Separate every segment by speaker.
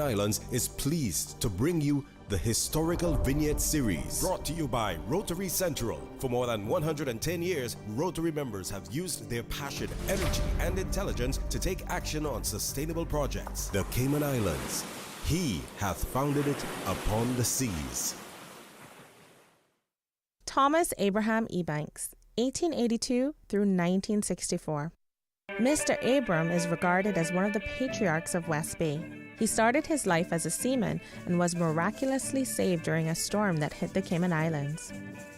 Speaker 1: Islands is pleased to bring you the Historical Vignette Series, brought to you by Rotary Central. For more than 110 years, Rotary members have used their passion, energy, and intelligence to take action on sustainable projects. The Cayman Islands, He hath founded it upon the seas.
Speaker 2: Thomas Abraham Ebanks, 1882 through 1964. Mr. Abram is regarded as one of the patriarchs of West Bay. He started his life as a seaman and was miraculously saved during a storm that hit the Cayman Islands.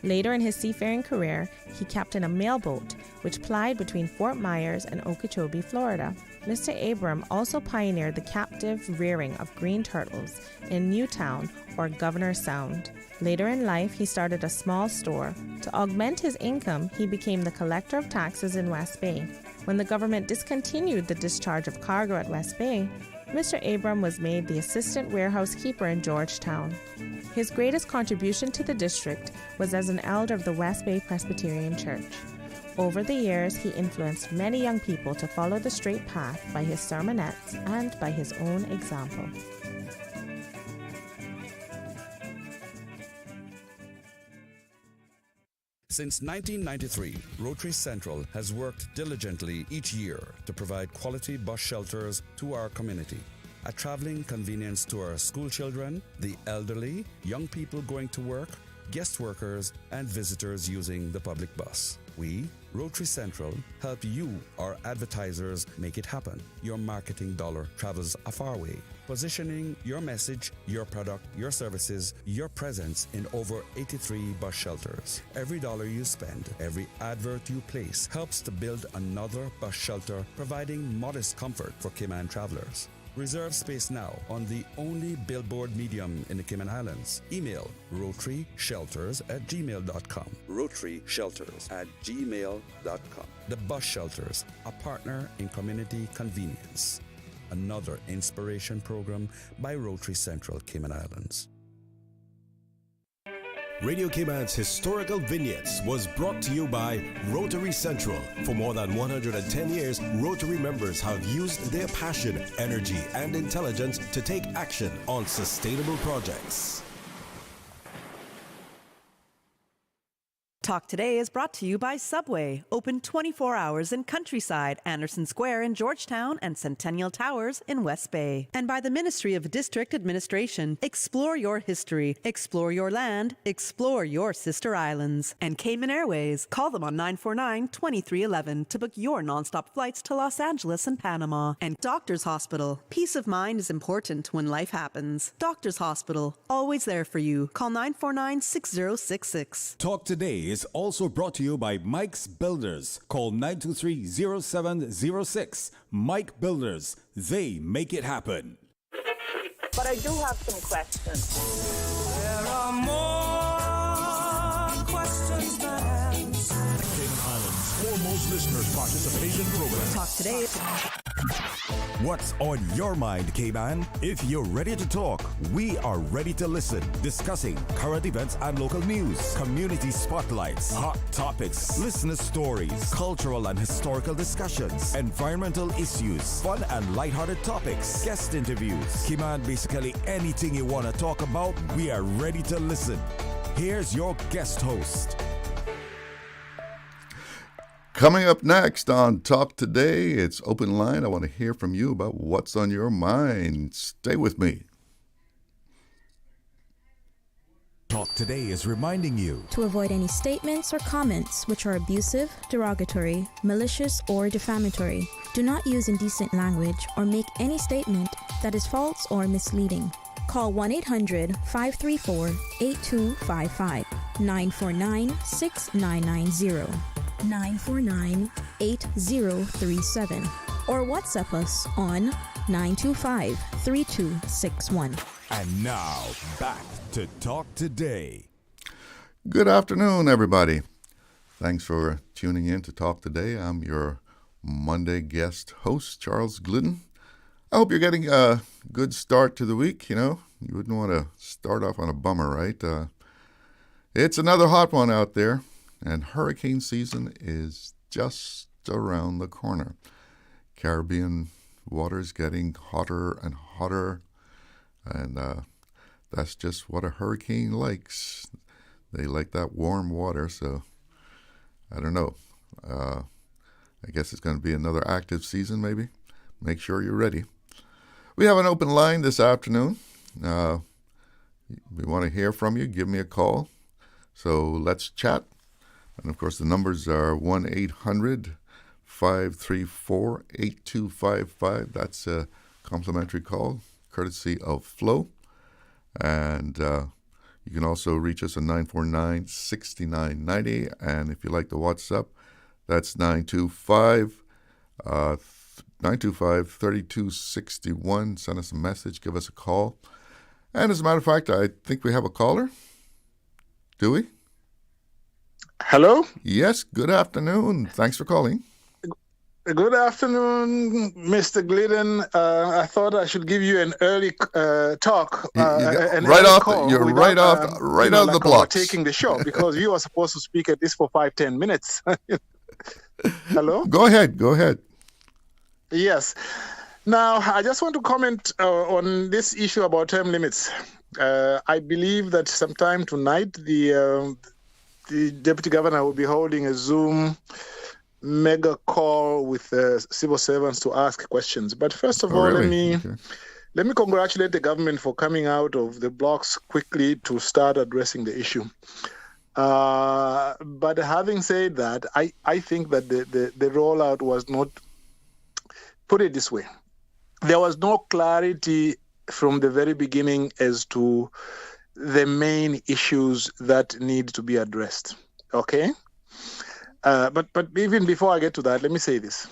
Speaker 2: Later in his seafaring career, he captained a mailboat which plied between Fort Myers and Okeechobee, Florida. Mr. Abram also pioneered the captive rearing of green turtles in Newtown or Governor Sound. Later in life, he started a small store. To augment his income, he became the collector of taxes in West Bay. When the government discontinued the discharge of cargo at West Bay, Mr. Abram was made the assistant warehouse keeper in Georgetown. His greatest contribution to the district was as an elder of the West Bay Presbyterian Church. Over the years, he influenced many young people to follow the straight path by his sermonettes and by his own example.
Speaker 3: Since 1993, Rotary Central has worked diligently each year to provide quality bus shelters to our community. A traveling convenience to our school children, the elderly, young people going to work, guest workers, and visitors using the public bus. We, Rotary Central, help you, our advertisers, make it happen. Your marketing dollar travels a far way. Positioning your message, your product, your services, your presence in over 83 bus shelters. Every dollar you spend, every advert you place helps to build another bus shelter, providing modest comfort for Cayman travelers. Reserve space now on the only billboard medium in the Cayman Islands. Email rotaryshelters@gmail.com. rotaryshelters@gmail.com. The Bus Shelters, a partner in community convenience. Another inspiration program by Rotary Central Cayman Islands.
Speaker 1: Radio Cayman's Historical Vignettes was brought to you by Rotary Central. For more than 110 years, Rotary members have used their passion, energy, and intelligence to take action on sustainable projects.
Speaker 4: Talk Today is brought to you by Subway, open 24 hours in Countryside, Anderson Square in Georgetown, and Centennial Towers in West Bay. And by the Ministry of District Administration. Explore your history, explore your land, explore your sister islands. And Cayman Airways. Call them on 949-2311 to book your nonstop flights to Los Angeles and Panama. And Doctors Hospital. Peace of mind is important when life happens. Doctors Hospital, always there for you. Call 949-6066.
Speaker 5: Talk Today is also brought to you by Mike's Builders. Call 923-0706. Mike Builders. They make it happen.
Speaker 6: But I do have some questions.
Speaker 7: There are more questions than answers.
Speaker 8: Cayman Islands' foremost listeners participation program.
Speaker 4: Talk Today.
Speaker 9: What's on your mind, Cayman? If you're ready to talk, we are ready to listen. Discussing current events and local news, community spotlights, hot topics, listener stories, cultural and historical discussions, environmental issues, fun and lighthearted topics, guest interviews. Cayman, basically anything you want to talk about, we are ready to listen. Here's your guest host.
Speaker 10: Coming up next on Talk Today, it's Open Line. I want to hear from you about what's on your mind. Stay with me.
Speaker 9: Talk Today is reminding you
Speaker 11: to avoid any statements or comments which are abusive, derogatory, malicious, or defamatory. Do not use indecent language or make any statement that is false or misleading. Call 1-800-534-8255, 949-6990. 949-8037 or WhatsApp us on 925-3261.
Speaker 9: And now, back to Talk Today.
Speaker 10: Good afternoon, everybody. Thanks for tuning in to Talk Today. I'm your Monday guest host, Charles Glidden. I hope you're getting a good start to the week. You wouldn't want to start off on a bummer, right? It's another hot one out there. And hurricane season is just around the corner. Caribbean waters getting hotter and hotter. And that's just what a hurricane likes. They like that warm water, so I don't know. I guess it's going to be another active season, maybe. Make sure you're ready. We have an open line this afternoon. We want to hear from you. Give me a call. So let's chat. And, of course, the numbers are 1-800-534-8255. That's a complimentary call, courtesy of Flo. And you can also reach us on 949-6990. And if you like the WhatsApp, that's 925-3261. Send us a message. Give us a call. And as a matter of fact, I think we have a caller. Do we?
Speaker 12: Hello?
Speaker 10: Yes, good afternoon. Thanks for calling.
Speaker 12: Good afternoon, Mr. Glidden. I thought I should give you an early talk.
Speaker 10: Right off the block.
Speaker 12: Taking the show because you are supposed to speak at this for 5-10 minutes. Hello?
Speaker 10: Go ahead.
Speaker 12: Yes. Now, I just want to comment on this issue about term limits. I believe that sometime tonight the Deputy Governor will be holding a Zoom mega call with civil servants to ask questions. But first of all,
Speaker 10: really?
Speaker 12: let me congratulate the government for coming out of the blocks quickly to start addressing the issue. But having said that, I think that the rollout was not, put it this way, there was no clarity from the very beginning as to the main issues that need to be addressed. Okay? But even before I get to that, let me say this.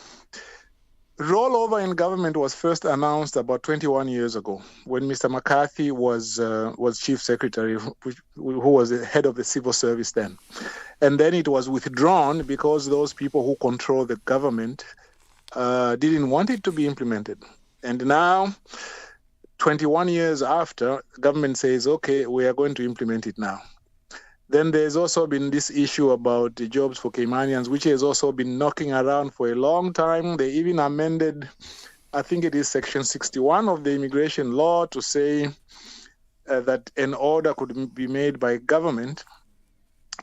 Speaker 12: Rollover in government was first announced about 21 years ago when Mr. McCarthy was Chief Secretary, who was the head of the civil service then. And then it was withdrawn because those people who control the government didn't want it to be implemented. And now, 21 years after, government says, okay, we are going to implement it now. Then there's also been this issue about the jobs for Caymanians, which has also been knocking around for a long time. They even amended, I think it is Section 61 of the immigration law to say that an order could be made by government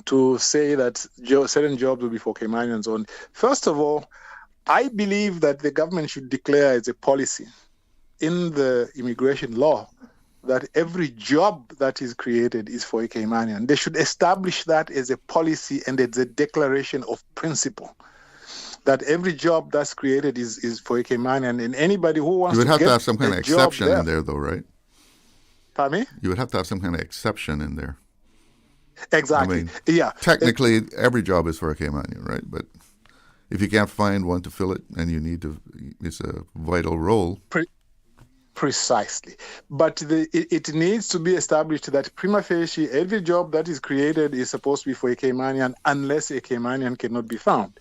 Speaker 12: to say that certain jobs will be for Caymanians only. First of all, I believe that the government should declare as a policy in the immigration law that every job that is created is for a Caymanian. They should establish that as a policy and as a declaration of principle, that every job that's created is for a Caymanian, and anybody who wants to
Speaker 10: You would have
Speaker 12: to
Speaker 10: have some kind of exception in there, though, right?
Speaker 12: Pardon me?
Speaker 10: You would have to have some kind of exception in there.
Speaker 12: Exactly.
Speaker 10: I mean,
Speaker 12: yeah.
Speaker 10: Technically, every job is for a Caymanian, right? But if you can't find one to fill it and you need to, it's a vital role.
Speaker 12: Precisely. But it needs to be established that prima facie, every job that is created is supposed to be for a Caymanian unless a Caymanian cannot be found.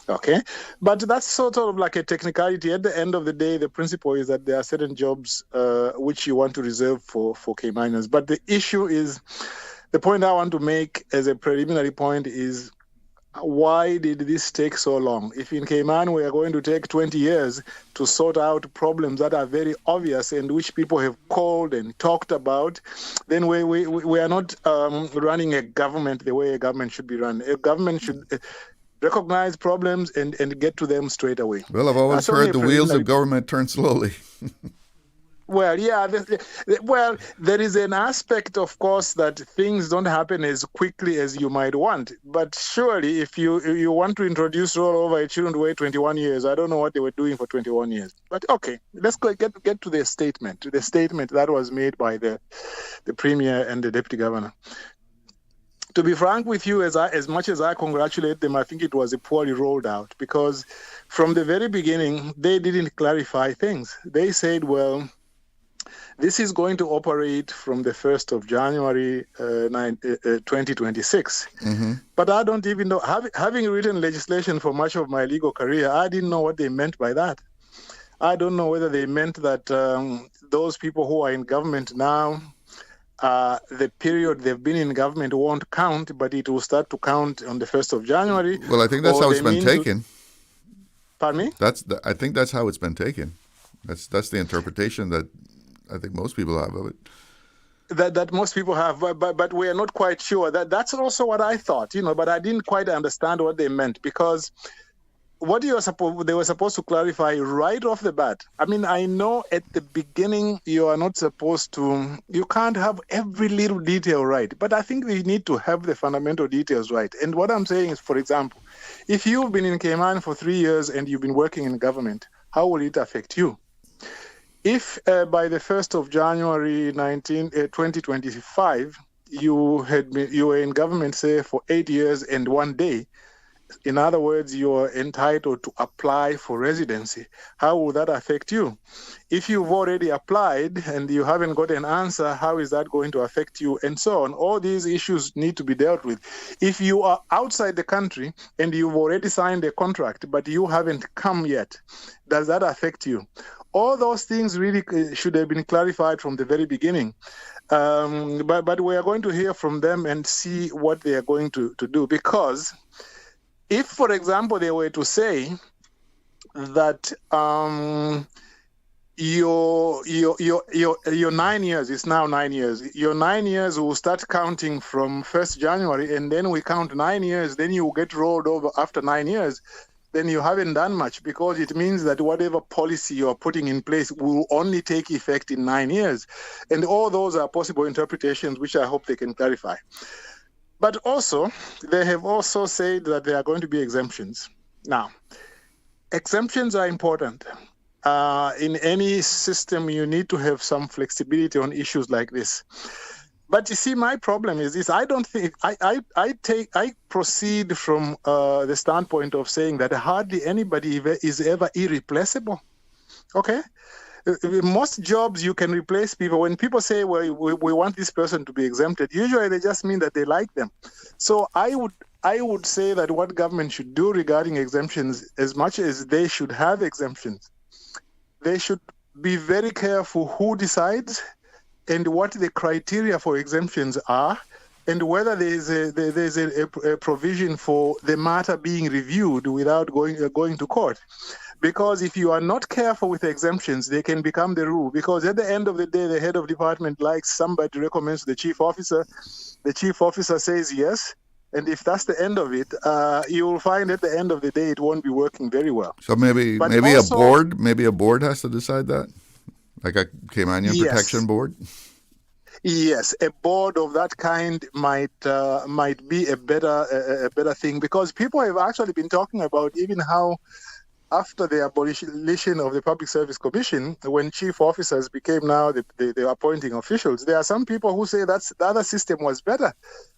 Speaker 12: Okay? But that's sort of like a technicality. At the end of the day, the principle is that there are certain jobs which you want to reserve for Caymanians. But the issue is, the point I want to make as a preliminary point is, why did this take so long? If in Cayman we are going to take 20 years to sort out problems that are very obvious and which people have called and talked about, then we are not running a government the way a government should be run. A government should recognize problems and get to them straight away.
Speaker 10: Well, I've always heard the wheels of government turn slowly.
Speaker 12: Well, yeah. Well, there is an aspect, of course, that things don't happen as quickly as you might want. But surely, if you want to introduce rollover, it shouldn't wait 21 years. I don't know what they were doing for 21 years. But okay, let's get to the statement. The statement that was made by the Premier and the Deputy Governor. To be frank with you, as much as I congratulate them, I think it was a poorly rolled out because from the very beginning, they didn't clarify things. They said, well, this is going to operate from the 1st of January 2026.
Speaker 10: Mm-hmm.
Speaker 12: But I don't even know, having written legislation for much of my legal career, I didn't know what they meant by that. I don't know whether they meant that those people who are in government now, the period they've been in government won't count, but it will start to count on the 1st of January.
Speaker 10: Well, I think that's how it's been taken.
Speaker 12: Pardon me?
Speaker 10: I think that's how it's been taken. That's the interpretation that I think most people have of it.
Speaker 12: That most people have, but we are not quite sure. That's also what I thought, but I didn't quite understand what they meant, because what they were supposed to clarify right off the bat. I mean, I know at the beginning you are not supposed to, you can't have every little detail right, but I think we need to have the fundamental details right. And what I'm saying is, for example, if you've been in Cayman for 3 years and you've been working in government, how will it affect you? If by the 1st of January 2025, you were in government, say, for 8 years and 1 day, in other words, you're entitled to apply for residency, how will that affect you? If you've already applied and you haven't got an answer, how is that going to affect you? And so on. All these issues need to be dealt with. If you are outside the country and you've already signed a contract, but you haven't come yet, does that affect you? All those things really should have been clarified from the very beginning. But we are going to hear from them and see what they are going to do. Because if, for example, they were to say that your 9 years is now 9 years, your 9 years will start counting from 1st January, and then we count 9 years, then you get rolled over after 9 years, then you haven't done much, because it means that whatever policy you're putting in place will only take effect in 9 years. And all those are possible interpretations, which I hope they can clarify. But also, they have also said that there are going to be exemptions. Now, exemptions are important. In any system, you need to have some flexibility on issues like this. But you see, my problem is this. I don't think I proceed from the standpoint of saying that hardly anybody is ever irreplaceable. Okay? Most jobs you can replace people. When people say, well, we want this person to be exempted, usually they just mean that they like them. So I would say that what government should do regarding exemptions, as much as they should have exemptions, they should be very careful who decides and what the criteria for exemptions are, and whether there's a provision for the matter being reviewed without going to court. Because if you are not careful with exemptions, they can become the rule. Because at the end of the day, the head of department likes somebody, recommends the chief officer says yes, and if that's the end of it, you will find at the end of the day it won't be working very well.
Speaker 10: So maybe also, a board has to decide that, like a Caymanian Protection Board.
Speaker 12: Yes, a board of that kind might be a better thing, because people have actually been talking about even how, after the abolition of the Public Service Commission, when chief officers became now the appointing officials, there are some people who say that the other system was better,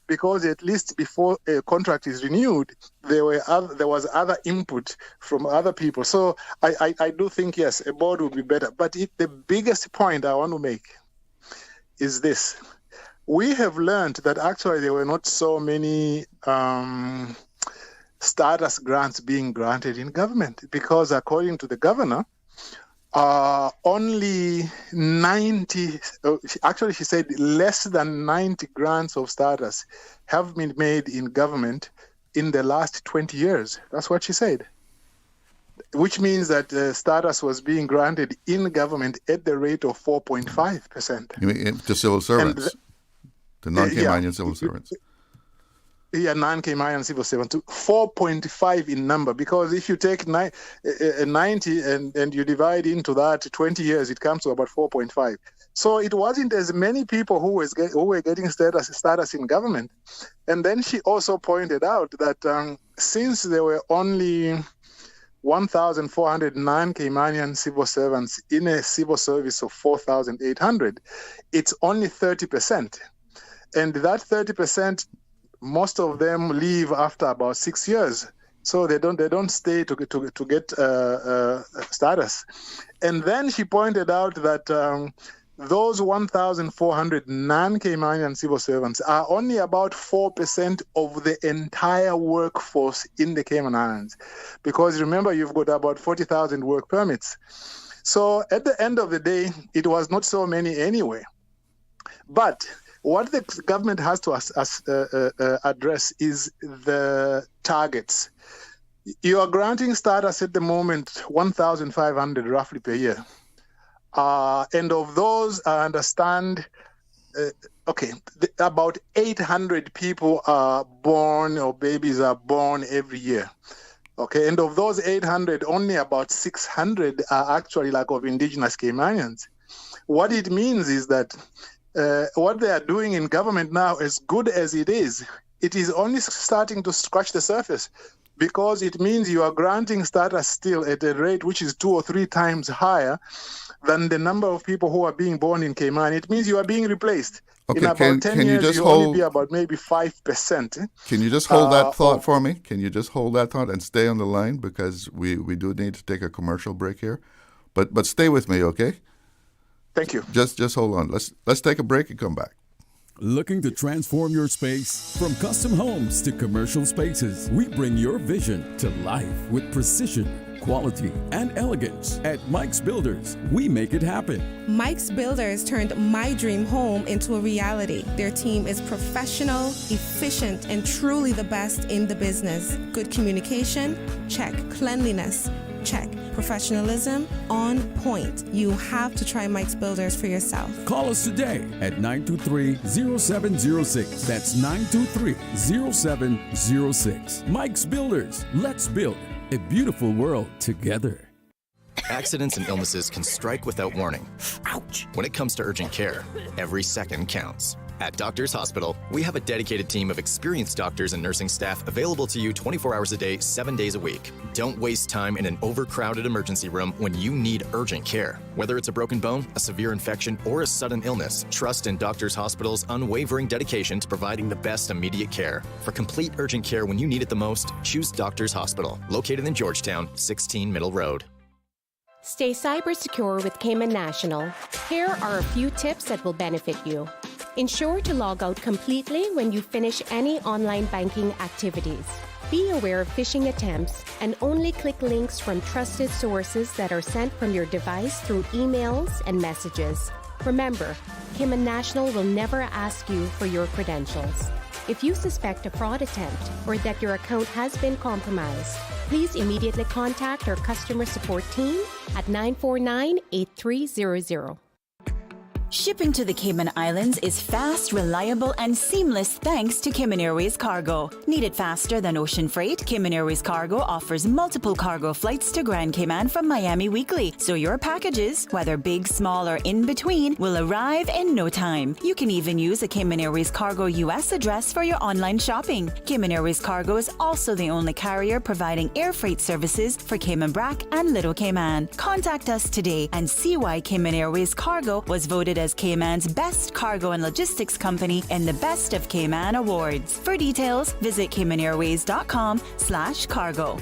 Speaker 12: because at least before a contract is renewed, there was other input from other people. So I do think, yes, a board would be better. But the biggest point I want to make is this. We have learned that actually there were not so many status grants being granted in government, because according to the governor, only 90, actually she said less than 90 grants of status have been made in government in the last 20 years. That's what she said. Which means that status was being granted in government at the rate of 4.5%.
Speaker 10: You mean to civil servants? The non-Caymanian civil servants?
Speaker 12: Yeah, non-Caymanian civil servants, 4.5 in number, because if you take 90 and you divide into that 20 years, it comes to about 4.5. So it wasn't as many people who were getting status in government. And then she also pointed out that since there were only 1,400 non-Caymanian civil servants in a civil service of 4,800, it's only 30%. And that 30%, most of them leave after about 6 years, so they don't stay to get status. And then she pointed out that those 1,400 non-Caymanian civil servants are only about 4% of the entire workforce in the Cayman Islands, because remember, you've got about 40,000 work permits. So at the end of the day, it was not so many anyway. But what the government has to address is the targets. You are granting status at the moment 1,500 roughly per year. And of those, I understand, about 800 people are born, or babies are born every year. Okay, and of those 800, only about 600 are actually of indigenous Caymanians. What it means is that what they are doing in government now, as good as it is only starting to scratch the surface, because it means you are granting status still at a rate which is 2 or 3 times higher than the number of people who are being born in Cayman. It means you are being replaced.
Speaker 10: Okay,
Speaker 12: in about 10 years, you only be about maybe 5%.
Speaker 10: Can you just hold that thought for me? Can you just hold that thought and stay on the line, because we do need to take a commercial break here. But stay with me, okay?
Speaker 12: Thank you.
Speaker 10: Just hold on. Let's take a break and come back.
Speaker 13: Looking to transform your space? From custom homes to commercial spaces, we bring your vision to life with precision, quality, and elegance. At Mike's Builders, we make it happen.
Speaker 14: Mike's Builders turned my dream home into a reality. Their team is professional, efficient, and truly the best in the business. Good communication? Check. Cleanliness? Check. Professionalism? On point. You have to try Mike's Builders for yourself.
Speaker 13: Call us today at 923-0706. That's 923-0706. Mike's Builders. Let's build a beautiful world together.
Speaker 15: Accidents and illnesses can strike without warning. Ouch! When it comes to urgent care, every second counts. At Doctors Hospital, we have a dedicated team of experienced doctors and nursing staff available to you 24 hours a day, 7 days a week. Don't waste time in an overcrowded emergency room when you need urgent care. Whether it's a broken bone, a severe infection, or a sudden illness, trust in Doctors Hospital's unwavering dedication to providing the best immediate care. For complete urgent care when you need it the most, choose Doctors Hospital, located in Georgetown, 16 Middle Road.
Speaker 16: Stay cyber secure with Cayman National. Here are a few tips that will benefit you. Ensure to log out completely when you finish any online banking activities. Be aware of phishing attempts and only click links from trusted sources that are sent from your device through emails and messages. Remember, Cayman National will never ask you for your credentials. If you suspect a fraud attempt or that your account has been compromised, please immediately contact our customer support team at 949-8300.
Speaker 17: Shipping to the Cayman Islands is fast, reliable, and seamless thanks to Cayman Airways Cargo. Need it faster than ocean freight? Cayman Airways Cargo offers multiple cargo flights to Grand Cayman from Miami weekly, so your packages, whether big, small, or in between, will arrive in no time. You can even use a Cayman Airways Cargo US address for your online shopping. Cayman Airways Cargo is also the only carrier providing air freight services for Cayman Brac and Little Cayman. Contact us today and see why Cayman Airways Cargo was voted as Cayman's best cargo and logistics company in the Best of Cayman Awards. For details, visit CaymanAirways.com/cargo.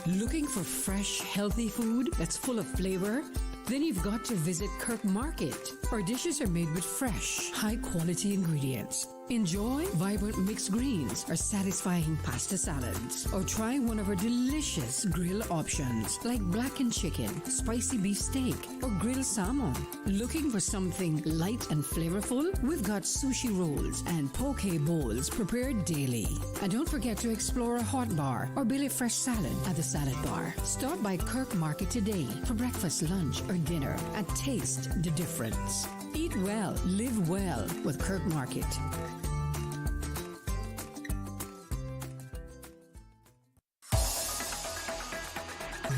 Speaker 18: Looking for fresh, healthy food that's full of flavor? Then you've got to visit Kirk Market. Our dishes are made with fresh, high-quality ingredients. Enjoy vibrant mixed greens or satisfying pasta salads. Or try one of our delicious grill options like blackened chicken, spicy beef steak, or grilled salmon. Looking for something light and flavorful? We've got sushi rolls and poke bowls prepared daily. And don't forget to explore a hot bar or Billy Fresh salad at the salad bar. Stop by Kirk Market today for breakfast, lunch, or dinner and taste the difference. Eat well, live well with Kirk Market.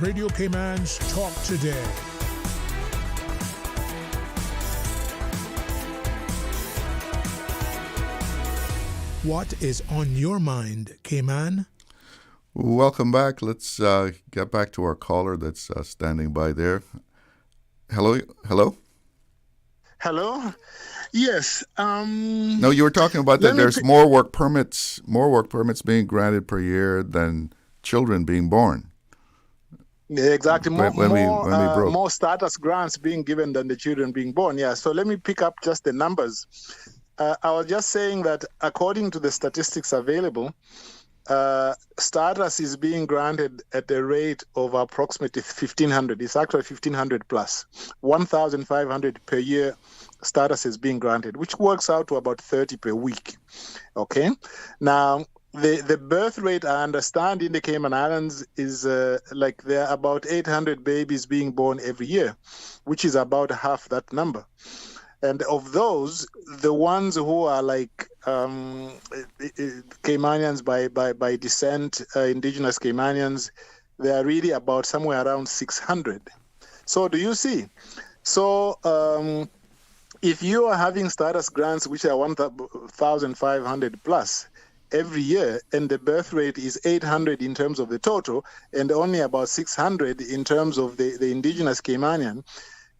Speaker 8: Radio Cayman's Talk Today. What is on your mind, Cayman?
Speaker 10: Welcome back. Let's get back to our caller that's standing by there. Hello?
Speaker 12: Yes.
Speaker 10: No, you were talking about that there's more work permits being granted per year than children being born.
Speaker 12: Yeah, exactly. More status grants being given than the children being born. Yeah. So let me pick up just the numbers. I was just saying that according to the statistics available, status is being granted at a rate of approximately 1,500. It's actually 1,500 plus. 1,500 per year status is being granted, which works out to about 30 per week. Okay. Now, the birth rate, I understand, in the Cayman Islands is like there are about 800 babies being born every year, which is about half that number. And of those, the ones who are like Caymanians by descent, indigenous Caymanians, they are really about somewhere around 600. So do you see? So if you are having status grants, which are 1,500 plus every year, and the birth rate is 800 in terms of the total, and only about 600 in terms of the indigenous Caymanian,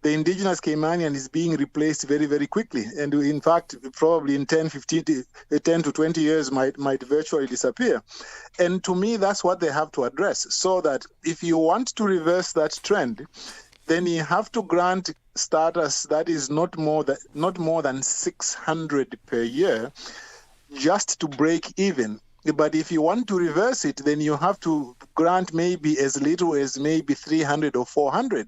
Speaker 12: the indigenous Caymanian is being replaced very, very quickly. And in fact, probably in 10 to 20 years might virtually disappear. And to me, that's what they have to address. So that if you want to reverse that trend, then you have to grant status that is not more than 600 per year, just to break even. But if you want to reverse it, then you have to grant maybe as little as maybe 300 or 400.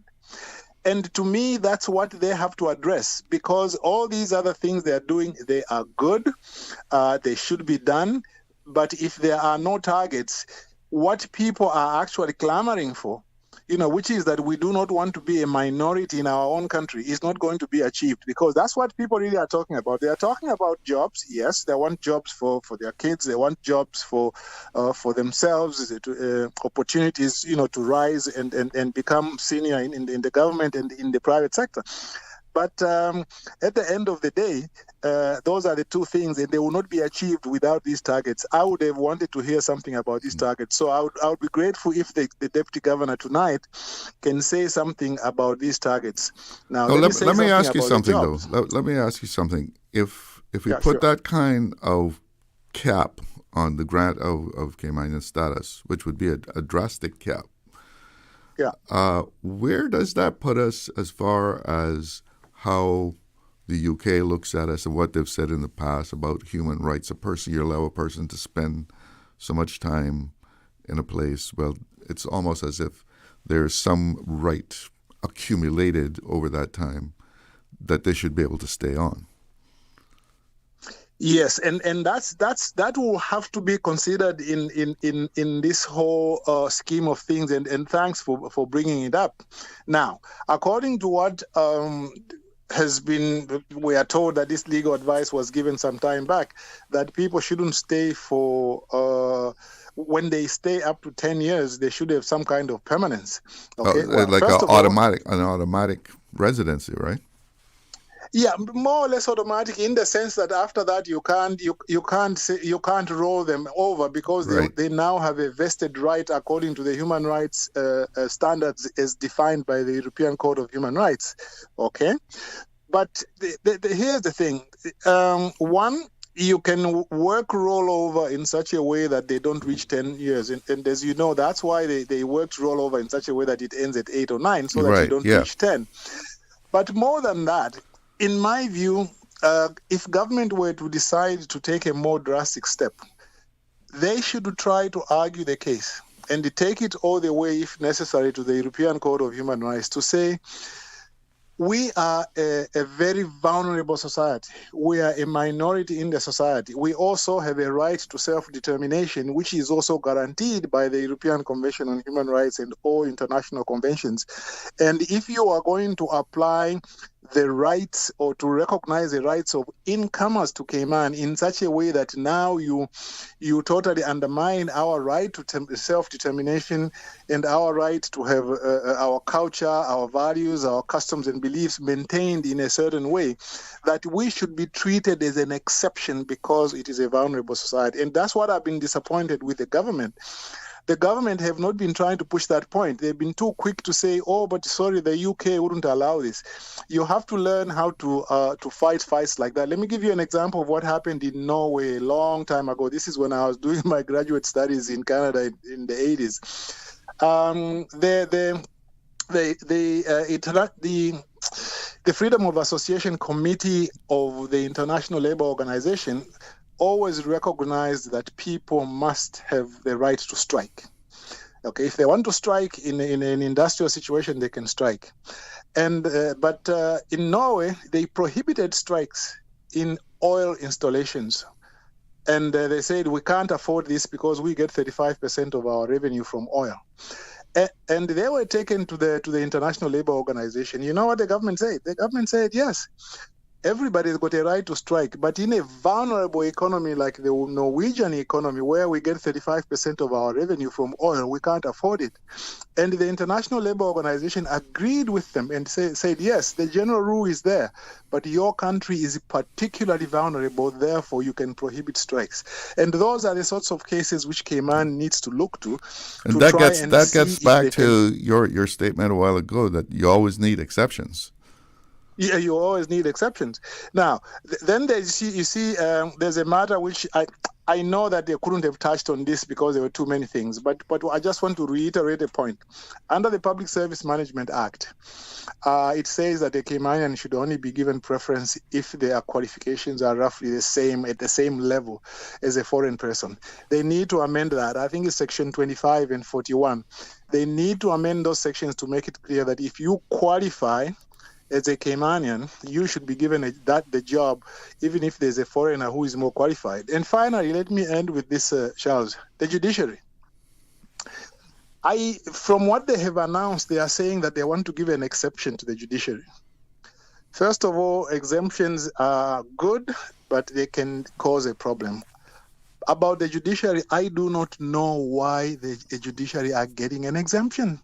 Speaker 12: And to me, that's what they have to address, because all these other things they are doing, they are good, they should be done. But if there are no targets, what people are actually clamoring for, which is that we do not want to be a minority in our own country, is not going to be achieved, because that's what people really are talking about. They are talking about jobs. Yes, they want jobs for their kids. They want jobs for themselves, opportunities, to rise and become senior in the government and in the private sector. But at the end of the day, those are the two things, and they will not be achieved without these targets. I would have wanted to hear something about these targets. So I would be grateful if the Deputy Governor tonight can say something about these targets. Now,
Speaker 10: let me ask you something, though. Let me ask you something. If we put that kind of cap on the grant of Caymanian status, which would be a drastic cap, where does that put us as far as how the UK looks at us and what they've said in the past about human rights? You allow a person to spend so much time in a place, well, it's almost as if there's some right accumulated over that time that they should be able to stay on.
Speaker 12: Yes, and that will have to be considered in this whole scheme of things, and thanks for bringing it up. Now, according to what we are told that this legal advice was given some time back, that people shouldn't stay for, when they stay up to 10 years, they should have some kind of permanence. Okay?
Speaker 10: Like an automatic residency, right?
Speaker 12: Yeah, more or less automatic, in the sense that after that you can't roll them over, because they now have a vested right according to the human rights standards as defined by the European Code of Human Rights. Okay, but here's the thing: one, you can work rollover in such a way that they don't reach 10 years, and as you know, that's why they worked rollover in such a way that it ends at 8 or 9, so that you don't reach 10. But more than that, in my view, if government were to decide to take a more drastic step, they should try to argue the case and take it all the way, if necessary, to the European Code of Human Rights to say, we are a very vulnerable society. We are a minority in the society. We also have a right to self-determination, which is also guaranteed by the European Convention on Human Rights and all international conventions. And if you are going to apply the rights or to recognize the rights of incomers to Cayman in such a way that now you totally undermine our right to self-determination and our right to have our culture, our values, our customs and beliefs maintained in a certain way, that we should be treated as an exception because it is a vulnerable society. And that's what I've been disappointed with the government. The government have not been trying to push that point. They've been too quick to say, oh, but sorry, the UK wouldn't allow this. You have to learn how to fight fights like that. Let me give you an example of what happened in Norway a long time ago. This is when I was doing my graduate studies in Canada in the 80s. The Freedom of Association Committee of the International Labour Organization always recognized that people must have the right to strike. Okay, if they want to strike in an industrial situation, they can strike. But in Norway, they prohibited strikes in oil installations. And they said, we can't afford this because we get 35% of our revenue from oil. And they were taken to the International Labour Organization. You know what the government said? The government said, yes, everybody's got a right to strike, but in a vulnerable economy like the Norwegian economy, where we get 35% of our revenue from oil, we can't afford it. And the International Labour Organization agreed with them and said, yes, the general rule is there, but your country is particularly vulnerable, therefore you can prohibit strikes. And those are the sorts of cases which Cayman needs to look to.
Speaker 10: And that gets back to your statement a while ago that you always need exceptions.
Speaker 12: Yeah, you always need exceptions. Now, then there's a matter which I know that they couldn't have touched on this because there were too many things, but I just want to reiterate a point. Under the Public Service Management Act, it says that a Caymanian should only be given preference if their qualifications are roughly the same, at the same level as a foreign person. They need to amend that. I think it's Section 25 and 41. They need to amend those sections to make it clear that if you qualify as a Caymanian, you should be given the job, even if there's a foreigner who is more qualified. And finally, let me end with this, Charles, the judiciary. From what they have announced, they are saying that they want to give an exception to the judiciary. First of all, exemptions are good, but they can cause a problem. About the judiciary, I do not know why the judiciary are getting an exemption.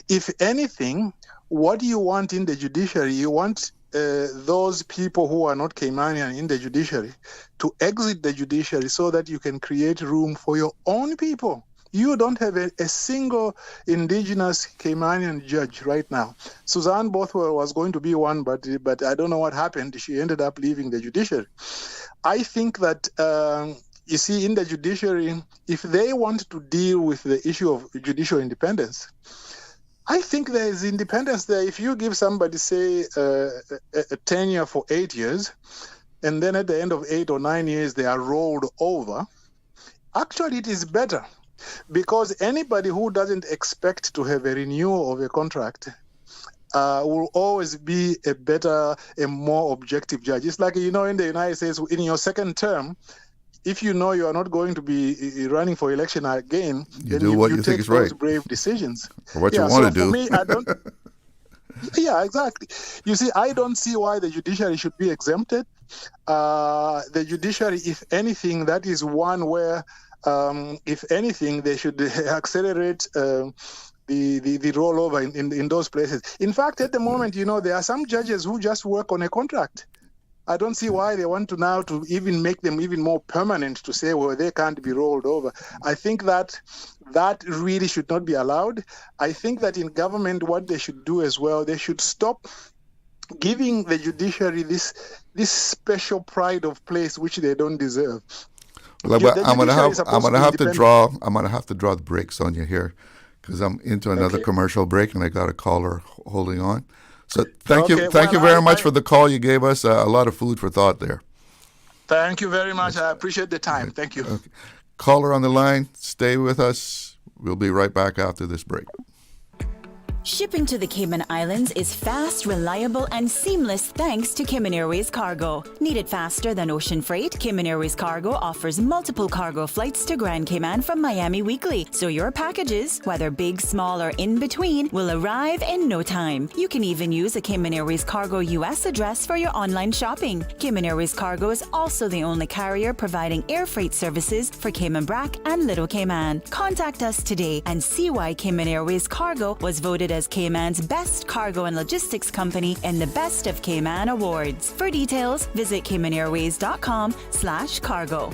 Speaker 12: If anything, what do you want in the judiciary? You want those people who are not Caymanian in the judiciary to exit the judiciary so that you can create room for your own people. You don't have a single indigenous Caymanian judge right now. Suzanne Bothwell was going to be one, but I don't know what happened. She ended up leaving the judiciary. I think that, you see, in the judiciary, if they want to deal with the issue of judicial independence, I think there is independence there. If you give somebody, say, a tenure for 8 years, and then at the end of 8 or 9 years, they are rolled over, actually it is better, because anybody who doesn't expect to have a renewal of a contract will always be a more objective judge. It's like, in the United States, in your second term, if you know you are not going to be running for election again,
Speaker 10: you do what you think is right.
Speaker 12: Brave decisions.
Speaker 10: Or what you want to do.
Speaker 12: For me, I don't. Yeah, exactly. You see, I don't see why the judiciary should be exempted. The judiciary, if anything, that is one where, if anything, they should accelerate the rollover in those places. In fact, at the moment, there are some judges who just work on a contract. I don't see why they want to now to even make them even more permanent, to say, well, they can't be rolled over. I think that really should not be allowed. I think that in government, what they should do as well, they should stop giving the judiciary this special pride of place which they don't deserve.
Speaker 10: Well, I'm gonna have to draw the brakes on you here, because I'm into another commercial break and I got a caller holding on. So thank you very much for the call. You gave us a lot of food for thought there.
Speaker 12: Thank you very much. I appreciate the time. Thank you.
Speaker 10: Okay. Caller on the line, stay with us. We'll be right back after this break.
Speaker 17: Shipping to the Cayman Islands is fast, reliable, and seamless thanks to Cayman Airways Cargo. Need it faster than ocean freight? Cayman Airways Cargo offers multiple cargo flights to Grand Cayman from Miami weekly, so your packages, whether big, small, or in between, will arrive in no time. You can even use a Cayman Airways Cargo US address for your online shopping. Cayman Airways Cargo is also the only carrier providing air freight services for Cayman Brac and Little Cayman. Contact us today and see why Cayman Airways Cargo was voted as Cayman's best cargo and logistics company in the Best of Cayman Awards. For details, visit caymanairways.com/cargo.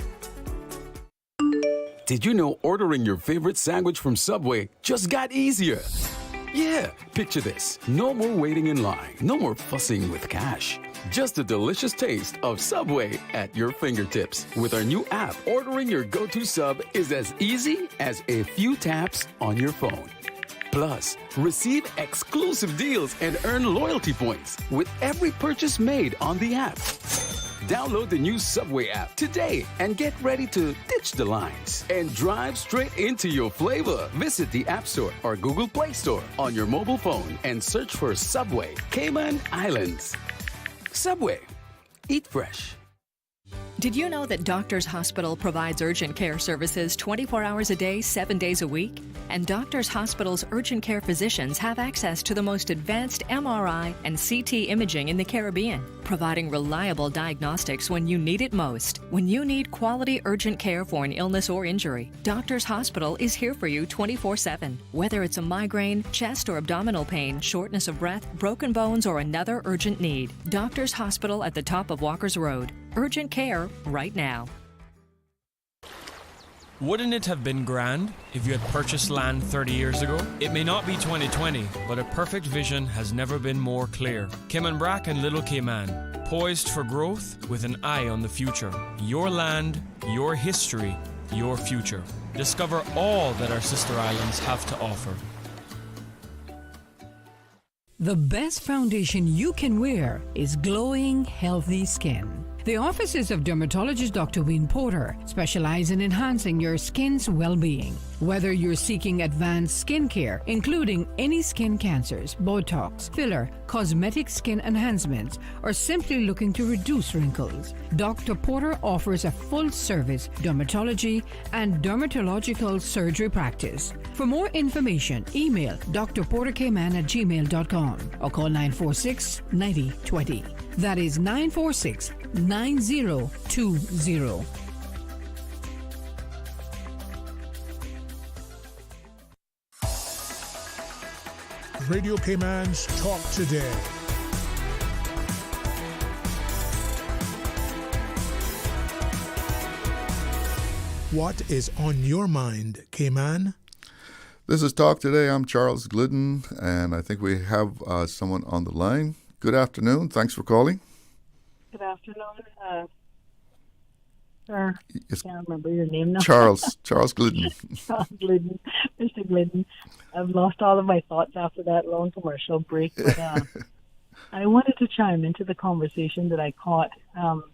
Speaker 13: Did you know ordering your favorite sandwich from Subway just got easier? Yeah, picture this. No more waiting in line. No more fussing with cash. Just a delicious taste of Subway at your fingertips. With our new app, ordering your go-to sub is as easy as a few taps on your phone. Plus, receive exclusive deals and earn loyalty points with every purchase made on the app. Download the new Subway app today and get ready to ditch the lines and drive straight into your flavor. Visit the App Store or Google Play Store on your mobile phone and search for Subway Cayman Islands. Subway. Eat fresh.
Speaker 19: Did you know that Doctors Hospital provides urgent care services 24 hours a day, 7 days a week? And Doctors Hospital's urgent care physicians have access to the most advanced MRI and CT imaging in the Caribbean, providing reliable diagnostics when you need it most. When you need quality urgent care for an illness or injury, Doctors Hospital is here for you 24/7. Whether it's a migraine, chest or abdominal pain, shortness of breath, broken bones, or another urgent need, Doctors Hospital at the top of Walker's Road. Urgent care right now.
Speaker 20: Wouldn't it have been grand if you had purchased land 30 years ago? It may not be 2020, but a perfect vision has never been more clear. Cayman Brac and Little Cayman, poised for growth with an eye on the future. Your land, your history, your future. Discover all that our sister islands have to offer.
Speaker 18: The best foundation you can wear is glowing, healthy skin. The offices of dermatologist Dr. Wayne Porter specialize in enhancing your skin's well-being. Whether you're seeking advanced skincare, including any skin cancers, Botox, filler, cosmetic skin enhancements, or simply looking to reduce wrinkles, Dr. Porter offers a full-service dermatology and dermatological surgery practice. For more information, email drportercayman@gmail.com or call 946-9020. That is 946-9020.
Speaker 8: Radio Cayman's Talk Today. What is on your mind, Cayman?
Speaker 10: This is Talk Today. I'm Charles Glidden, and I think we have someone on the line. Good afternoon. Thanks for calling.
Speaker 21: Good afternoon. Sir, I can't remember your name now.
Speaker 10: Charles Glidden.
Speaker 21: Charles Glidden. Mr. Glidden. I've lost all of my thoughts after that long commercial break. But I wanted to chime into the conversation that I caught on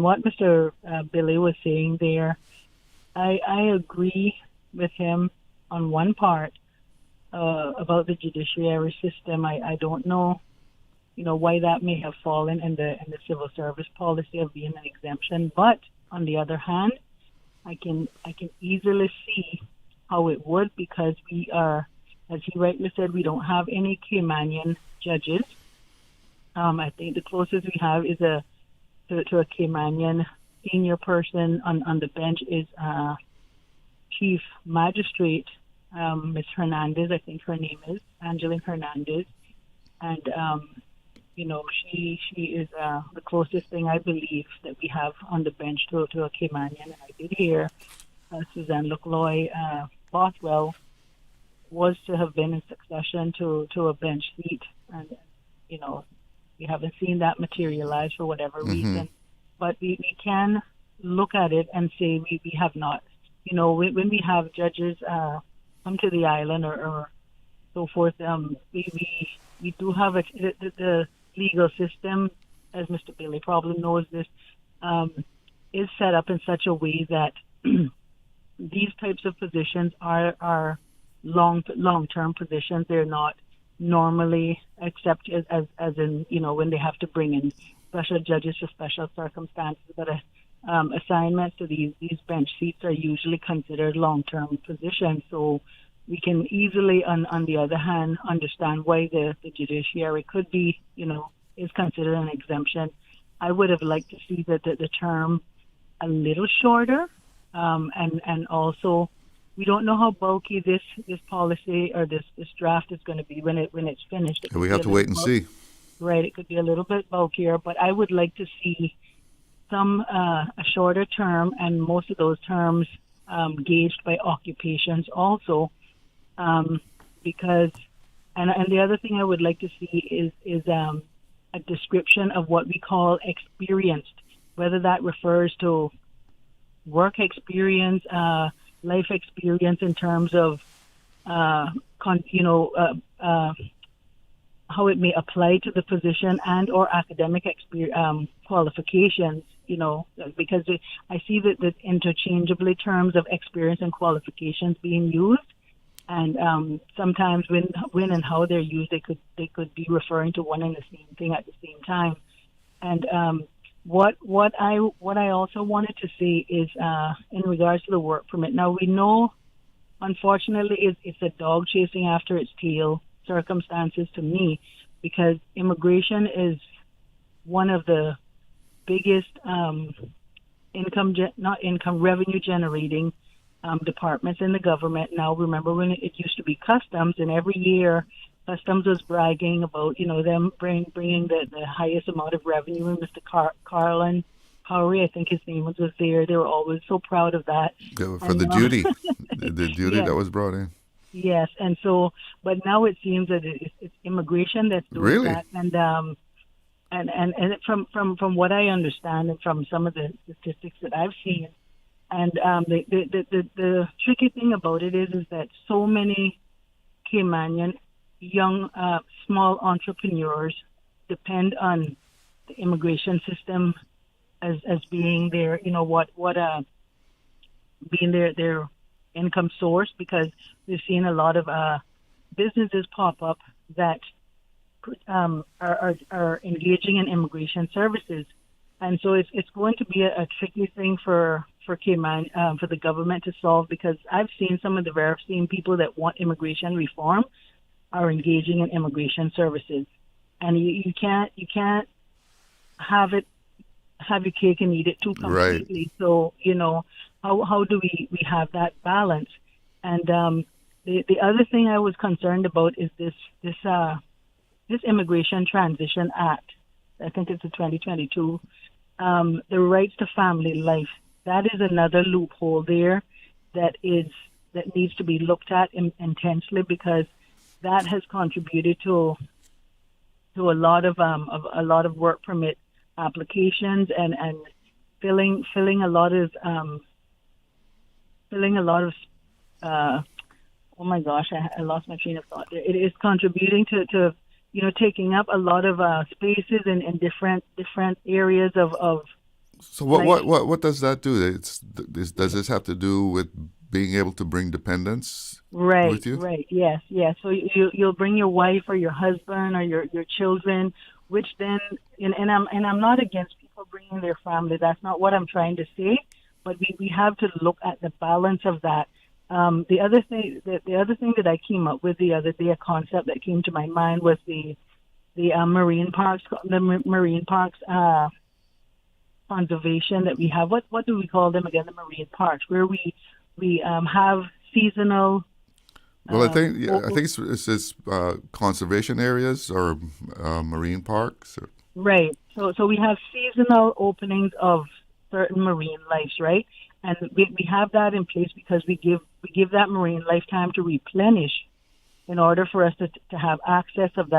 Speaker 21: what Mr. Billy was saying there. I agree with him on one part about the judiciary system. I don't know, why that may have fallen in the civil service policy of being an exemption. But on the other hand, I can easily see how it would, because we are, as he rightly said, we don't have any Caymanian judges. I think the closest we have is to a Caymanian senior person on the bench is Chief Magistrate Ms. Hernandez. I think her name is Angeline Hernandez, and she is the closest thing I believe that we have on the bench to a Caymanian. And I did hear Suzanne Lecloy Bothwell was to have been in succession to a bench seat, and we haven't seen that materialize for whatever reason. But we can look at it and say we have not. When we have judges come to the island or so forth, we do have the legal system, as Mr. Bailey probably knows this, is set up in such a way that these types of positions are long-term positions. They're not normally accepted as in, when they have to bring in special judges for special circumstances. But assignments to these bench seats are usually considered long-term positions. So we can easily, on the other hand, understand why the judiciary could be, is considered an exemption. I would have liked to see that the term a little shorter, and also we don't know how bulky this policy or this draft is going to be when it's finished.
Speaker 10: We have to wait and see.
Speaker 21: Right, it could be a little bit bulkier, but I would like to see a shorter term, and most of those terms gauged by occupations also, because and the other thing I would like to see is a description of what we call experienced, whether that refers to work experience, life experience in terms of how it may apply to the position and or academic qualifications, because I see that interchangeably terms of experience and qualifications being used, and sometimes when and how they're used, they could be referring to one and the same thing at the same time. And what I also wanted to say is in regards to the work permit. Now we know, unfortunately, it's a dog chasing after its tail circumstances to me, because immigration is one of the biggest revenue generating departments in the government. Now, remember when it used to be customs, and every year customs was bragging about, them bringing the highest amount of revenue. And Mr. Carlin Howery, I think his name was there. They were always so proud of that.
Speaker 10: For the duty, the duty
Speaker 21: yes.
Speaker 10: that was brought in.
Speaker 21: Yes, and so, but now it seems that it's immigration that's doing
Speaker 10: really?
Speaker 21: that, and from what I understand, and from some of the statistics that I've seen, and the tricky thing about it is that so many Caymanian young small entrepreneurs depend on the immigration system as being their being their income source, because we've seen a lot of businesses pop up that are engaging in immigration services, and so it's going to be a tricky thing for Cayman, for the government to solve, because I've seen some of the very same people that want immigration reform are engaging in immigration services, and you can't have your cake and eat it too completely. Right. So how do we have that balance? And the other thing I was concerned about is this Immigration Transition Act. I think it's a 2022. The rights to family life. That is another loophole there that needs to be looked at intensely, because that has contributed to a lot of work permit applications and filling a lot of oh my gosh, I lost my train of thought. It is contributing to taking up a lot of spaces in different areas of.
Speaker 10: So what does that do? Does this have to do with being able to bring dependents with you?
Speaker 21: Right. Yes. So you'll bring your wife or your husband or your children, which then and I'm not against people bringing their family. That's not what I'm trying to say. But we have to look at the balance of that. The other thing that I came up with the other day, a concept that came to my mind, was the marine parks, conservation that we have. What do we call them again? The marine parks, where we have seasonal.
Speaker 10: Well, I think it's conservation areas or marine parks. Or...
Speaker 21: Right. So we have seasonal openings of certain marine lives, right? And we have that in place because we give that marine life time to replenish in order for us to have access of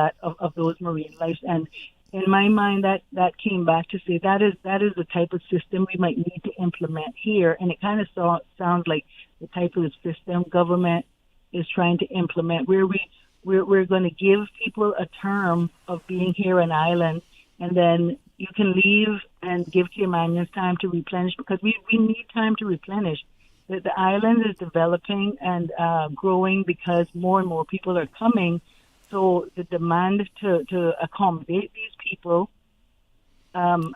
Speaker 21: those marine lives. And in my mind, that came back to say that is the type of system we might need to implement here. And it kind of sounds like the type of system government is trying to implement, where we're going to give people a term of being here on island, and then you can leave and give Caymanians time to replenish, because we need time to replenish. The island is developing and growing because more and more people are coming. So the demand to accommodate these people and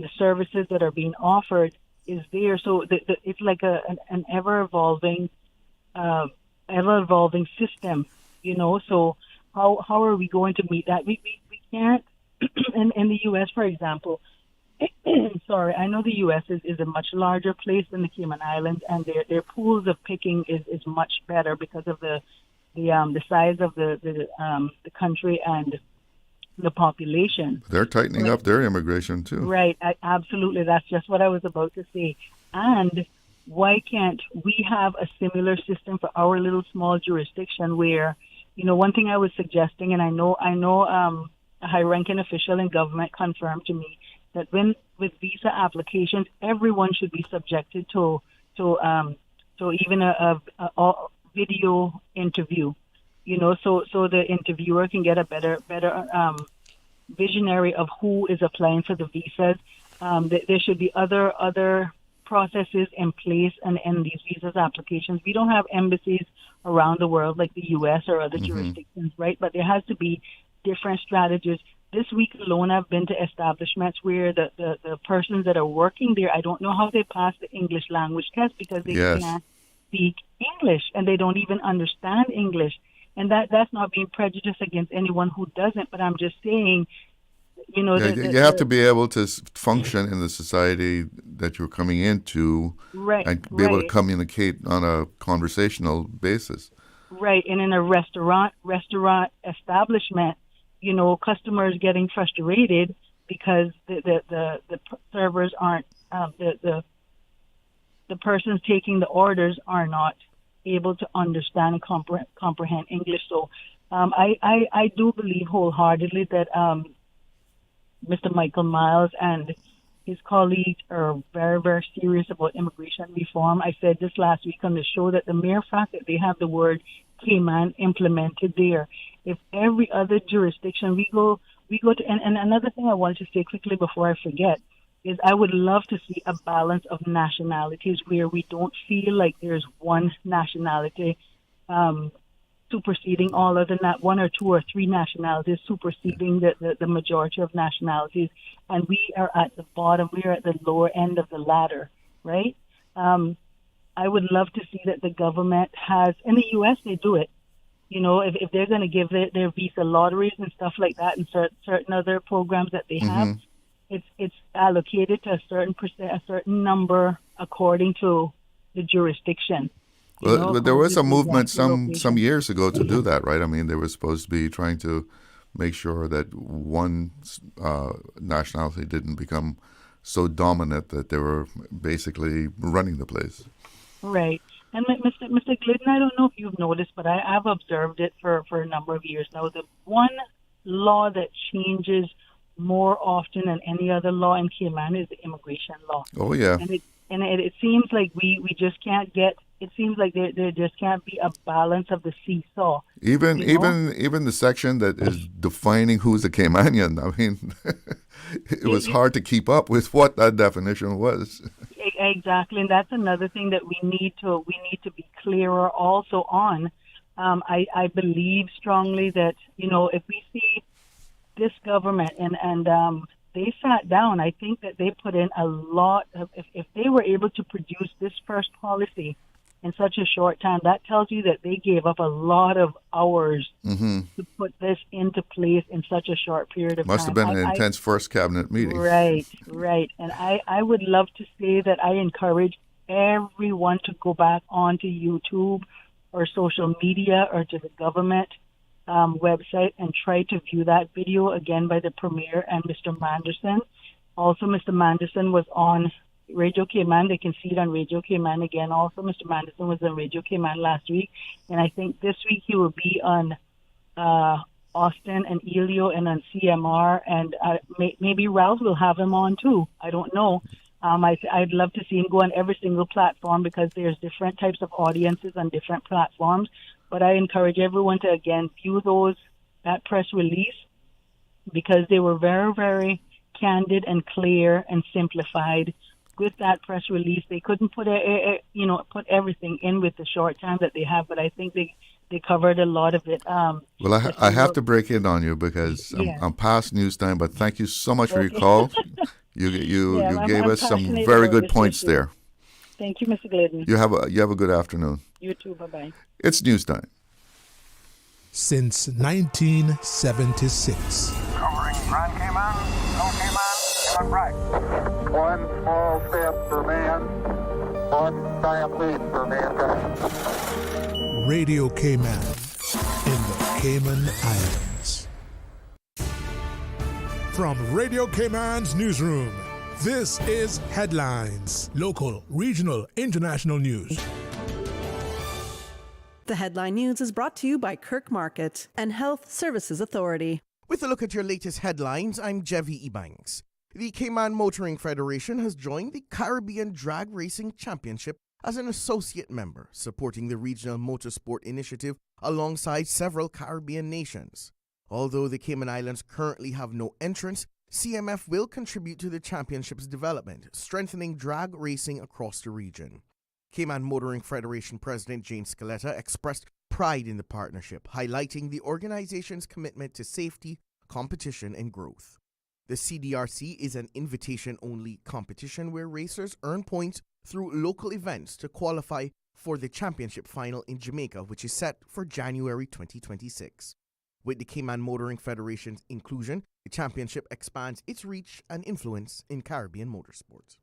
Speaker 21: the services that are being offered is there. So it's like an ever-evolving system, So how are we going to meet that? We can't. In the U.S., for example, sorry, I know the U.S. is a much larger place than the Cayman Islands, and their pools of picking is much better because of the size of the country and the population.
Speaker 10: They're tightening up their immigration too.
Speaker 21: Right, absolutely. That's just what I was about to say. And why can't we have a similar system for our little small jurisdiction where, one thing I was suggesting, and I know a high-ranking official in government confirmed to me that with visa applications, everyone should be subjected to even a video interview, so the interviewer can get a better visionary of who is applying for the visas. There should be other processes in place and these visas applications. We don't have embassies around the world like the U.S. or other jurisdictions, right? But there has to be different strategies. this week alone, I've been to establishments where the persons that are working there, I don't know how they pass the English language test because they can't speak English and they don't even understand English. And that's not being prejudiced against anyone who doesn't, but I'm just saying, you know,
Speaker 10: you have to be able to function in the society that you're coming into, and be able to communicate on a conversational basis.
Speaker 21: Right, and in a restaurant establishment, you know, customers getting frustrated because the servers aren't the persons taking the orders are not able to understand and comprehend English. So I do believe wholeheartedly that Mr. Michael Miles and his colleagues are very, very serious about immigration reform. I said this last week on the show that the mere fact that they have the word Cayman implemented there, if every other jurisdiction we go to, and another thing I wanted to say quickly before I forget is I would love to see a balance of nationalities where we don't feel like there's one nationality superseding all other, not one or two or three nationalities superseding the majority of nationalities, and we are at the bottom, we are at the lower end of the ladder, right? I would love to see that the government has, in the U.S. they do it, you know, if they're going to give their visa lotteries and stuff like that and certain other programs that they have, it's allocated to a certain number according to the jurisdiction.
Speaker 10: Well, there was a movement some years ago to do that, right? I mean, they were supposed to be trying to make sure that one nationality didn't become so dominant that they were basically running the place.
Speaker 21: Right. And Mr. Glidden, I don't know if you've noticed, but I've observed it for a number of years now. The one law that changes more often than any other law in Cayman is the immigration law.
Speaker 10: Oh, yeah.
Speaker 21: And it seems like we just can't get. It seems like there just can't be a balance of the seesaw.
Speaker 10: Even the section that is defining who's a Caymanian. I mean, it was hard to keep up with what that definition was.
Speaker 21: Exactly, and that's another thing that we need to be clearer also on. I believe strongly that, you know, if we see this government and they sat down, I think that they put in a lot of, if they were able to produce this first policy in such a short time, that tells you that they gave up a lot of hours to put this into place in such a short period of time.
Speaker 10: Must have been an intense first cabinet meeting.
Speaker 21: Right. And I would love to say that I encourage everyone to go back onto YouTube or social media or to the government website and try to view that video again by the Premier and Mr. Manderson. Also, Mr. Manderson was on Radio Cayman. They can see it on Radio Cayman again. Also, Mr. Manderson was on Radio Cayman last week, and I think this week he will be on Austin and Elio and on CMR, and maybe Ralph will have him on too. I don't know. I'd love to see him go on every single platform because there's different types of audiences on different platforms. But I encourage everyone to, again, view that press release because they were very, very candid and clear and simplified. With that press release, they couldn't put everything in with the short time that they have, but I think they covered a lot of it.
Speaker 10: Well, I have to break in on you because I'm past news time, but thank you so much for your call. You gave us some very good points there.
Speaker 21: Thank you, Mr. Glidden.
Speaker 10: You have a good afternoon.
Speaker 21: You too. Bye-bye.
Speaker 10: It's news time.
Speaker 8: Since 1976.
Speaker 2: Covering Grand Cayman, Little Cayman, and right. One small step for man, one giant leap for mankind.
Speaker 8: Radio Cayman in the Cayman Islands. From Radio Cayman's newsroom, this is Headlines. Local, regional, international news.
Speaker 4: The Headline News is brought to you by Kirk Market and Health Services Authority.
Speaker 22: With a look at your latest headlines, I'm Jevi Ebanks. The Cayman Motoring Federation has joined the Caribbean Drag Racing Championship as an associate member, supporting the regional motorsport initiative alongside several Caribbean nations. Although the Cayman Islands currently have no entrants, CMF will contribute to the championship's development, strengthening drag racing across the region. Cayman Motoring Federation President Jane Scaletta expressed pride in the partnership, highlighting the organization's commitment to safety, competition and growth. The CDRC is an invitation-only competition where racers earn points through local events to qualify for the championship final in Jamaica, which is set for January 2026. With the Cayman Motoring Federation's inclusion, the championship expands its reach and influence in Caribbean motorsports.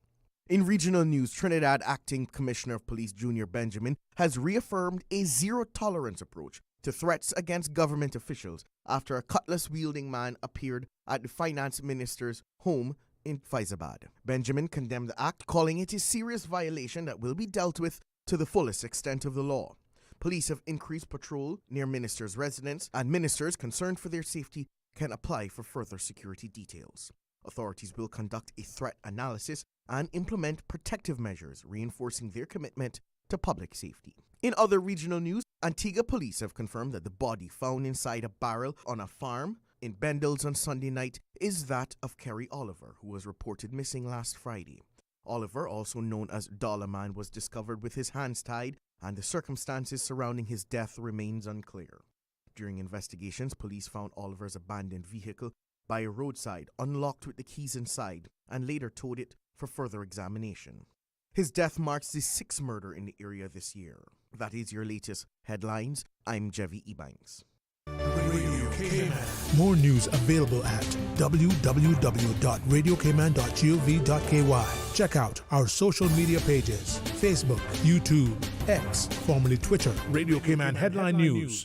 Speaker 22: In regional news, Trinidad Acting Commissioner of Police Junior Benjamin has reaffirmed a zero-tolerance approach to threats against government officials after a cutlass-wielding man appeared at the finance minister's home in Faizabad. Benjamin condemned the act, calling it a serious violation that will be dealt with to the fullest extent of the law. Police have increased patrol near ministers' residence, and ministers concerned for their safety can apply for further security details. Authorities will conduct a threat analysis and implement protective measures, reinforcing their commitment to public safety. In other regional news, Antigua police have confirmed that the body found inside a barrel on a farm in Bendels on Sunday night is that of Kerry Oliver, who was reported missing last Friday. Oliver, also known as Dollar Man, was discovered with his hands tied, and the circumstances surrounding his death remains unclear. During investigations, police found Oliver's abandoned vehicle by a roadside, unlocked with the keys inside, and later towed it for further examination. His death marks the sixth murder in the area this year. That is your latest headlines. I'm Jevy Ebanks.
Speaker 8: Radio Cayman. More news available at www.radiocayman.gov.ky. Check out our social media pages: Facebook, YouTube, X, formerly Twitter, Radio Cayman Headline News.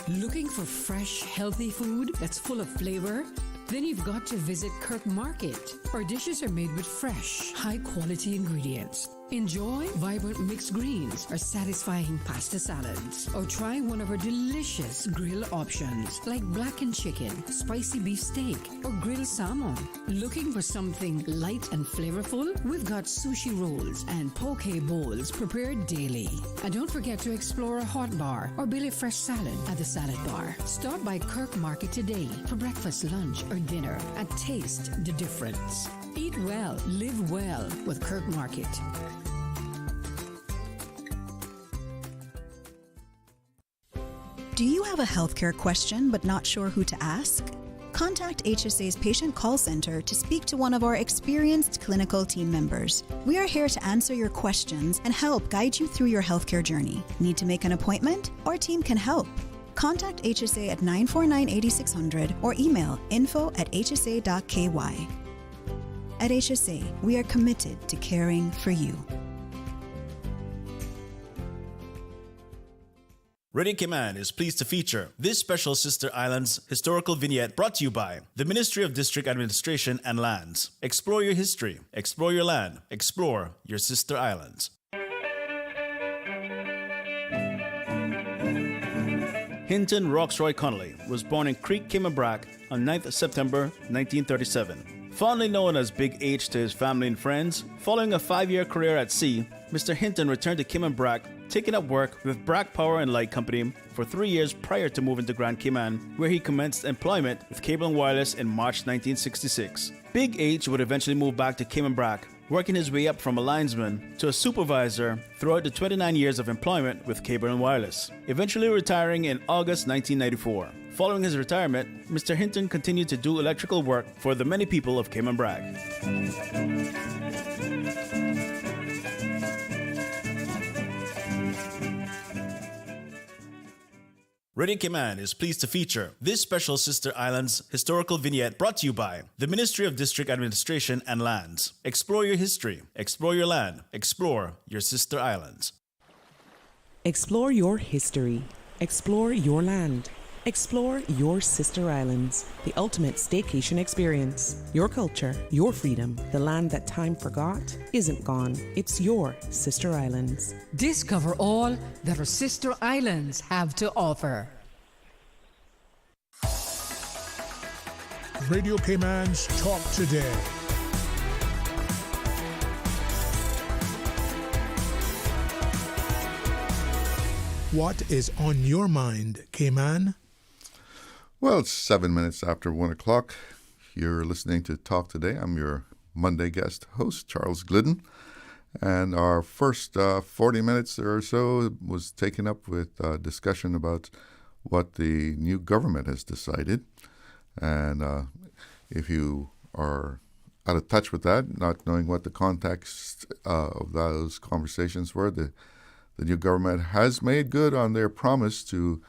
Speaker 18: Looking for fresh, healthy food that's full of flavor? Then you've got to visit Kirk Market. Our dishes are made with fresh, high-quality ingredients. Enjoy vibrant mixed greens or satisfying pasta salads. Or try one of our delicious grill options like blackened chicken, spicy beef steak, or grilled salmon. Looking for something light and flavorful? We've got sushi rolls and poke bowls prepared daily. And don't forget to explore a hot bar or Billy Fresh salad at the salad bar. Stop by Kirk Market today for breakfast, lunch, or dinner and taste the difference. Eat well, live well with Kirk Market.
Speaker 1: Do you have a healthcare question but not sure who to ask? Contact HSA's Patient Call Center to speak to one of our experienced clinical team members. We are here to answer your questions and help guide you through your healthcare journey. Need to make an appointment? Our team can help. Contact HSA at 949-8600 or email info@hsa.ky. At HSA, we are committed to caring for you.
Speaker 3: Radio Cayman is pleased to feature this special Sister Islands historical vignette brought to you by the Ministry of District Administration and Lands. Explore your history, explore your land, explore your Sister Islands. Hinton Roxroy Connolly was born in Creek, Cayman on 9th September 1937. Fondly known as Big H to his family and friends, following a 5-year career at sea, Mr. Hinton returned to Cayman taking up work with Brack Power and Light Company for 3 years prior to moving to Grand Cayman, where he commenced employment with Cable and Wireless in March 1966. Big H would eventually move back to Cayman working his way up from a linesman to a supervisor throughout the 29 years of employment with Cable and Wireless, eventually retiring in August 1994. Following his retirement, Mr. Hinton continued to do electrical work for the many people of Cayman Radio Cayman is pleased to feature this special Sister Islands historical vignette brought to you by the Ministry of District Administration and Lands. Explore your history, explore your land, explore your Sister Islands.
Speaker 23: Explore your history, explore your land, explore your Sister Islands, the ultimate staycation experience. Your culture, your freedom, the land that time forgot isn't gone. It's your Sister Islands.
Speaker 18: Discover all that our Sister Islands have to offer.
Speaker 8: Radio Cayman's Talk Today. What is on your mind, Cayman?
Speaker 10: Well, it's 7 minutes after 1 o'clock. You're listening to Talk Today. I'm your Monday guest host, Charles Glidden. And our first 40 minutes or so was taken up with discussion about what the new government has decided. And if you are out of touch with that, not knowing what the context of those conversations were, the new government has made good on their promise to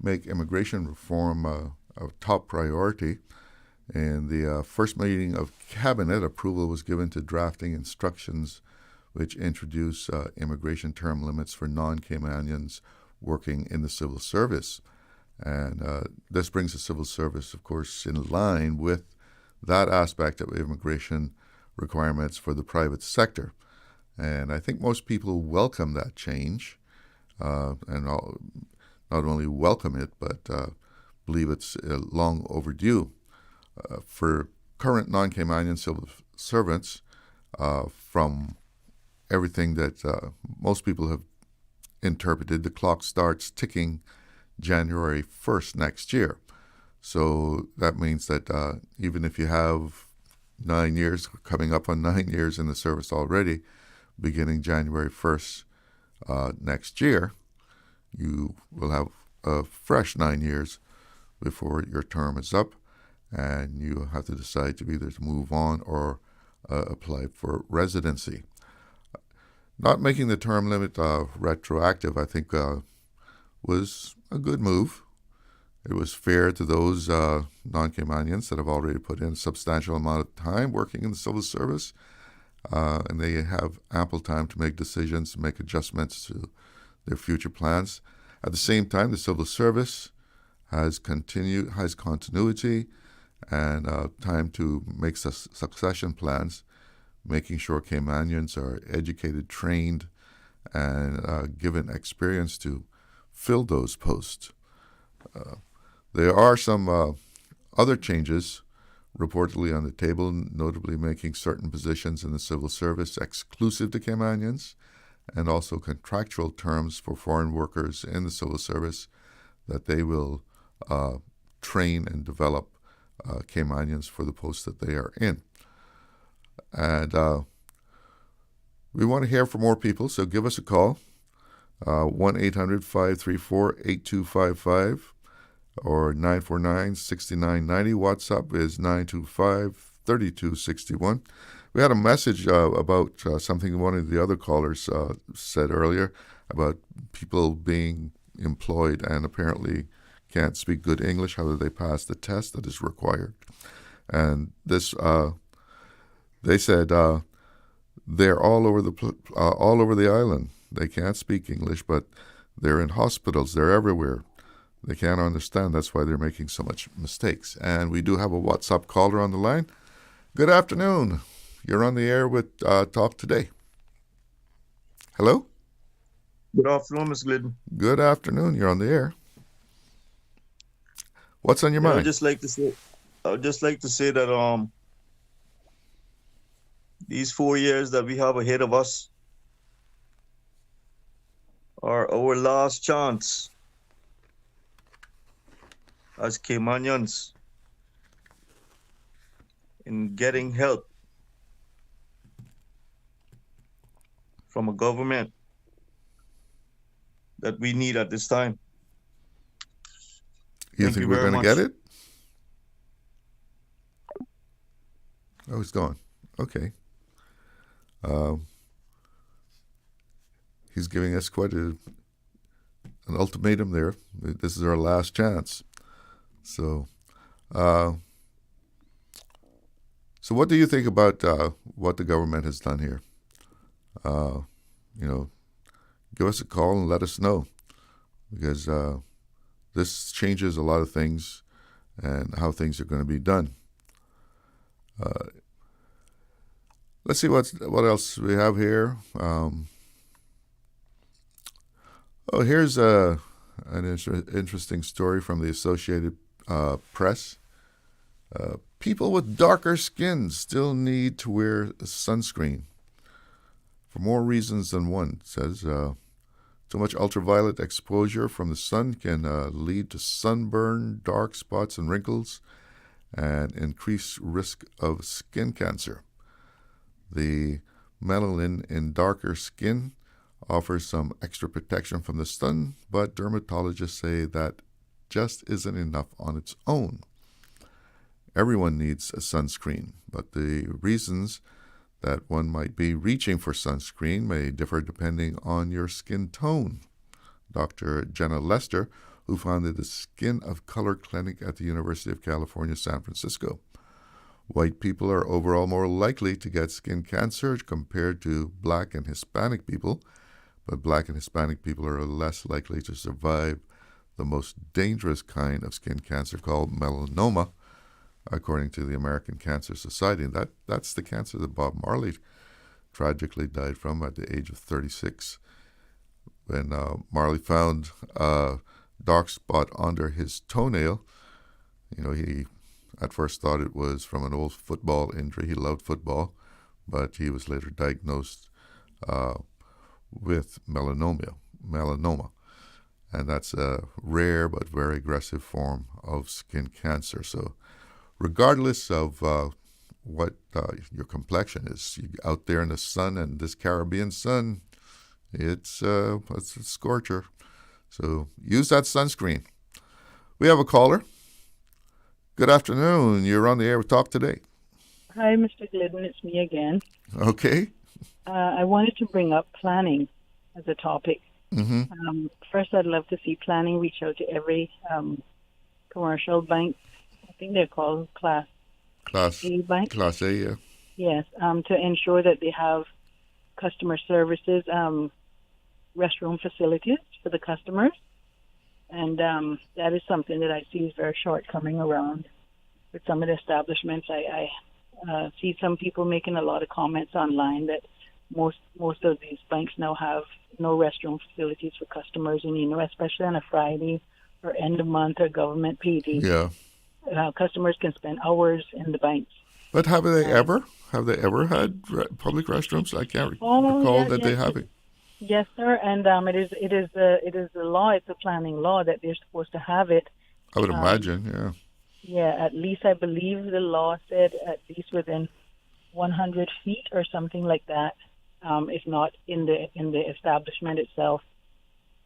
Speaker 10: make immigration reform a top priority. In the first meeting of Cabinet, approval was given to drafting instructions which introduce immigration term limits for non-Caymanians working in the civil service. And this brings the civil service, of course, in line with that aspect of immigration requirements for the private sector. And I think most people welcome that change, and not only welcome it, but believe it's long overdue. For current non-Caymanian civil servants, from everything that most people have interpreted, the clock starts ticking January 1st next year. So that means that even if you have 9 years, coming up on 9 years in the service already, beginning January 1st next year, you will have a fresh 9 years before your term is up, and you have to decide to either move on or apply for residency. Not making the term limit retroactive, I think, was a good move. It was fair to those non-Caymanians that have already put in a substantial amount of time working in the civil service, and they have ample time to make decisions, make adjustments to their future plans. At the same time, the civil service has continuity and time to make succession plans, making sure Caymanians are educated, trained, and given experience to fill those posts. There are some other changes reportedly on the table, notably making certain positions in the civil service exclusive to Caymanians, and also contractual terms for foreign workers in the civil service that they will train and develop Caymanians for the posts that they are in. And we want to hear from more people, so give us a call, 1-800-534-8255 or 949-6990. WhatsApp is 925-3261. We had a message about something one of the other callers said earlier about people being employed and apparently can't speak good English, how do they pass the test that is required. And this, they said they're all over the island. They can't speak English, but they're in hospitals. They're everywhere. They can't understand. That's why they're making so much mistakes. And we do have a WhatsApp caller on the line. Good afternoon. You're on the air with Talk Today. Hello?
Speaker 5: Good afternoon, Ms. Glidden.
Speaker 10: Good afternoon. You're on the air. What's on your mind?
Speaker 5: I would just like to say that these 4 years that we have ahead of us are our last chance as Caymanians in getting help from a government that we need at this time.
Speaker 10: You think we're going to get it? Oh, he's gone. Okay. He's giving us quite an ultimatum there. This is our last chance. So what do you think about what the government has done here? Give us a call and let us know, because this changes a lot of things and how things are going to be done. Let's see what else we have here. Here's an interesting story from the Associated Press. People with darker skin still need to wear sunscreen for more reasons than one. It says too much ultraviolet exposure from the sun can lead to sunburn, dark spots and wrinkles, and increased risk of skin cancer. The Melanin in darker skin offers some extra protection from the sun, but dermatologists say that just isn't enough on its own. Everyone needs a sunscreen, but the reasons that one might be reaching for sunscreen may differ depending on your skin tone. Dr. Jenna Lester, who founded the Skin of Color Clinic at the University of California, San Francisco. White people are overall more likely to get skin cancer compared to Black and Hispanic people, but Black and Hispanic people are less likely to survive the most dangerous kind of skin cancer called melanoma, according to the American Cancer Society. That's the cancer that Bob Marley tragically died from at the age of 36. When Marley found a dark spot under his toenail, he at first thought it was from an old football injury. He loved football, but he was later diagnosed with melanoma. And that's a rare but very aggressive form of skin cancer. So regardless of what your complexion is, out there in the sun, and this Caribbean sun, it's a scorcher. So use that sunscreen. We have a caller. Good afternoon. You're on the air with Talk Today.
Speaker 21: Hi, Mr. Glidden. It's me again.
Speaker 10: Okay.
Speaker 21: I wanted to bring up planning as a topic.
Speaker 10: Mm-hmm.
Speaker 21: First, I'd love to see planning reach out to every commercial bank. I think they're called Class A bank.
Speaker 10: Class A, yeah.
Speaker 21: Yes, to ensure that they have customer services, restroom facilities for the customers. And that is something that I see is very shortcoming around with some of the establishments. I see some people making a lot of comments online that most of these banks now have no restroom facilities for customers, and especially on a Friday or end of month or government payday.
Speaker 10: Yeah.
Speaker 21: Customers can spend hours in the banks.
Speaker 10: But have they ever had public restrooms? I can't recall that they have it.
Speaker 21: Yes, sir, and it is the law. It's a planning law that they're supposed to have it.
Speaker 10: I would imagine, yeah.
Speaker 21: Yeah, at least I believe the law said at least within 100 feet or something like that, if not in the establishment itself.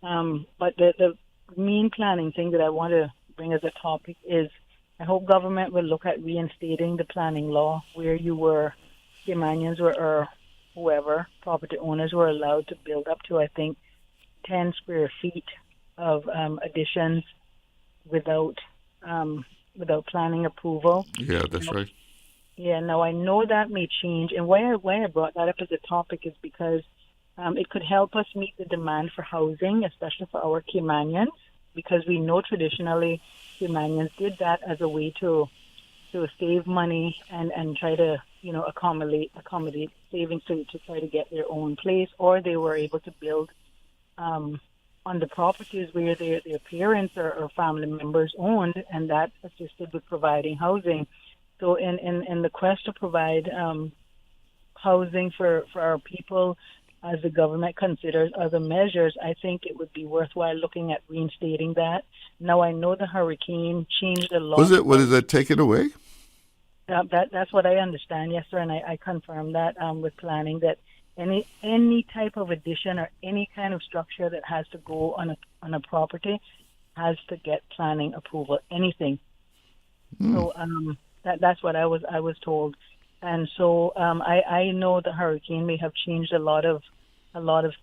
Speaker 21: But the main planning thing that I want to bring as a topic is I hope government will look at reinstating the planning law where Caymanians or whoever, property owners, were allowed to build up to, I think, 10 square feet of additions without planning approval.
Speaker 10: Yeah, that's right.
Speaker 21: Yeah, now I know that may change, and why I brought that up as a topic is because it could help us meet the demand for housing, especially for our Caymanians, because we know traditionally Caymanians did that as a way to save money and try to accommodate savings to try to get their own place, or they were able to build on the properties where their parents or family members owned, and that assisted with providing housing. So in the quest to provide housing for our people as the government considers other measures, I think it would be worthwhile looking at reinstating that. Now, I know the hurricane changed a lot.
Speaker 10: Was it taken away?
Speaker 21: That's what I understand, yes, sir, and I confirm that with planning that any type of addition or any kind of structure that has to go on a property has to get planning approval. Anything. So that's what I was told, and so I know the hurricane may have changed a lot of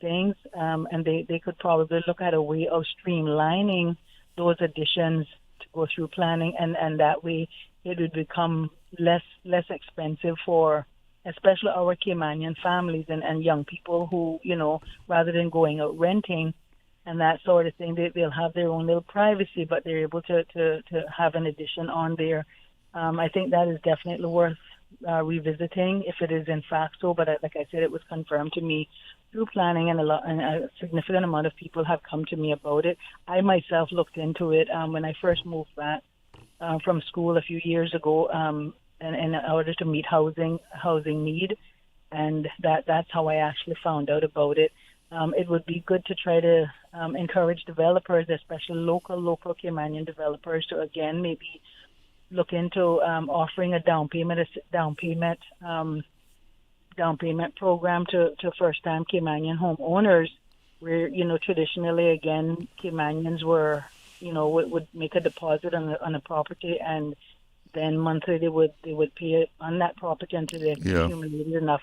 Speaker 21: things, and they could probably look at a way of streamlining those additions to go through planning, and that way it would become less expensive for especially our Caymanian families and young people who, rather than going out renting and that sort of thing, they'll have their own little privacy, but they're able to have an addition on there. I think that is definitely worth revisiting if it is in fact so, but like I said, it was confirmed to me through planning, and a significant amount of people have come to me about it. I myself looked into it when I first moved back from school a few years ago, and in order to meet housing need, and that's how I actually found out about it. It would be good to try to encourage developers, especially local Caymanian developers, to again maybe look into offering a down payment down payment program to first-time Caymanian homeowners, where, traditionally, again, Caymanians were, would make a deposit on a property, and then monthly they would pay it on that property until they accumulated enough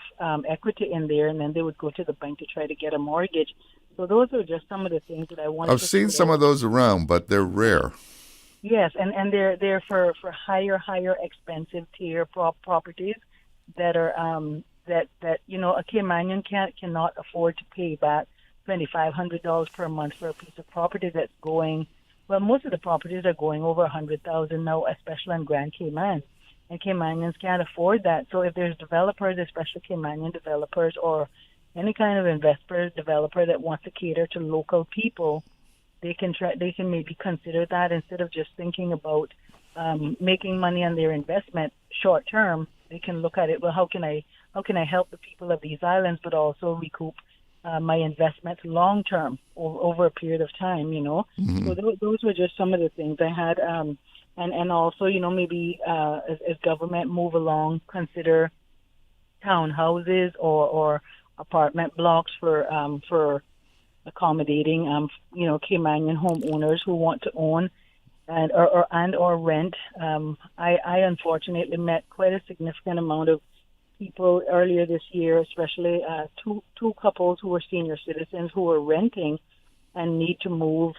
Speaker 21: equity in there, and then they would go to the bank to try to get a mortgage. So those are just some of the things that I wanted
Speaker 10: I've seen some of those around, but they're rare.
Speaker 21: Yes, and they're for higher expensive tier properties that are that a Caymanian cannot afford to pay back $2,500 per month for a piece of property that's going. Well, most of the properties are going over $100,000 now, especially in Grand Cayman, and Caymanians can't afford that. So if there's developers, especially Caymanian developers, or any kind of developer that wants to cater to local people, they can maybe consider that instead of just thinking about making money on their investment short term. They can look at it. Well, how can I help the people of these islands, but also recoup my investment long term over a period of time?
Speaker 10: Mm-hmm.
Speaker 21: So those were just some of the things I had, and also maybe as government move along, consider townhouses or apartment blocks for accommodating Caymanian homeowners who want to own and or rent. I unfortunately met quite a significant amount of people earlier this year, especially two couples who were senior citizens who were renting and need to move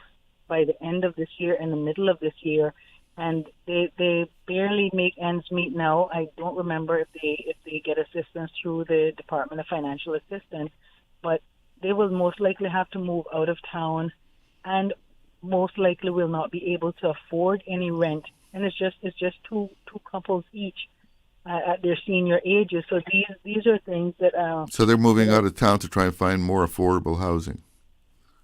Speaker 21: by the end of this year and the middle of this year, and they barely make ends meet now. I don't remember if they get assistance through the Department of Financial Assistance, but they will most likely have to move out of town, and most likely will not be able to afford any rent. And it's just two couples each at their senior ages. So these are things that.
Speaker 10: So they're moving out of town to try and find more affordable housing.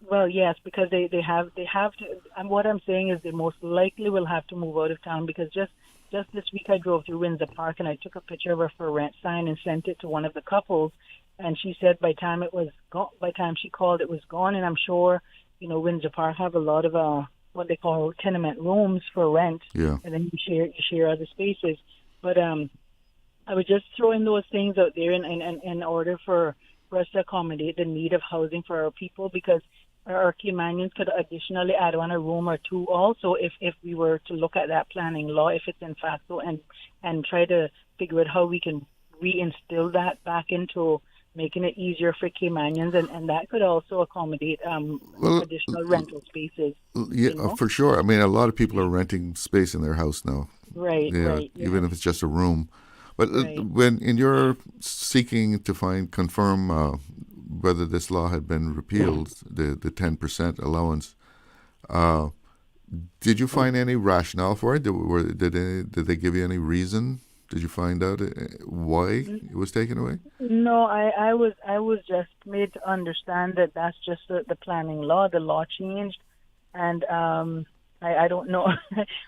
Speaker 21: Well, yes, because they have to. And what I'm saying is they most likely will have to move out of town, because just this week I drove through Windsor Park and I took a picture of a for rent sign and sent it to one of the couples, and she said by the time she called, it was gone. And I'm sure Windsor Park have a lot of what they call tenement rooms for rent, and then you share other spaces. But I was just throwing those things out there in order for us to accommodate the need of housing for our people, because our Caymanians could additionally add on a room or two also if we were to look at that planning law, if it's in fact so, and try to figure out how we can reinstill that back into making it easier for Caymanians, and that could also accommodate additional rental spaces.
Speaker 10: Yeah, for sure. I mean, a lot of people are renting space in their house now.
Speaker 21: Right, right.
Speaker 10: Even if it's just a room. But when in your seeking to confirm whether this law had been repealed, the 10% allowance, did you find any rationale for it? Did they give you any reason? Did you find out why it was taken away?
Speaker 21: No, I was just made to understand that that's just the planning law. The law changed, and I don't know.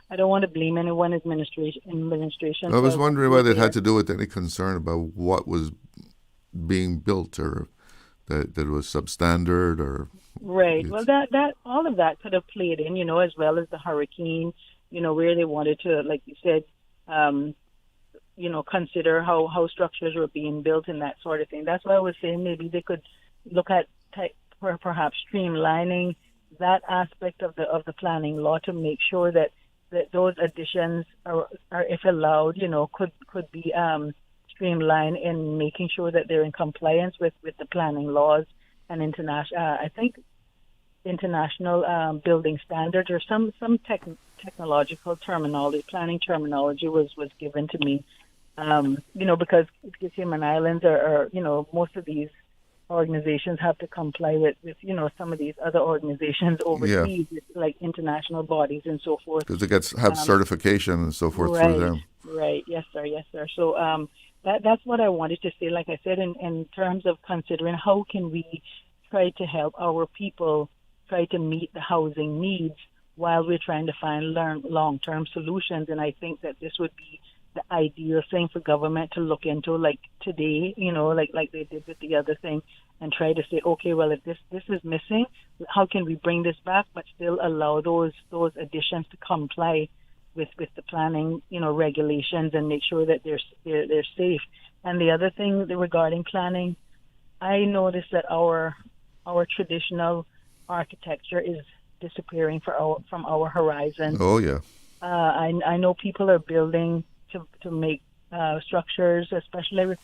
Speaker 21: I don't want to blame anyone administration.
Speaker 10: I was wondering whether it had to do with any concern about what was being built, or that it was substandard, or
Speaker 21: right. Well, that all of that could have played in, as well as the hurricane, where they wanted to, like you said, consider how structures were being built and that sort of thing. That's why I was saying maybe they could look at perhaps streamlining that aspect of the planning law to make sure that those additions are if allowed, could be streamlined in making sure that they're in compliance with the planning laws and international building standards, or some technological terminology, planning terminology was given to me. Because Cayman Islands are most of these organizations have to comply with some of these other organizations overseas, like international bodies and so forth.
Speaker 10: Because they have certification and so forth through them.
Speaker 21: Right. Yes, sir. So that's what I wanted to say. Like I said, in terms of considering how can we try to help our people try to meet the housing needs while we're trying to find long-term solutions. And I think that this would be the ideal thing for government to look into, like today, like they did with the other thing, and try to say, okay, well, if this is missing, how can we bring this back but still allow those additions to comply with the planning, regulations, and make sure that they're safe. And the other thing regarding planning, I noticed that our traditional architecture is disappearing from our horizon.
Speaker 10: Oh yeah.
Speaker 21: I know people are building to make structures, especially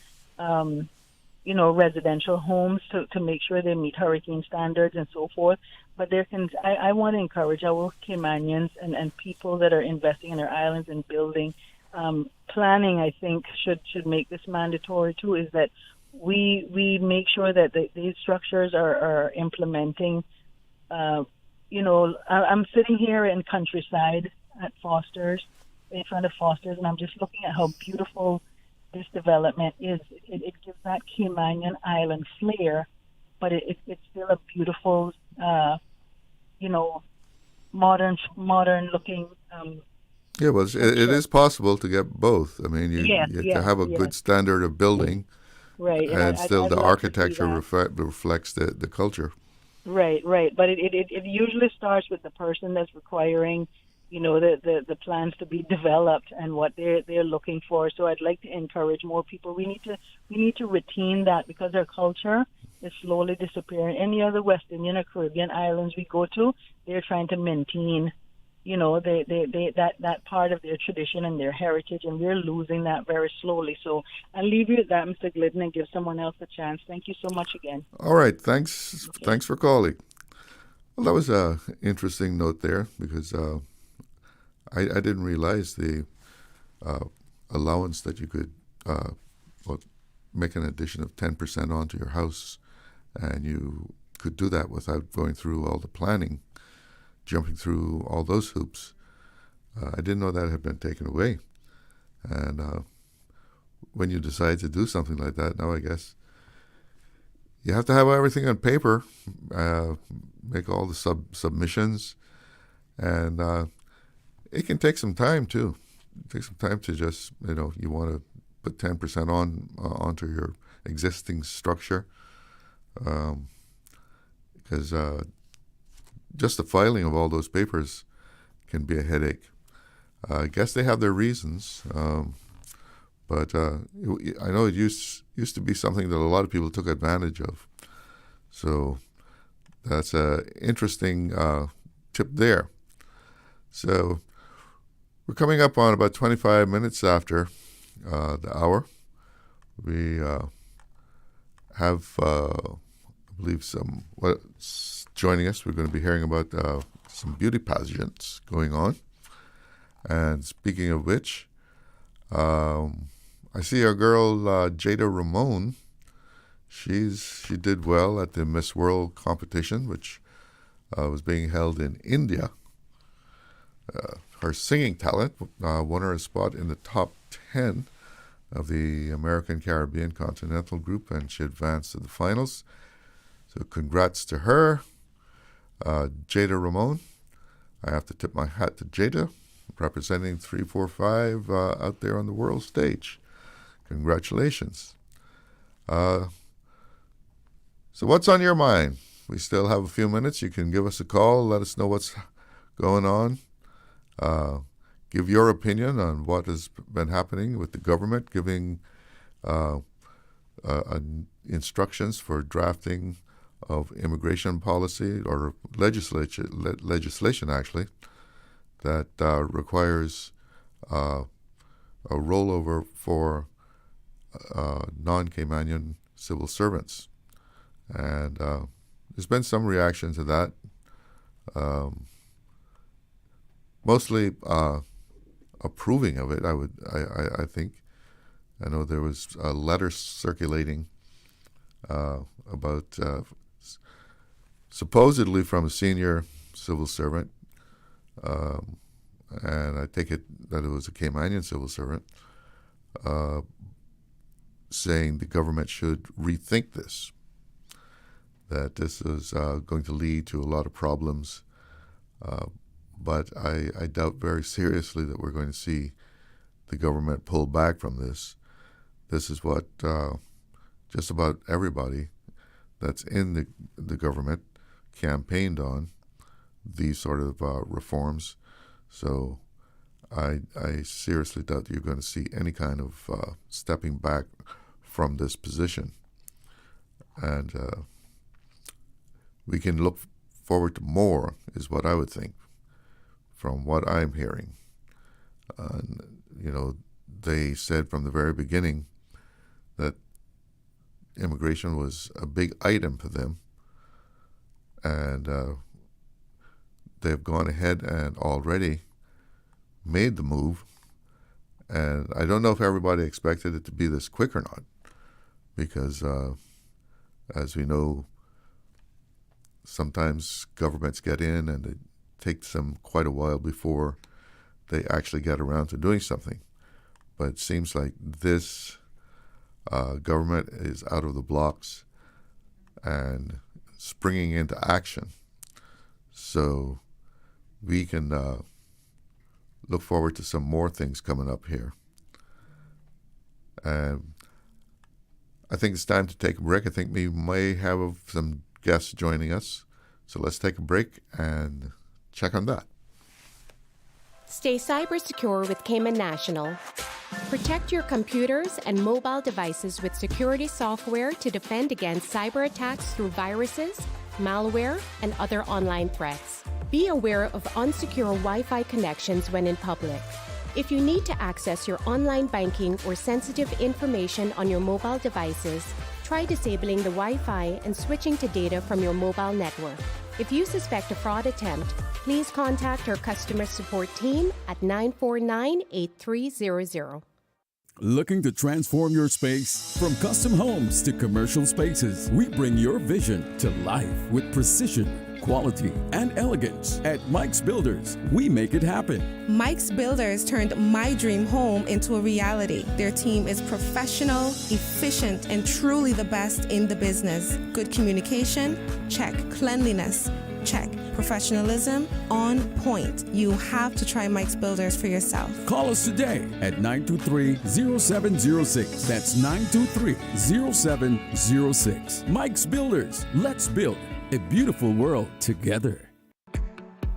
Speaker 21: residential homes, to make sure they meet hurricane standards and so forth. But I want to encourage our Caymanians and people that are investing in their islands and building. Planning, I think, should make this mandatory too. Is that we make sure that these structures are implementing. I'm sitting here in Countryside at Foster's, in front of Foster's, and I'm just looking at how beautiful this development is. It gives that Cayman Island flair, but it's still a beautiful, modern looking.
Speaker 10: Yeah, well, it is possible to get both. I mean, you have to have a good standard of building,
Speaker 21: right?
Speaker 10: And still
Speaker 21: I'd
Speaker 10: the
Speaker 21: like
Speaker 10: architecture reflects the culture.
Speaker 21: Right. But it usually starts with the person that's requiring, the plans to be developed and what they're looking for. So I'd like to encourage more people. We need to retain that, because our culture is slowly disappearing. Any other West Indian or Caribbean islands we go to, they're trying to maintain, that part of their tradition and their heritage, and we're losing that very slowly. So I'll leave you with that, Mr. Glidden, and give someone else a chance. Thank you so much again.
Speaker 10: All right, thanks for calling. Well, that was an interesting note there, because I didn't realize the allowance that you could make an addition of 10% onto your house, and you could do that without going through all the planning, jumping through all those hoops. I didn't know that had been taken away. And when you decide to do something like that, now I guess you have to have everything on paper, make all the submissions, and it can take some time too. It takes some time to just, you want to put 10% onto your existing structure, because just the filing of all those papers can be a headache. I guess they have their reasons, but I know it used to be something that a lot of people took advantage of. So that's an interesting tip there. So we're coming up on about 25 minutes after the hour. We have, I believe, joining us. We're going to be hearing about some beauty pageants going on. And speaking of which, I see our girl Jada Ramon. She did well at the Miss World competition, which was being held in India. Her singing talent won her a spot in the top 10 of the American Caribbean Continental Group, and she advanced to the finals. So congrats to her, Jada Ramon. I have to tip my hat to Jada, representing 345 out there on the world stage. Congratulations. So what's on your mind? We still have a few minutes. You can give us a call, let us know what's going on. Give your opinion on what has been happening with the government, giving instructions for drafting of immigration policy or legislation actually, that requires a rollover for non-Caymanian civil servants. And there's been some reaction to that. Mostly approving of it, I think. I know there was a letter circulating about supposedly from a senior civil servant, and I take it that it was a Caymanian civil servant, saying the government should rethink this, that this is going to lead to a lot of problems. But I doubt very seriously that we're going to see the government pull back from this. This is what just about everybody that's in the government campaigned on, these sort of reforms. So I seriously doubt you're going to see any kind of stepping back from this position. And we can look forward to more, is what I would think, from what I'm hearing. They said from the very beginning that immigration was a big item for them, and they've gone ahead and already made the move. And I don't know if everybody expected it to be this quick or not, because as we know, sometimes governments get in and it takes them quite a while before they actually get around to doing something. But it seems like this government is out of the blocks and springing into action. So we can look forward to some more things coming up here. And I think it's time to take a break. I think we may have some guests joining us. So let's take a break and check on that.
Speaker 16: Stay cyber secure with Cayman National. Protect your computers and mobile devices with security software to defend against cyber attacks through viruses, malware, and other online threats. Be aware of unsecure Wi-Fi connections when in public. If you need to access your online banking or sensitive information on your mobile devices, try disabling the Wi-Fi and switching to data from your mobile network. If you suspect a fraud attempt, please contact our customer support team at 949-8300.
Speaker 13: Looking to transform your space? From custom homes to commercial spaces, we bring your vision to life with precision, quality, and elegance. At Mike's Builders, we make it happen.
Speaker 14: Mike's Builders turned my dream home into a reality. Their team is professional, efficient, and truly the best in the business. Good communication? Check. Cleanliness? Check. Professionalism? On point. You have to try Mike's Builders for yourself.
Speaker 13: Call us today at 923-0706. That's 923-0706. Mike's Builders. Let's build a beautiful world together.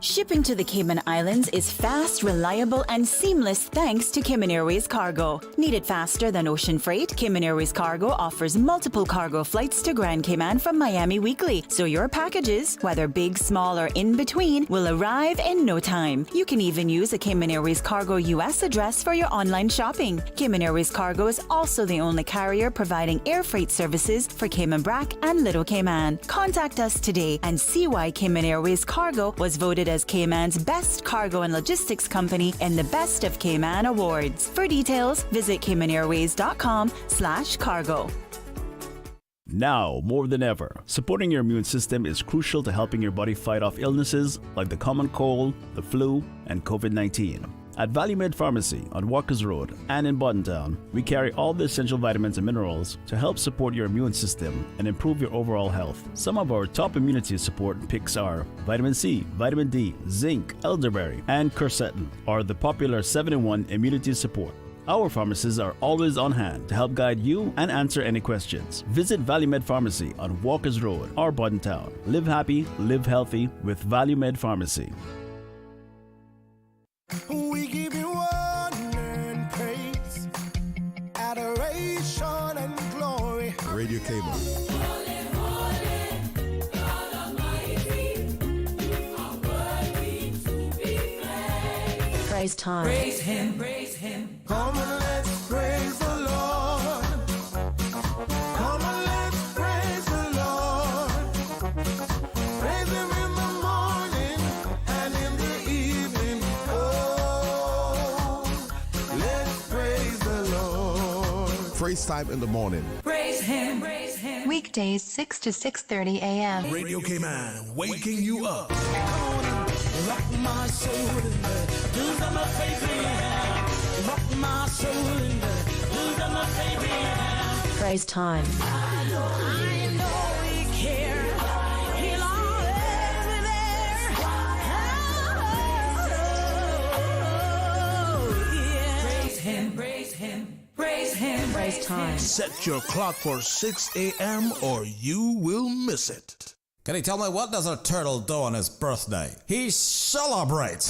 Speaker 17: Shipping to the Cayman Islands is fast, reliable, and seamless thanks to Cayman Airways Cargo. Need it faster than ocean freight? Cayman Airways Cargo offers multiple cargo flights to Grand Cayman from Miami weekly, so your packages, whether big, small, or in between, will arrive in no time. You can even use a Cayman Airways Cargo US address for your online shopping. Cayman Airways Cargo is also the only carrier providing air freight services for Cayman Brac and Little Cayman. Contact us today and see why Cayman Airways Cargo was voted as Cayman's best cargo and logistics company in the Best of Cayman Awards. For details, visit caymanairways.com/cargo.
Speaker 3: Now, more than ever, supporting your immune system is crucial to helping your body fight off illnesses like the common cold, the flu, and COVID-19. At ValueMed Pharmacy on Walkers Road and in Buttontown, we carry all the essential vitamins and minerals to help support your immune system and improve your overall health. Some of our top immunity support picks are vitamin C, vitamin D, zinc, elderberry, and quercetin are the popular 7-in-1 immunity support. Our pharmacists are always on hand to help guide you and answer any questions. Visit ValueMed Pharmacy on Walkers Road or Buttontown. Live happy, live healthy with ValueMed Pharmacy.
Speaker 6: We give you honor and praise, adoration and glory.
Speaker 9: Radio Cayman.
Speaker 17: Praise time.
Speaker 6: Praise Him, praise Him. Come and let's praise the Lord. Come and let's praise the Lord. Praise Him in the morning and in the evening. Oh, let's praise the Lord.
Speaker 8: Praise time in the morning.
Speaker 6: Praise Him, praise Him.
Speaker 7: Weekdays 6 to 6:30 a.m.
Speaker 8: Radio Cayman, waking you up.
Speaker 6: Rock my soul in the blues of my faith in rock my soul in the blues of my faith in
Speaker 17: Praise time.
Speaker 6: I know He cares. He'll always be there. Oh, yeah. Praise Him, praise Him, praise Him.
Speaker 17: Praise time.
Speaker 8: Set your clock for 6 a.m. or you will miss it.
Speaker 11: Can you tell me what does a turtle do on his birthday? He celebrates!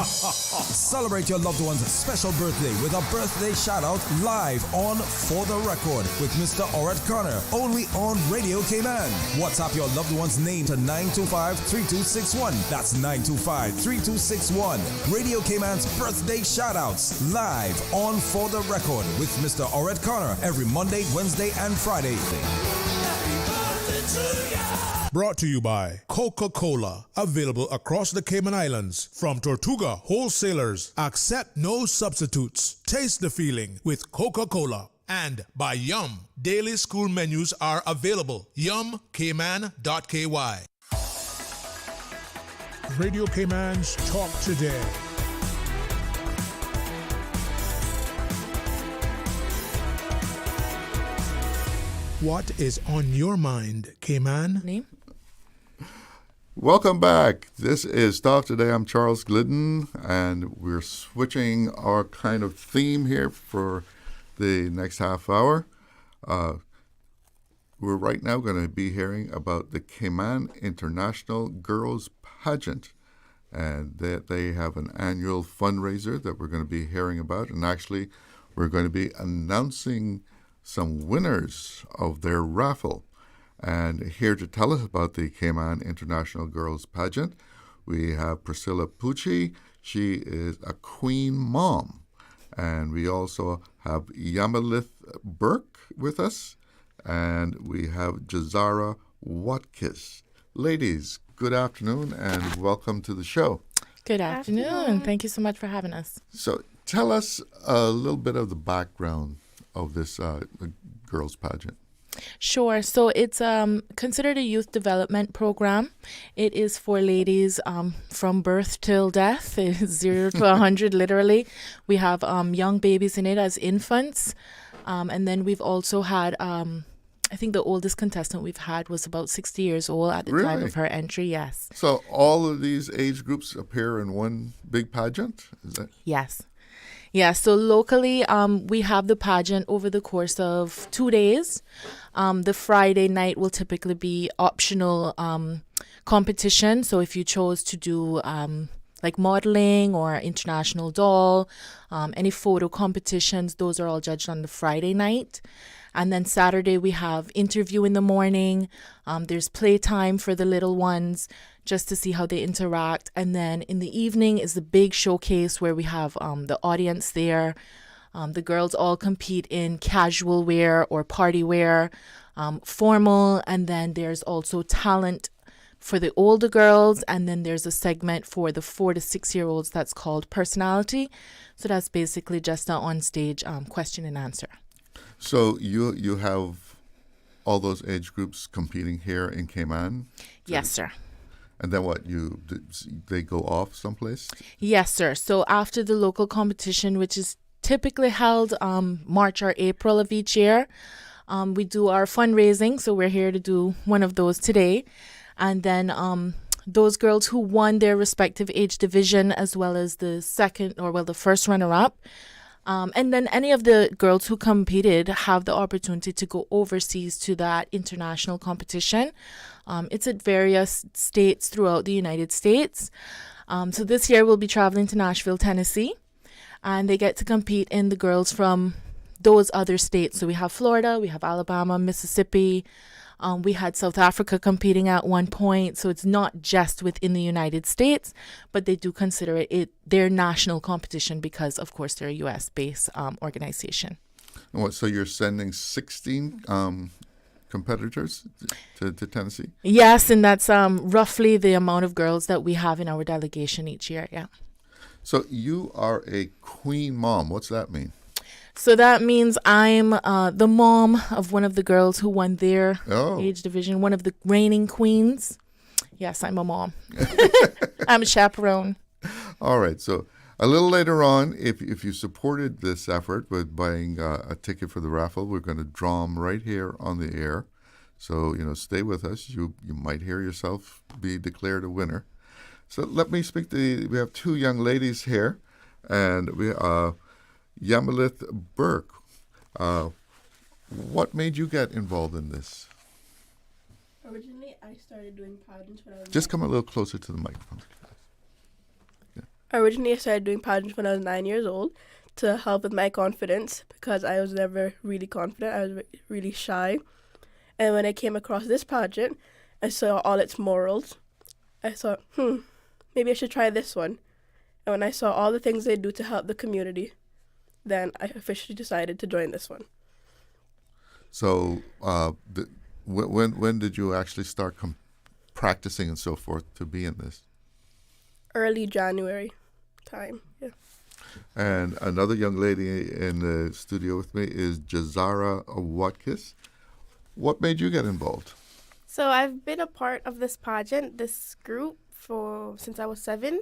Speaker 11: Celebrate your loved one's special birthday with a birthday shout-out live on For the Record with Mr. Orette Connor, only on Radio Cayman. WhatsApp your loved one's name to 925-3261. That's 925-3261. Radio Cayman's birthday shout-outs live on For the Record with Mr. Orette Connor every Monday, Wednesday, and Friday.
Speaker 8: Brought to you by Coca-Cola. Available across the Cayman Islands. From Tortuga Wholesalers. Accept no substitutes. Taste the feeling with Coca-Cola. And by Yum. Daily school menus are available. Cayman.ky. Radio Cayman's Talk Today. What is on your mind, Cayman?
Speaker 12: Name?
Speaker 10: Welcome back. This is Talk Today. I'm Charles Glidden, and we're switching our kind of theme here for the next half hour. We're right now going to be hearing about the Cayman International Girls Pageant, and they have an annual fundraiser that we're going to be hearing about, and actually we're going to be announcing some winners of their raffle. And here to tell us about the Cayman International Girls Pageant, we have Priscilla Pucci. She is a queen mom. And we also have Yamileth Burke with us. And we have Jazara Watkiss. Ladies, good afternoon and welcome to the show.
Speaker 12: Good afternoon. Thank you so much for having us.
Speaker 10: So tell us a little bit of the background of this girls pageant.
Speaker 12: Sure. So it's considered a youth development program. It is for ladies from birth till death. It's 0 to 100, literally. We have young babies in it as infants. And then we've also had, I think the oldest contestant we've had was about 60 years old at the time of her entry, yes.
Speaker 10: So all of these age groups appear in one big pageant? Is that?
Speaker 12: Yes. Yeah, so locally, we have the pageant over the course of 2 days. The Friday night will typically be optional competition. So if you chose to do like modeling or international doll, any photo competitions, those are all judged on the Friday night. And then Saturday we have interview in the morning. There's playtime for the little ones, just to see how they interact. And then in the evening is the big showcase where we have the audience there. The girls all compete in casual wear or party wear, formal, and then there's also talent for the older girls, and then there's a segment for the 4 to 6 year olds that's called personality. So that's basically just an on-stage question and answer.
Speaker 10: So you have all those age groups competing here in Cayman?
Speaker 12: Yes, sir.
Speaker 10: And then what, they go off someplace?
Speaker 12: Yes, sir. So after the local competition, which is typically held March or April of each year, we do our fundraising. So we're here to do one of those today. And then those girls who won their respective age division, as well as the first runner-up, and then any of the girls who competed have the opportunity to go overseas to that international competition. It's at various states throughout the United States. So this year we'll be traveling to Nashville, Tennessee, and they get to compete in the girls from those other states. So we have Florida, we have Alabama, Mississippi. We had South Africa competing at one point. So it's not just within the United States, but they do consider it their national competition because, of course, they're a U.S.-based organization.
Speaker 10: So you're sending 16 competitors to Tennessee?
Speaker 12: Yes, and that's roughly the amount of girls that we have in our delegation each year, yeah.
Speaker 10: So you are a queen mom. What's that mean?
Speaker 12: So that means I'm the mom of one of the girls who won their age division, one of the reigning queens. Yes, I'm a mom. I'm a chaperone.
Speaker 10: All right. So a little later on, if you supported this effort with buying a ticket for the raffle, we're going to draw them right here on the air. So, stay with us. You might hear yourself be declared a winner. So let me speak to, we have two young ladies here, and we Yamileth Burke. What made you get involved in this?
Speaker 15: Originally, I started doing pageants when I was
Speaker 10: Just come a little closer to the microphone.
Speaker 15: Originally, I started doing pageants when I was 9 years old to help with my confidence because I was never really confident. I was really shy. And when I came across this pageant, I saw all its morals. I thought, maybe I should try this one. And when I saw all the things they do to help the community, then I officially decided to join this one.
Speaker 10: So when did you actually start practicing and so forth to be in this?
Speaker 15: Early January time, yeah.
Speaker 10: And another young lady in the studio with me is Jazara Watkiss. What made you get involved?
Speaker 19: So I've been a part of this pageant, this group, since I was 7.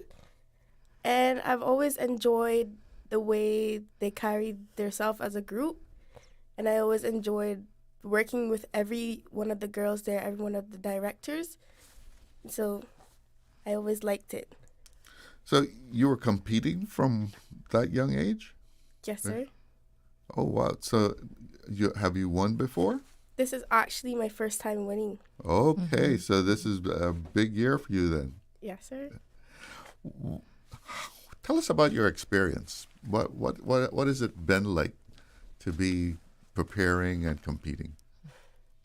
Speaker 19: And I've always enjoyed the way they carried themselves as a group. And I always enjoyed working with every one of the girls there, every one of the directors. So I always liked it.
Speaker 10: So you were competing from that young age?
Speaker 19: Yes, sir.
Speaker 10: Oh, wow. So have you won before?
Speaker 19: This is actually my first time winning.
Speaker 10: Okay, so this is a big year for you then.
Speaker 19: Yes, sir.
Speaker 10: Tell us about your experience. What has it been like to be preparing and competing?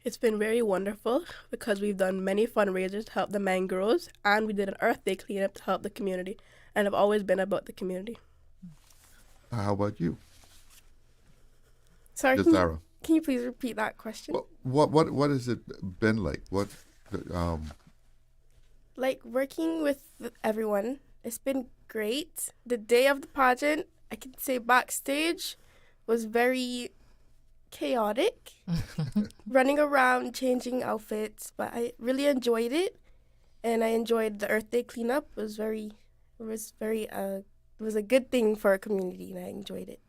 Speaker 15: It's been very wonderful because we've done many fundraisers to help the mangroves, and we did an Earth Day cleanup to help the community. And I've always been about the community.
Speaker 10: How about you?
Speaker 19: Sorry,
Speaker 10: Jazara.
Speaker 19: Can you please repeat that question?
Speaker 10: What has it been like?
Speaker 19: Like working with everyone, it's been great. The day of the pageant, I can say backstage, was very chaotic. Running around, changing outfits, but I really enjoyed it, and I enjoyed the Earth Day cleanup. It was a good thing for our community, and I enjoyed it.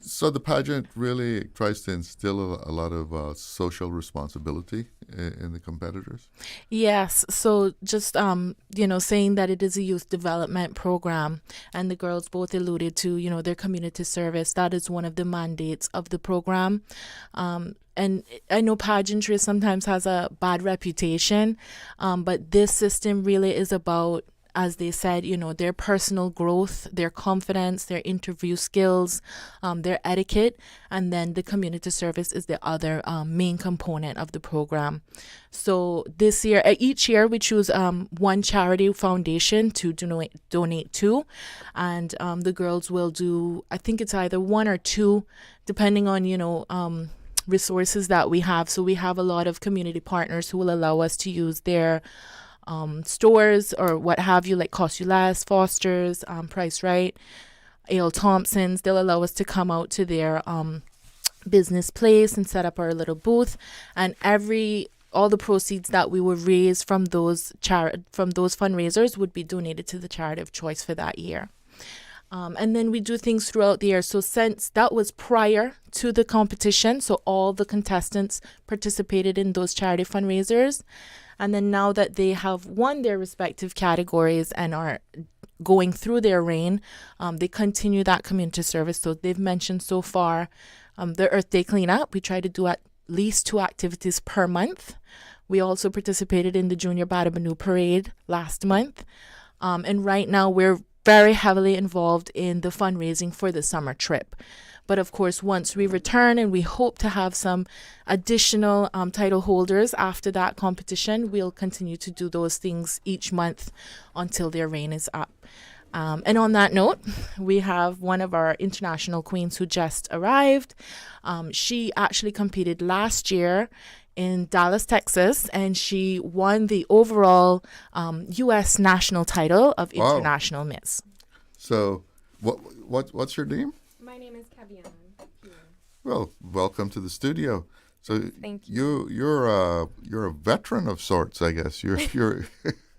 Speaker 10: So the pageant really tries to instill a lot of social responsibility in the competitors?
Speaker 12: Yes. So just, saying that it is a youth development program, and the girls both alluded to, their community service. That is one of the mandates of the program. And I know pageantry sometimes has a bad reputation, but this system really is about, as they said, their personal growth, their confidence, their interview skills, their etiquette, and then the community service is the other main component of the program. So this year, each year we choose one charity foundation to donate to, and the girls will do, I think it's either one or two, depending on, resources that we have. So we have a lot of community partners who will allow us to use their stores or what have you, like Cost You Less, Foster's, Price Right, A.L. Thompson's. They'll allow us to come out to their business place and set up our little booth, and all the proceeds that we would raise from those fundraisers would be donated to the charity of choice for that year. And then we do things throughout the year. So since that was prior to the competition, so all the contestants participated in those charity fundraisers. And then now that they have won their respective categories and are going through their reign, they continue that community service. So they've mentioned so far the Earth Day cleanup. We try to do at least 2 activities per month. We also participated in the Junior Badabanu Parade last month. And right now we're very heavily involved in the fundraising for the summer trip. But of course, once we return, and we hope to have some additional title holders after that competition, we'll continue to do those things each month until their reign is up. And on that note, we have one of our international queens who just arrived. She actually competed last year in Dallas, Texas, and she won the overall U.S. national title of International Miss.
Speaker 10: So, what's your name?
Speaker 20: My name is Kabian.
Speaker 10: Well, welcome to the studio. So,
Speaker 20: Thank you.
Speaker 10: You're a veteran of sorts, I guess. You're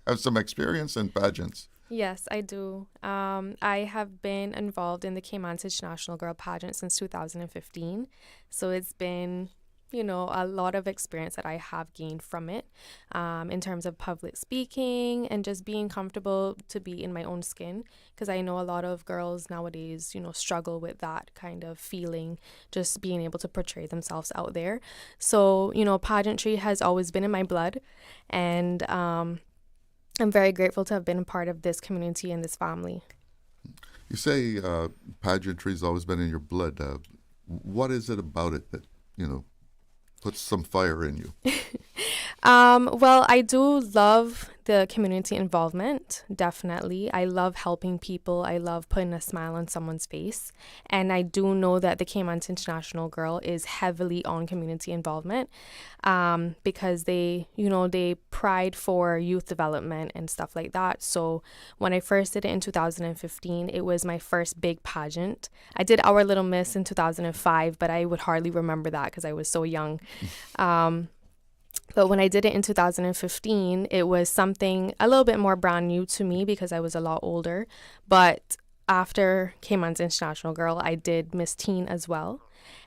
Speaker 10: have some experience in pageants.
Speaker 20: Yes, I do. I have been involved in the Cayman International Girl Pageant since 2015. So it's been a lot of experience that I have gained from it, in terms of public speaking and just being comfortable to be in my own skin, because I know a lot of girls nowadays, struggle with that kind of feeling, just being able to portray themselves out there. So, pageantry has always been in my blood, and I'm very grateful to have been a part of this community and this family.
Speaker 10: You say pageantry's always been in your blood. What is it about it that, puts some fire in you?
Speaker 20: Well, I do love the community involvement, definitely. I love helping people. I love putting a smile on someone's face. And I do know that the Cayman International Girl is heavily on community involvement, because they pride for youth development and stuff like that. So when I first did it in 2015, it was my first big pageant. I did Our Little Miss in 2005, but I would hardly remember that because I was so young. But when I did it in 2015, it was something a little bit more brand new to me because I was a lot older. But after Cayman's International Girl, I did Miss Teen as well.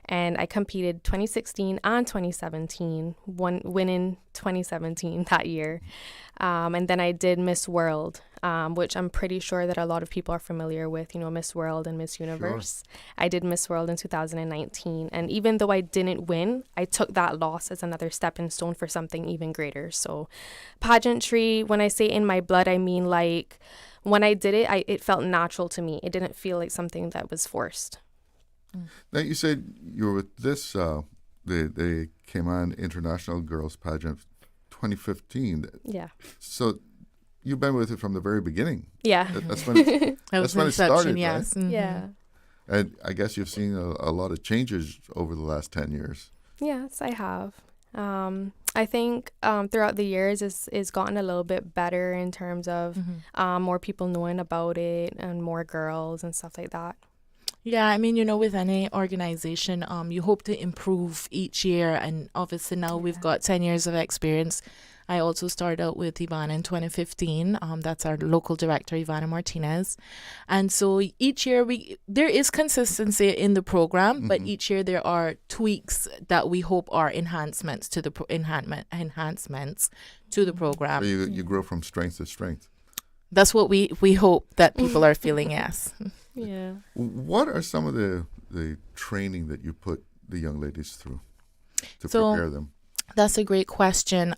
Speaker 20: And I competed 2016 and 2017, winning 2017 that year. And then I did Miss World, which I'm pretty sure that a lot of people are familiar with, Miss World and Miss Universe. Sure. I did Miss World in 2019. And even though I didn't win, I took that loss as another stepping stone for something even greater. So pageantry, when I say in my blood, I mean like when I did it, it felt natural to me. It didn't feel like something that was forced.
Speaker 10: Now, you said you were with this, the Cayman International Girls Pageant 2015.
Speaker 20: Yeah.
Speaker 10: So you've been with it from the very beginning.
Speaker 20: Yeah.
Speaker 10: That's when it started,
Speaker 12: yes.
Speaker 10: right?
Speaker 12: Mm-hmm.
Speaker 20: Yeah.
Speaker 10: And I guess you've seen a lot of changes over the last 10 years.
Speaker 20: Yes, I have. I think throughout the years it's gotten a little bit better in terms of more people knowing about it and more girls and stuff like that.
Speaker 12: Yeah, I mean, with any organization, you hope to improve each year. And obviously now we've got 10 years of experience. I also started out with Ivana in 2015. That's our local director, Ivana Martinez. And so each year there is consistency in the program, but each year there are tweaks that we hope are enhancements to the enhancements to the program.
Speaker 10: So you grow from strength to strength.
Speaker 12: That's what we hope that people are feeling, yes.
Speaker 20: Yeah.
Speaker 10: What are some of the training that you put the young ladies through to prepare them?
Speaker 12: That's a great question.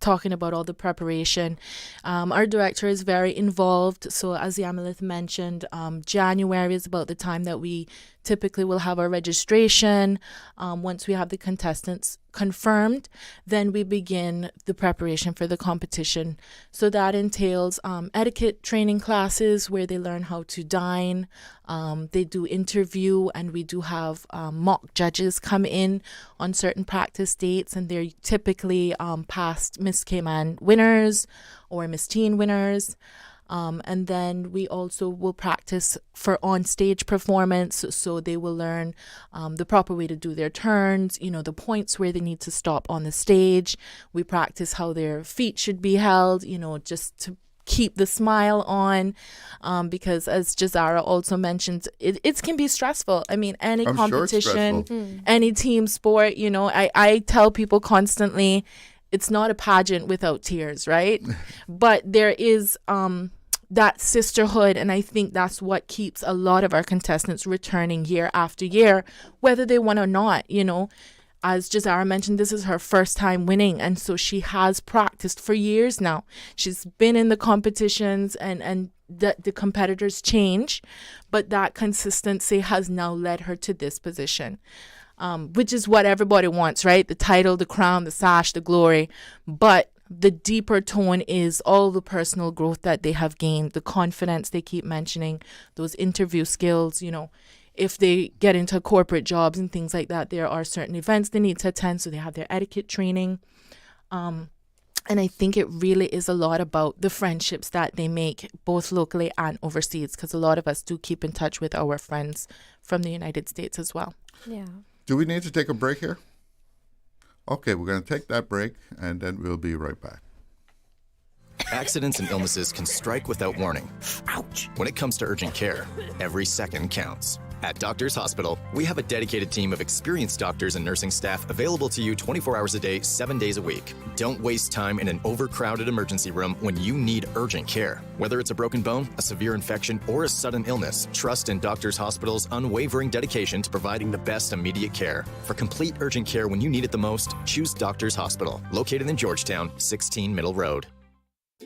Speaker 12: Talking about all the preparation. Our director is very involved. So as Yamileth mentioned, January is about the time that we typically will have our registration. Once we have the contestants confirmed, then we begin the preparation for the competition. So that entails etiquette training classes where they learn how to dine. They do interview, and we do have mock judges come in on certain practice dates, and they're typically past Miss Cayman winners or Miss Teen winners. And then we also will practice for on-stage performance, so they will learn the proper way to do their turns, the points where they need to stop on the stage. We practice how their feet should be held, just to keep the smile on, because as Jazara also mentioned, it can be stressful. I mean, any competition, any team sport, I tell people constantly, it's not a pageant without tears, right? But there is that sisterhood, and I think that's what keeps a lot of our contestants returning year after year, whether they want or not. As Jazara mentioned, this is her first time winning, and so she has practiced for years now. She's been in the competitions, and the competitors change, but that consistency has now led her to this position, which is what everybody wants, right? The title, the crown, the sash, the glory. But the deeper tone is all the personal growth that they have gained, the confidence they keep mentioning, those interview skills. If they get into corporate jobs and things like that, there are certain events they need to attend, so they have their etiquette training. And I think it really is a lot about the friendships that they make, both locally and overseas, because a lot of us do keep in touch with our friends from the United States as well.
Speaker 20: Yeah.
Speaker 10: Do we need to take a break here? Okay, we're going to take that break, and then we'll be right back.
Speaker 2: Accidents and illnesses can strike without warning. Ouch! When it comes to urgent care, every second counts. At Doctors Hospital, we have a dedicated team of experienced doctors and nursing staff available to you 24 hours a day, 7 days a week. Don't waste time in an overcrowded emergency room when you need urgent care. Whether it's a broken bone, a severe infection, or a sudden illness, trust in Doctors Hospital's unwavering dedication to providing the best immediate care. For complete urgent care when you need it the most, choose Doctors Hospital, located in Georgetown, 16 Middle Road.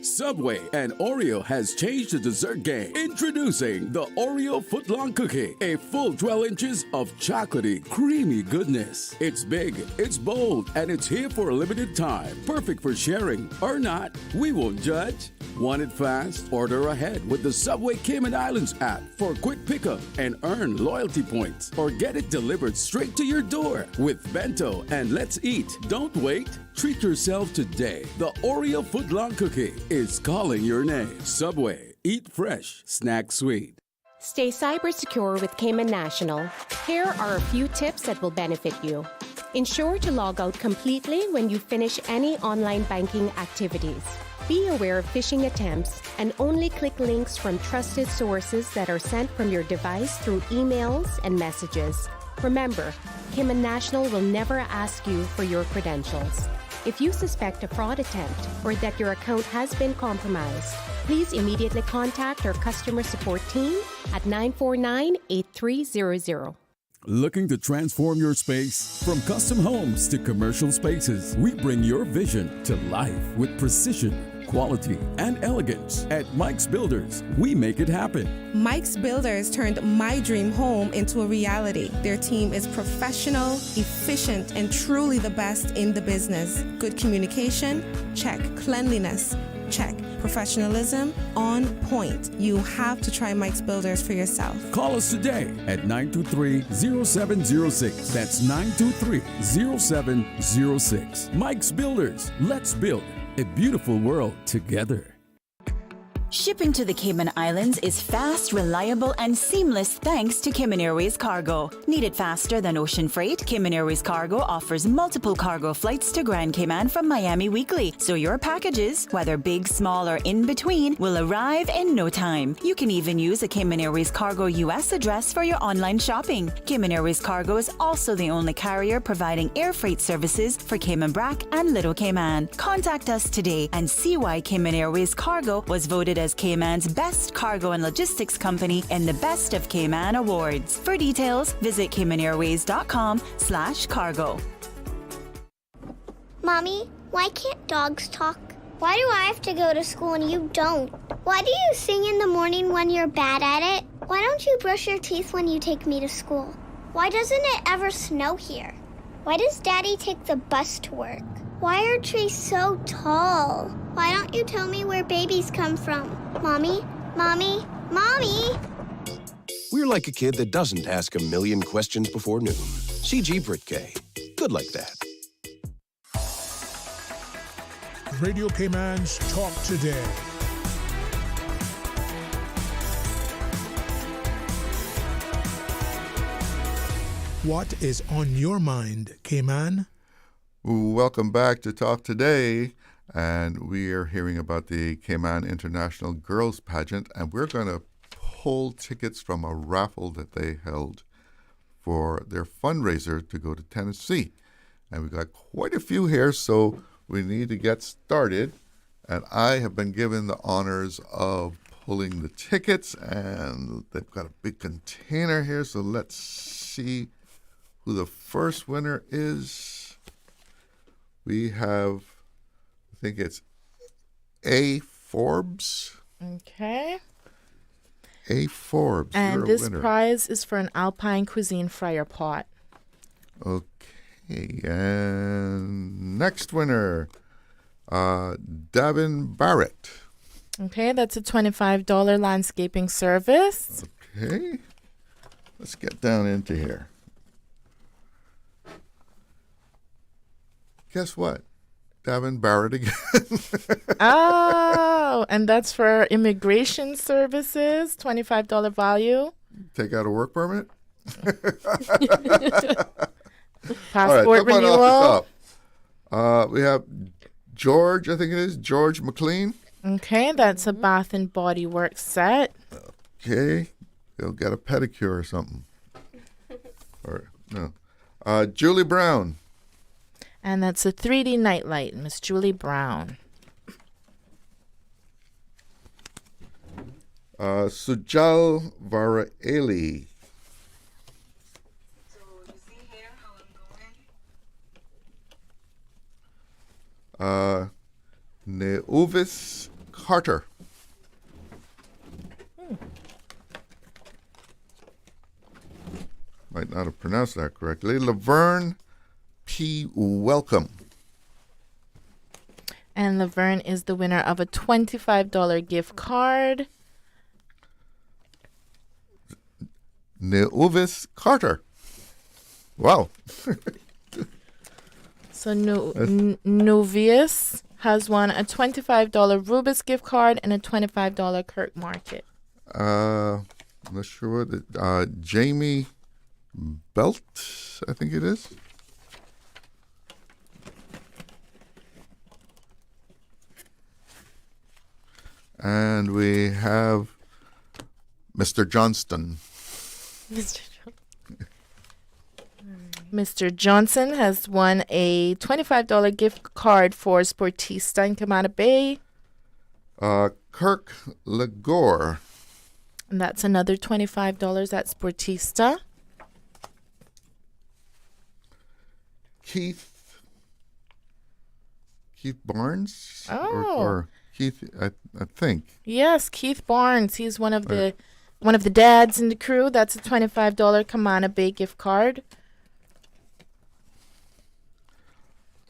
Speaker 13: Subway and Oreo has changed the dessert game. Introducing the Oreo footlong cookie, a full 12 inches of chocolatey, creamy goodness. It's big, it's bold, and it's here for a limited time. Perfect for sharing or not. We won't judge. Want it fast? Order ahead with the Subway Cayman Islands app for quick pickup and earn loyalty points. Or get it delivered straight to your door with Bento and Let's Eat. Don't wait. Treat yourself today. The Oreo footlong cookie is calling your name. Subway. Eat fresh. Snack sweet.
Speaker 16: Stay cyber secure with Cayman National. Here are a few tips that will benefit you. Ensure to log out completely when you finish any online banking activities. Be aware of phishing attempts and only click links from trusted sources that are sent from your device through emails and messages. Remember, Cayman National will never ask you for your credentials. If you suspect a fraud attempt or that your account has been compromised, please immediately contact our customer support team at 949-8300.
Speaker 13: Looking to transform your space? From custom homes to commercial spaces, we bring your vision to life with precision, quality, and elegance. At Mike's Builders, we make it happen.
Speaker 14: Mike's Builders turned my dream home into a reality. Their team is professional, efficient, and truly the best in the business. Good communication? Check. Cleanliness? Check. Professionalism? On point. You have to try Mike's Builders for yourself.
Speaker 13: Call us today at 923-0706. That's 923-0706. Mike's Builders. Let's build a beautiful world together.
Speaker 17: Shipping to the Cayman Islands is fast, reliable, and seamless thanks to Cayman Airways Cargo. Need it faster than ocean freight? Cayman Airways Cargo offers multiple cargo flights to Grand Cayman from Miami weekly, so your packages, whether big, small, or in between, will arrive in no time. You can even use a Cayman Airways Cargo US address for your online shopping. Cayman Airways Cargo is also the only carrier providing air freight services for Cayman Brac and Little Cayman. Contact us today and see why Cayman Airways Cargo was voted as Cayman's best cargo and logistics company in the Best of Cayman Awards. For details, visit CaymanAirways.com/cargo.
Speaker 1: Mommy, why can't dogs talk? Why do I have to go to school and you don't? Why do you sing in the morning when you're bad at it? Why don't you brush your teeth when you take me to school? Why doesn't it ever snow here? Why does Daddy take the bus to work? Why are trees so tall? Why don't you tell me where babies come from? Mommy, Mommy, Mommy!
Speaker 4: We're like a kid that doesn't ask a million questions before noon. CG Britke. Good like that.
Speaker 8: Radio Cayman's Talk Today. What is on your mind, Cayman?
Speaker 10: Welcome back to Talk Today, and we are hearing about the Cayman International Girls Pageant, and we're going to pull tickets from a raffle that they held for their fundraiser to go to Tennessee. And we got quite a few here, so we need to get started. And I have been given the honors of pulling the tickets, and they've got a big container here, so let's see who the first winner is. We have, I think it's A. Forbes.
Speaker 12: Okay.
Speaker 10: A. Forbes.
Speaker 12: And
Speaker 10: you're a
Speaker 12: this
Speaker 10: winner.
Speaker 12: prize is for an Alpine Cuisine fryer pot.
Speaker 10: Okay, and next winner, Davin Barrett.
Speaker 12: Okay, that's a $25 landscaping service.
Speaker 10: Okay, let's get down into here. Guess what? Davin Barrett again.
Speaker 12: Oh, and that's for immigration services, $25 value.
Speaker 10: Take out a work permit?
Speaker 12: Passport renewal.
Speaker 10: We have George, I think it is, George McLean.
Speaker 12: Okay, that's a Bath and Body Works set.
Speaker 10: Okay, they'll get a pedicure or something. Or no. Julie Brown.
Speaker 12: And that's a 3D nightlight, Miss Julie Brown.
Speaker 10: Sujal Varaeli. Neuvis Carter. Might not have pronounced that correctly. Laverne P. Welcome.
Speaker 12: And Laverne is the winner of a $25 gift card.
Speaker 10: Neuvis Carter. Wow.
Speaker 12: So Novius has won a $25 Rubis gift card and a $25 Kirk Market.
Speaker 10: I'm not sure what Jamie Belt, I think it is. And we have Mr. Johnston.
Speaker 12: Mr. Johnson has won a $25 gift card for Sportista in Camana Bay.
Speaker 10: Kirk Legore.
Speaker 12: And that's another $25 at Sportista.
Speaker 10: Keith Barnes?
Speaker 12: Oh.
Speaker 10: Or Keith, I think.
Speaker 12: Yes, Keith Barnes. He's one of the dads in the crew. That's a $25 Camana Bay gift card.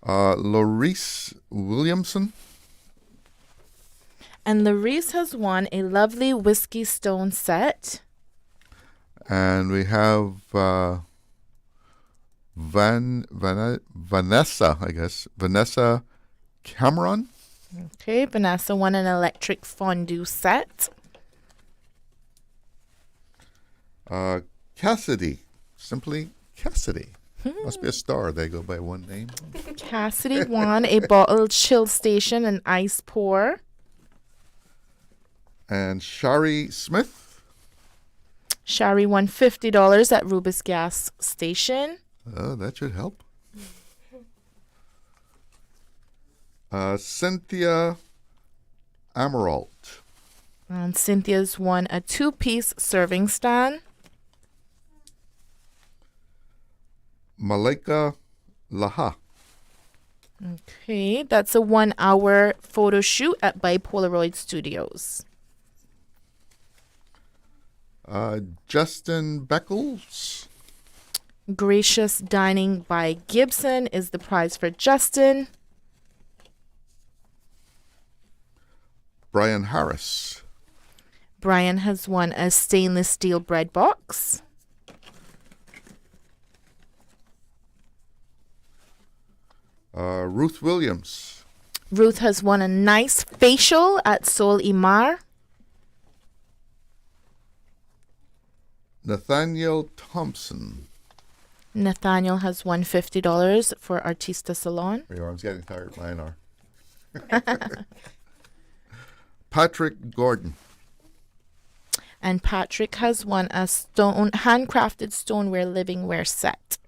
Speaker 10: Larice Williamson.
Speaker 12: And Larice has won a lovely Whiskey Stone set.
Speaker 10: And we have Vanessa, I guess. Vanessa Cameron.
Speaker 12: Okay, Vanessa won an electric fondue set.
Speaker 10: Cassidy. Simply Cassidy. Must be a star. They go by one name.
Speaker 12: Cassidy won a bottled chill station and ice pour.
Speaker 10: And Shari Smith.
Speaker 12: Shari won $50 at Rubis Gas Station.
Speaker 10: Oh, that should help. Cynthia Amaralt.
Speaker 12: And Cynthia's won a 2-piece serving stand.
Speaker 10: Malika Laha.
Speaker 12: Okay, that's a 1-hour photo shoot at Bipolaroid Studios.
Speaker 10: Justin Beckles.
Speaker 12: Gracious Dining by Gibson is the prize for Justin.
Speaker 10: Brian Harris.
Speaker 12: Brian has won a stainless steel bread box.
Speaker 10: Ruth Williams.
Speaker 12: Ruth has won a nice facial at Sol Imar.
Speaker 10: Nathaniel Thompson.
Speaker 12: Nathaniel has won $50 for Artista Salon.
Speaker 10: Your arm's getting tired. Mine are. Patrick Gordon.
Speaker 12: And Patrick has won a handcrafted stoneware livingware set.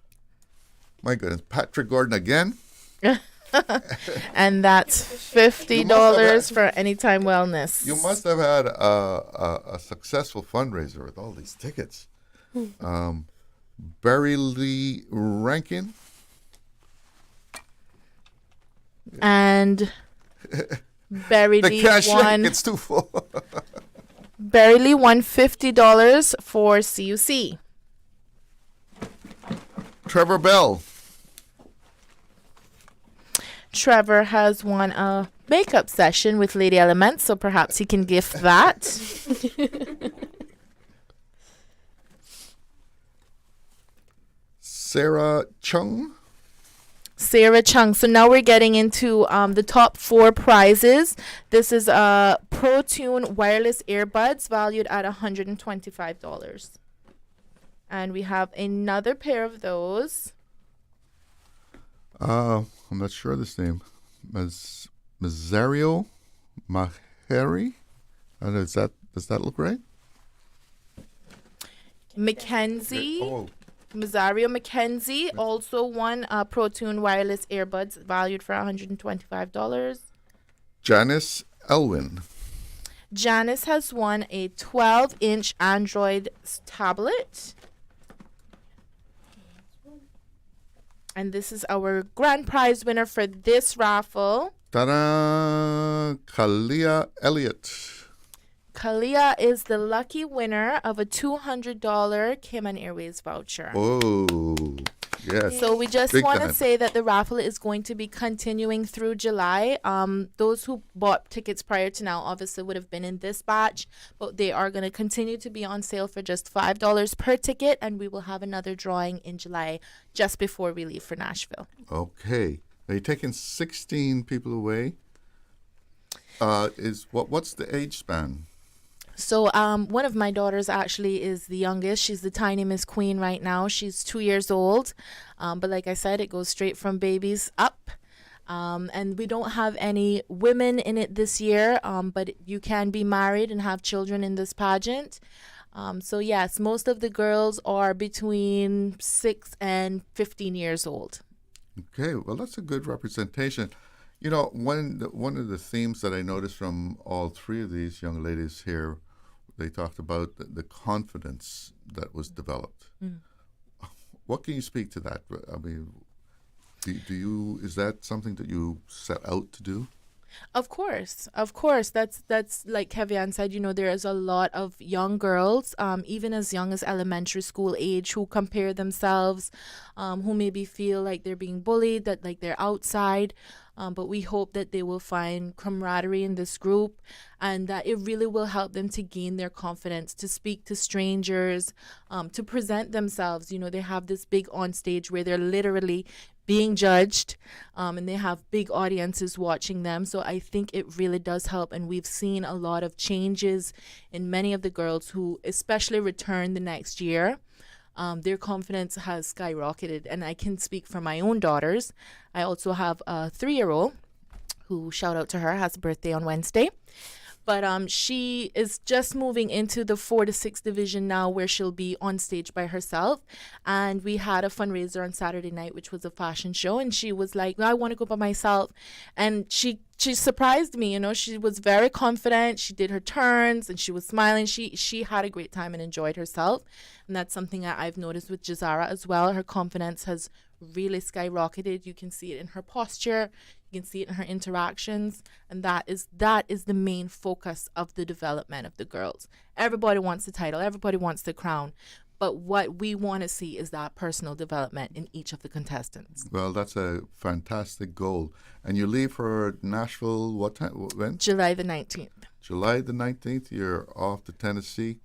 Speaker 10: My goodness. Patrick Gordon again?
Speaker 12: And that's $50 for Anytime Wellness.
Speaker 10: You must have had a successful fundraiser with all these tickets. Barry Lee Rankin.
Speaker 12: And Barry
Speaker 10: the
Speaker 12: Lee
Speaker 10: cash
Speaker 12: won.
Speaker 10: It's too full.
Speaker 12: Barry Lee won $50 for CUC.
Speaker 10: Trevor Bell.
Speaker 12: Trevor has won a makeup session with Lady Element, so perhaps he can gift that.
Speaker 10: Sarah Chung.
Speaker 12: Sarah Chung. So now we're getting into the top 4 prizes. This is ProTune wireless earbuds valued at $125. And we have another pair of those.
Speaker 10: I'm not sure of this name. Mazario Maheri. I don't know, does that look right?
Speaker 12: Mackenzie Mazario McKenzie also won ProTune wireless earbuds valued for $125.
Speaker 10: Janice Elwin.
Speaker 12: Janice has won a 12-inch Android tablet. And this is our grand prize winner for this raffle.
Speaker 10: Ta-da! Kalia Elliott.
Speaker 12: Kalia is the lucky winner of a $200 Cayman Airways voucher.
Speaker 10: Oh, yes.
Speaker 12: So we just
Speaker 10: Big
Speaker 12: want to
Speaker 10: time.
Speaker 12: say that the raffle is going to be continuing through July. Those who bought tickets prior to now obviously would have been in this batch, but they are going to continue to be on sale for just $5 per ticket, and we will have another drawing in July just before we leave for Nashville.
Speaker 10: Okay. Are you taking 16 people away? What's the age span?
Speaker 12: So one of my daughters actually is the youngest. She's the tiny Miss Queen right now. She's 2 years old. But like I said, it goes straight from babies up. And we don't have any women in it this year, but you can be married and have children in this pageant. So yes, most of the girls are between 6 and 15 years old.
Speaker 10: Okay, well, that's a good representation. You know, one of the themes that I noticed from all three of these young ladies here, they talked about the confidence that was developed.
Speaker 12: Mm.
Speaker 10: What can you speak to that? I mean, is that something that you set out to do?
Speaker 12: Of course. That's like Kevian said, you know, there is a lot of young girls, even as young as elementary school age, who compare themselves, who maybe feel like they're being bullied, that like they're outside. But we hope that they will find camaraderie in this group and that it really will help them to gain their confidence, to speak to strangers, to present themselves. You know, they have this big on stage where they're literally being judged, and they have big audiences watching them. So I think it really does help. And we've seen a lot of changes in many of the girls who especially return the next year. Their confidence has skyrocketed. And I can speak for my own daughters. I also have a 3-year-old who, shout out to her, has a birthday on Wednesday. But she is just moving into the 4 to 6 division now, where she'll be on stage by herself. And we had a fundraiser on Saturday night, which was a fashion show. And she was like, I want to go by myself. And she surprised me, you know. She was very confident. She did her turns and she was smiling. She had a great time and enjoyed herself. And that's something that I've noticed with Jazara as well. Her confidence has really skyrocketed. You can see it in her posture. You can see it in her interactions. And that is the main focus of the development of the girls. Everybody wants the title. Everybody wants the crown. But what we want to see is that personal development in each of the contestants.
Speaker 10: Well, that's a fantastic goal. And you leave for Nashville what time? When?
Speaker 12: July the 19th.
Speaker 10: July the 19th. You're off to Tennessee.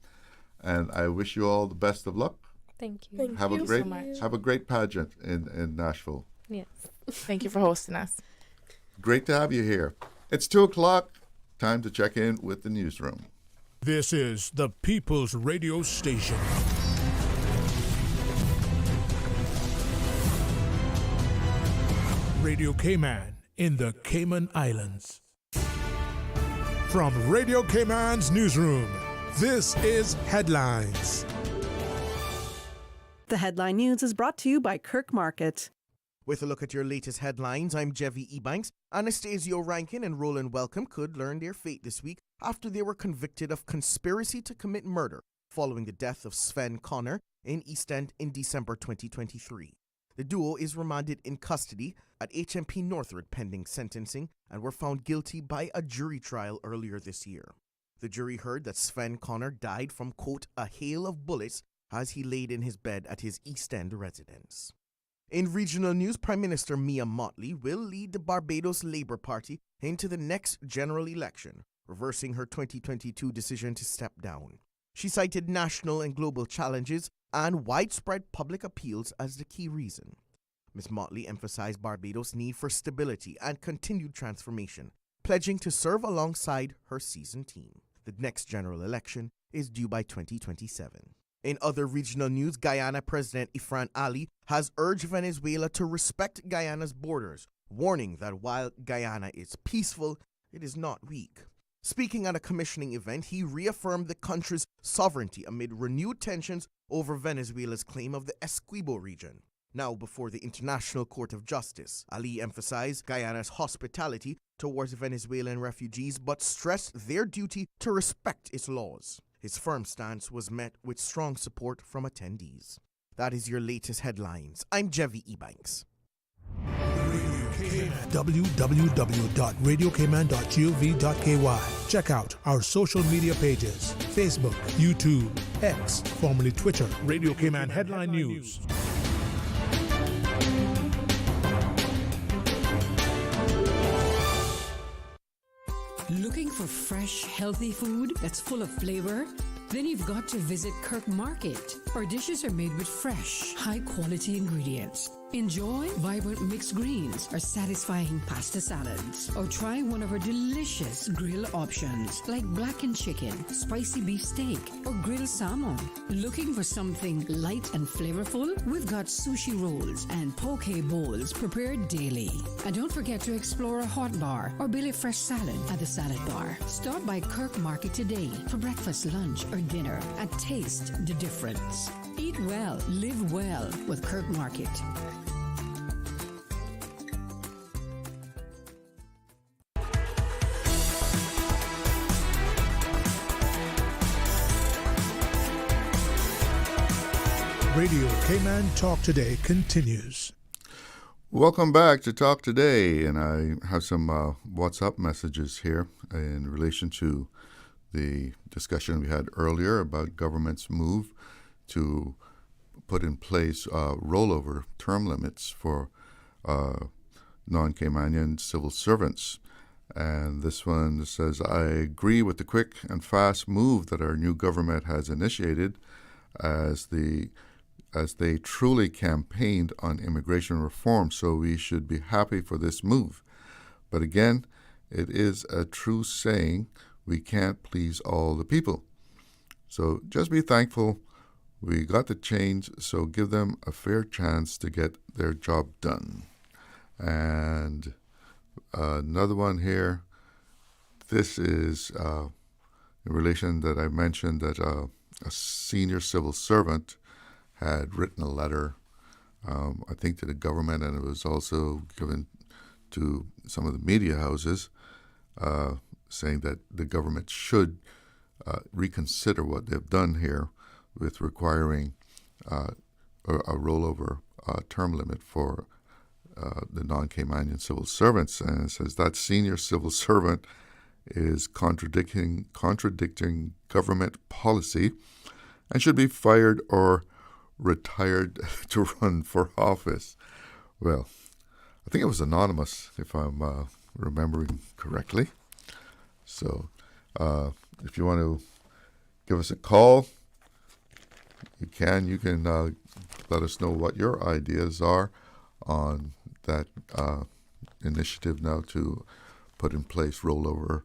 Speaker 10: And I wish you all the best of luck.
Speaker 12: Thank you.
Speaker 10: Have
Speaker 12: Thank
Speaker 10: a great
Speaker 12: you so much.
Speaker 10: have a great pageant in Nashville.
Speaker 12: Yes. Thank you for hosting us.
Speaker 10: Great to have you here. It's 2:00. Time to check in with the newsroom.
Speaker 8: This is the People's Radio Station. Radio Cayman in the Cayman Islands. From Radio Cayman's newsroom, this is Headlines.
Speaker 18: The Headline News is brought to you by Kirk Market.
Speaker 22: With a look at your latest headlines, I'm Jevi Ebanks. Anastasio Rankin and Roland Welcome could learn their fate this week after they were convicted of conspiracy to commit murder following the death of Sven Connor in East End in December 2023. The duo is remanded in custody at HMP Northwood pending sentencing and were found guilty by a jury trial earlier this year. The jury heard that Sven Connor died from, quote, a hail of bullets as he laid in his bed at his East End residence. In regional news, Prime Minister Mia Mottley will lead the Barbados Labour Party into the next general election, reversing her 2022 decision to step down. She cited national and global challenges and widespread public appeals as the key reason. Ms. Mottley emphasized Barbados' need for stability and continued transformation, pledging to serve alongside her seasoned team. The next general election is due by 2027. In other regional news, Guyana President Ifran Ali has urged Venezuela to respect Guyana's borders, warning that while Guyana is peaceful, it is not weak. Speaking at a commissioning event, he reaffirmed the country's sovereignty amid renewed tensions over Venezuela's claim of the Essequibo region. Now before the International Court of Justice, Ali emphasized Guyana's hospitality towards Venezuelan refugees but stressed their duty to respect its laws. His firm stance was met with strong support from attendees. That is your latest headlines. I'm Jevi Ebanks.
Speaker 8: www.radiocayman.gov.ky. Check out our social media pages: Facebook, YouTube, X, formerly Twitter, Radio Cayman Headline News.
Speaker 5: Looking for fresh, healthy food that's full of flavor? Then you've got to visit Kirk Market. Our dishes are made with fresh, high-quality ingredients. Enjoy vibrant mixed greens or satisfying pasta salads. Or try one of our delicious grill options like blackened chicken, spicy beef steak, or grilled salmon. Looking for something light and flavorful? We've got sushi rolls and poke bowls prepared daily. And don't forget to explore a hot bar or Billy Fresh salad at the salad bar. Stop by Kirk Market today for breakfast, lunch, or dinner and taste the difference. Eat well, live well with Kirk Market.
Speaker 8: Radio Cayman Talk Today continues.
Speaker 10: Welcome back to Talk Today, and I have some WhatsApp messages here in relation to the discussion we had earlier about government's move to put in place rollover term limits for non-Caymanian civil servants. And this one says, I agree with the quick and fast move that our new government has initiated as they truly campaigned on immigration reform, so we should be happy for this move. But again, it is a true saying, we can't please all the people. So just be thankful we got the change, so give them a fair chance to get their job done. And another one here, this is in relation that I mentioned that a senior civil servant had written a letter, I think to the government, and it was also given to some of the media houses, saying that the government should reconsider what they've done here with requiring a rollover term limit for the non-Caymanian civil servants. And it says that senior civil servant is contradicting government policy and should be fired or retired to run for office. Well, I think it was anonymous, if I'm remembering correctly. So if you want to give us a call, you can let us know what your ideas are on that initiative now to put in place rollover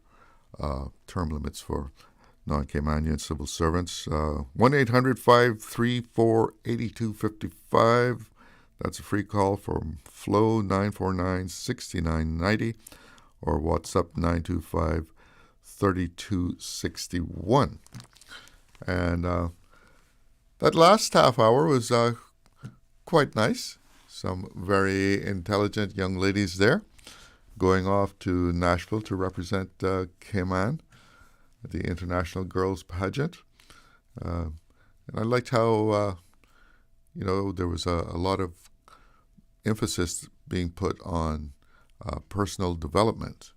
Speaker 10: term limits for non-Caymanian civil servants. 1-800-534-8255. That's a free call from Flow 949-6990 or WhatsApp 925-3261. And that last half hour was quite nice. Some very intelligent young ladies there going off to Nashville to represent Cayman at the International Girls Pageant. And I liked how, there was a lot of emphasis being put on personal development.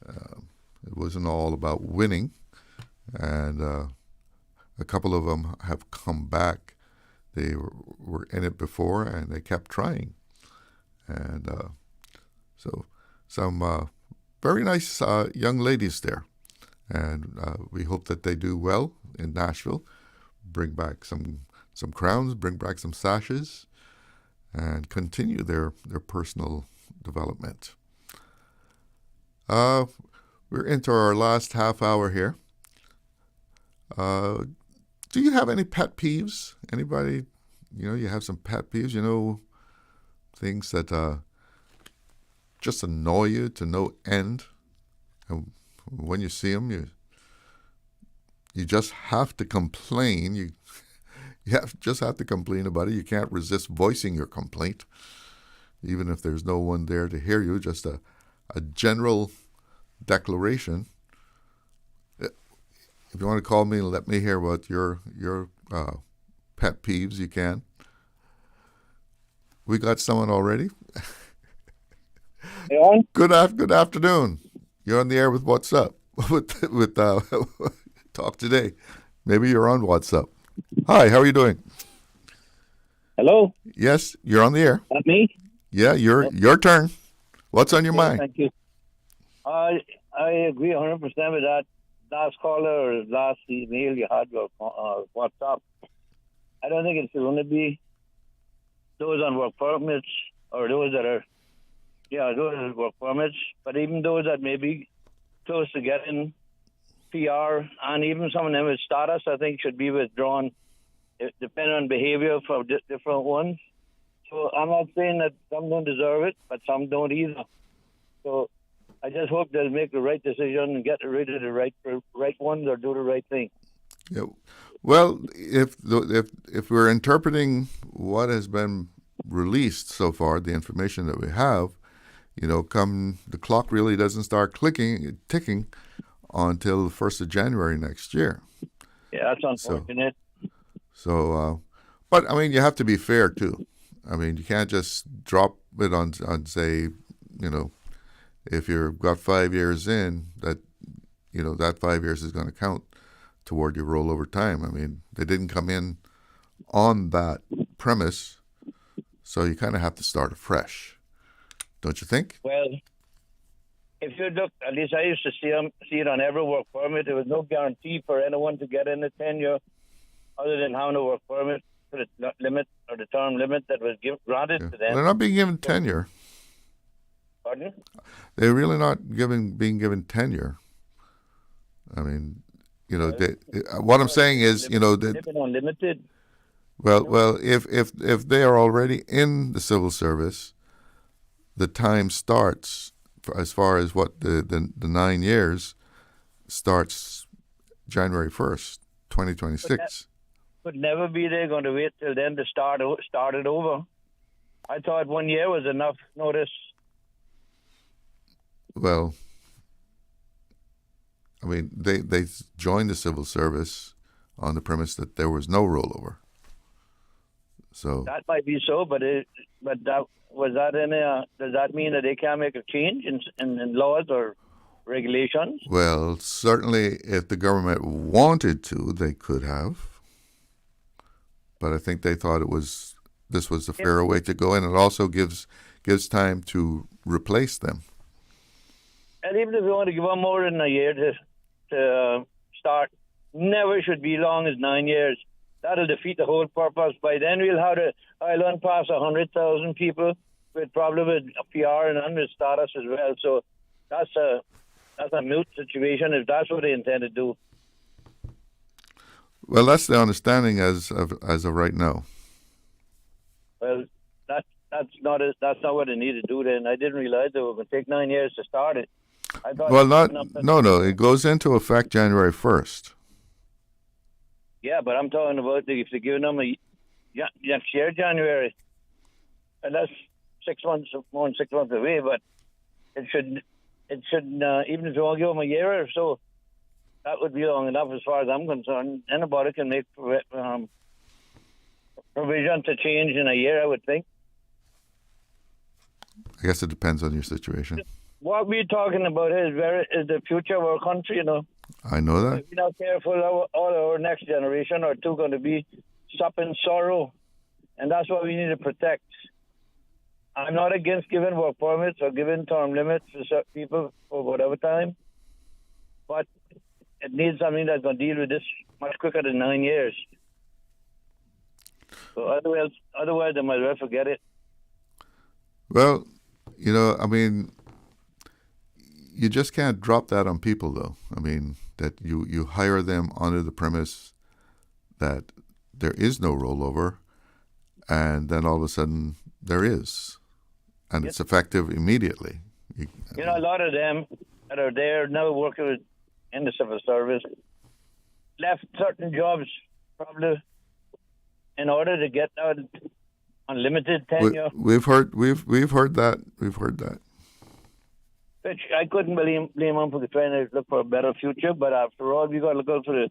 Speaker 10: It wasn't all about winning. And a couple of them have come back. They were in it before, and they kept trying. And so some very nice young ladies there. And we hope that they do well in Nashville, bring back some crowns, bring back some sashes, and continue their personal development. We're into our last half hour here. Do you have any pet peeves? Anybody, you have some pet peeves, things that just annoy you to no end. And when you see them, you just have to complain. just have to complain about it. You can't resist voicing your complaint, even if there's no one there to hear you. Just a general declaration. If you want to call me and let me hear what your pet peeves, you can. We got someone already. Good afternoon. You're on the air with What's Up with Talk Today. Maybe you're on WhatsApp. Hi, how are you doing?
Speaker 3: Hello?
Speaker 10: Yes, you're on the air.
Speaker 3: That me?
Speaker 10: Yeah, your turn. What's on your mind?
Speaker 3: Thank you. I agree 100% with that last caller or last email you had or WhatsApp. I don't think it's going to be those on work permits or those that are, those are work permits, but even those that may be close to getting PR and even some of them with status, I think should be withdrawn, depending on behavior for different ones. So I'm not saying that some don't deserve it, but some don't either. So I just hope they'll make the right decision and get rid of the right ones or do the right thing.
Speaker 10: Yeah. Well, if we're interpreting what has been released so far, the information that we have, come the clock really doesn't start ticking until the 1st of January next year.
Speaker 3: Yeah, that's unfortunate.
Speaker 10: So, but I mean, you have to be fair too. I mean, you can't just drop it on say, if you've got 5 years in, that that 5 years is going to count toward your rollover time. I mean, they didn't come in on that premise, so you kind of have to start afresh, don't you think?
Speaker 3: Well, if you look, at least I used to see it on every work permit. There was no guarantee for anyone to get in a tenure other than having a work permit for the limit or the term limit that was granted to them.
Speaker 10: Well, they're not being given tenure.
Speaker 3: Pardon?
Speaker 10: They're really not being given tenure. I mean, what I'm saying is, that
Speaker 3: unlimited.
Speaker 10: Well, if they are already in the civil service, the time starts as far as what the 9 years starts January 1st, 2026.
Speaker 3: Could never be they're going to wait till then to start it over. I thought 1 year was enough notice.
Speaker 10: Well, I mean, they joined the civil service on the premise that there was no rollover. So
Speaker 3: that might be so, but that was that in a? Does that mean that they can't make a change in laws or regulations?
Speaker 10: Well, certainly, if the government wanted to, they could have. But I think they thought this was the fairer way to go, and it also gives time to replace them.
Speaker 3: And even if you want to give them more than a year to start, never should be long as 9 years. That'll defeat the whole purpose. By then we'll have the island pass 100,000 people with probably with a PR and under status as well. So that's a moot situation if that's what they intend to do.
Speaker 10: Well, that's the understanding as of right now.
Speaker 3: Well, that's not what they need to do. Then I didn't realize it was going to take 9 years to start it. I thought
Speaker 10: no. It goes into effect January 1st.
Speaker 3: Yeah, but I'm talking about if they're giving them next year, January. And that's 6 months away, but it should even if you want to give them a year or so, that would be long enough as far as I'm concerned. Anybody can make provision to change in a year, I would think.
Speaker 10: I guess it depends on your situation.
Speaker 3: What we're talking about is the future of our country,
Speaker 10: I know that.
Speaker 3: If we're not careful, all our next generation or two going to be suffering sorrow, and that's what we need to protect. I'm not against giving work permits or giving term limits to certain people for whatever time, but it needs something that's going to deal with this much quicker than 9 years. So otherwise, they might as well forget it.
Speaker 10: Well, I mean, you just can't drop that on people, though. I mean, that you hire them under the premise that there is no rollover, and then all of a sudden there is, and it's effective immediately.
Speaker 3: A lot of them that are there now working in the civil service left certain jobs probably in order to get that unlimited tenure.
Speaker 10: We've heard that. We've heard that.
Speaker 3: Which I couldn't blame them for trying to look for a better future, but after all, we got to look out for the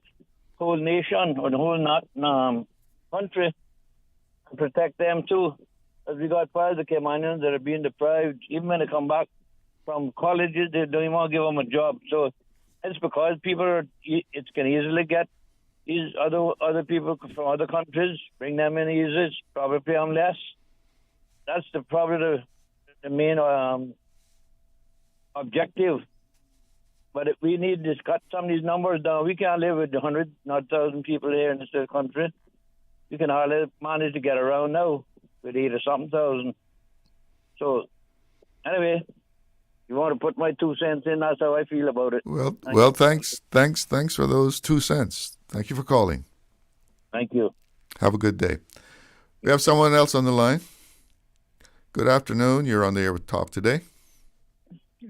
Speaker 3: whole nation or the whole country and protect them too. As we got part of the Caymanians that are being deprived, even when they come back from colleges, they don't even want to give them a job. So it's because it can easily get these other people from other countries, bring them in easy, probably pay them less. That's probably the main objective. But if we need to cut some of these numbers down, we can't live with 100,000 people here in this country. We can hardly manage to get around now with 8 or something thousand. So, anyway, you want to put my 2 cents in, that's how I feel about it.
Speaker 10: Well, thanks for those 2 cents. Thank you for calling.
Speaker 3: Thank you.
Speaker 10: Have a good day. We have someone else on the line. Good afternoon. You're on the air with Talk Today.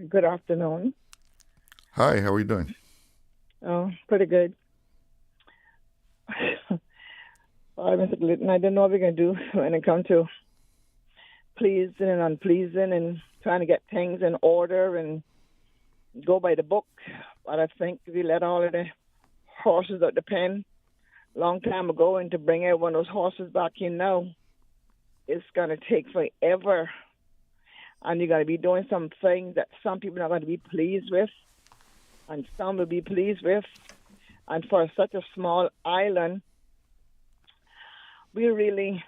Speaker 9: Good afternoon.
Speaker 10: Hi, how are you doing?
Speaker 9: Oh, pretty good. Mr. Glidden, I don't know what we're going to do when it comes to pleasing and unpleasing and trying to get things in order and go by the book. But I think if we let all of the horses out the pen long time ago and to bring out one of those horses back in now, it's going to take forever. And you're going to be doing some things that some people are not going to be pleased with and some will be pleased with. And for such a small island, we're really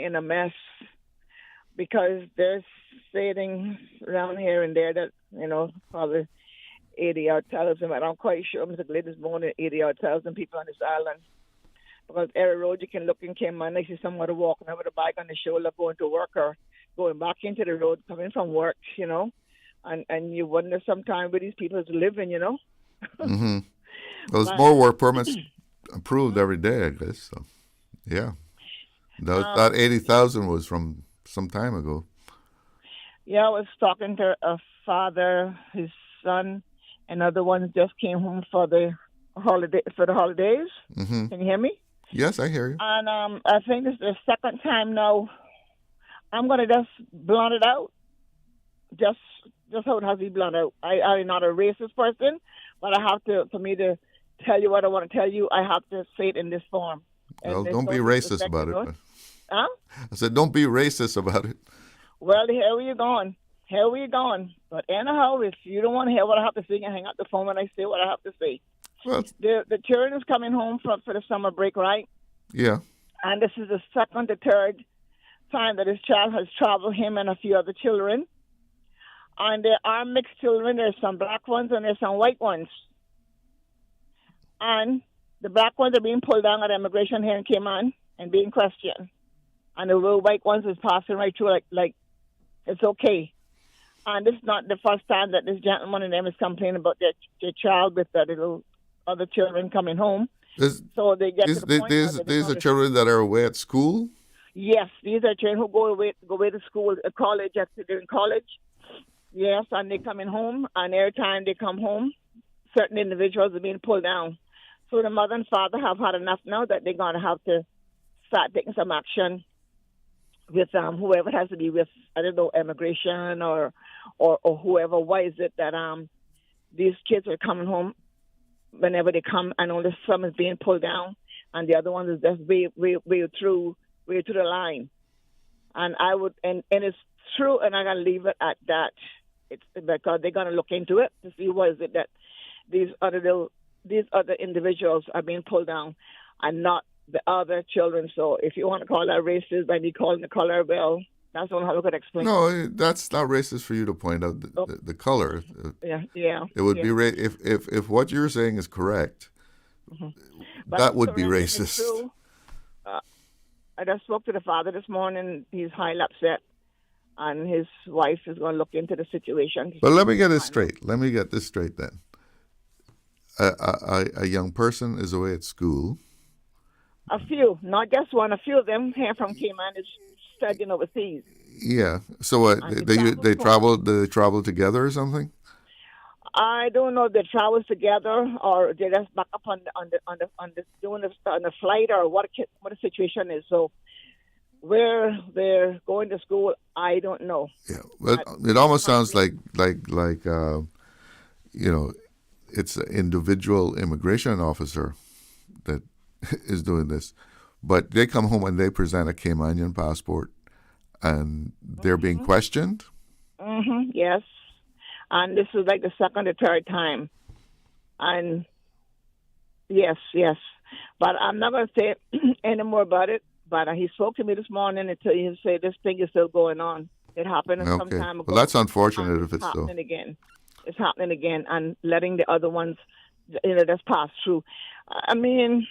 Speaker 9: in a mess because there's sayings around here and there that, probably 80,000, but I'm quite sure Mr. Glidden is more than 80,000 people on this island. Because every road you can look in Cayman, you see somebody walking over the bike on the shoulder going to work or going back into the road, coming from work, and you wonder sometimes where these people is living,
Speaker 10: Mm-hmm. Well, there's more work permits approved every day, I guess. So, yeah. That 80,000 was from some time ago.
Speaker 9: Yeah, I was talking to a father, his son, and other ones just came home for the holidays.
Speaker 10: Mm-hmm.
Speaker 9: Can you hear me?
Speaker 10: Yes, I hear you.
Speaker 9: And I think this is the second time now. I'm going to just blunt it out. Just how it has to be blunt out. I'm not a racist person, but for me to tell you what I want to tell you, I have to say it in this form.
Speaker 10: Well, don't be racist about it. But...
Speaker 9: Huh?
Speaker 10: I said, don't be racist about it.
Speaker 9: Well, here we going. But anyhow, if you don't want to hear what I have to say, you can hang up the phone when I say what I have to say.
Speaker 10: Well,
Speaker 9: the children is coming home for the summer break, right?
Speaker 10: Yeah.
Speaker 9: And this is the second or third time that his child has traveled, him and a few other children. And there are mixed children. There's some black ones and there's some white ones. And the black ones are being pulled down at immigration here in Cayman and being questioned. And the little white ones is passing right through like it's okay. And this is not the first time that this gentleman and them is complaining about their child with the little other children coming home. So they get to the point.
Speaker 10: These are children that are away at school?
Speaker 9: Yes, these are children who go away to school, college, after they're in college. Yes, and they're coming home, and every time they come home, certain individuals are being pulled down. So the mother and father have had enough now that they're going to have to start taking some action with whoever it has to be with, I don't know, immigration or whoever. Why is it that these kids are coming home whenever they come and only some is being pulled down and the other one is just way through the line? And it's true, and I'm going to leave it at that. It's because they're going to look into it to see what is it that these other individuals are being pulled down and not the other children. So if you want to call that racist by me calling the color, well, that's not how we could explain.
Speaker 10: No, that's not racist for you to point out the color.
Speaker 9: Yeah.
Speaker 10: It would be if what you're saying is correct. Mm-hmm. That would be racist.
Speaker 9: I just spoke to the father this morning. He's highly upset, and his wife is going to look into the situation.
Speaker 10: But let me get this straight. Let me get this straight then. A young person is away at school.
Speaker 9: A few, not just one. A few of them here from Cayman is studying overseas.
Speaker 10: Yeah. So they travel together or something?
Speaker 9: I don't know if they travel together or they just back up on the flight or what the situation is. So where they're going to school, I don't know.
Speaker 10: Yeah, but it almost sounds like it's an individual immigration officer that is doing this, but they come home and they present a Caymanian passport, and they're being questioned.
Speaker 9: Yes, and this is like the second or third time, and yes, but I'm not going to say any more about it. But he spoke to me this morning and he said this thing is still going on. It happened some time ago.
Speaker 10: Well, that's unfortunate if it's so.
Speaker 9: It's happening again, and letting the other ones, just pass through. I mean,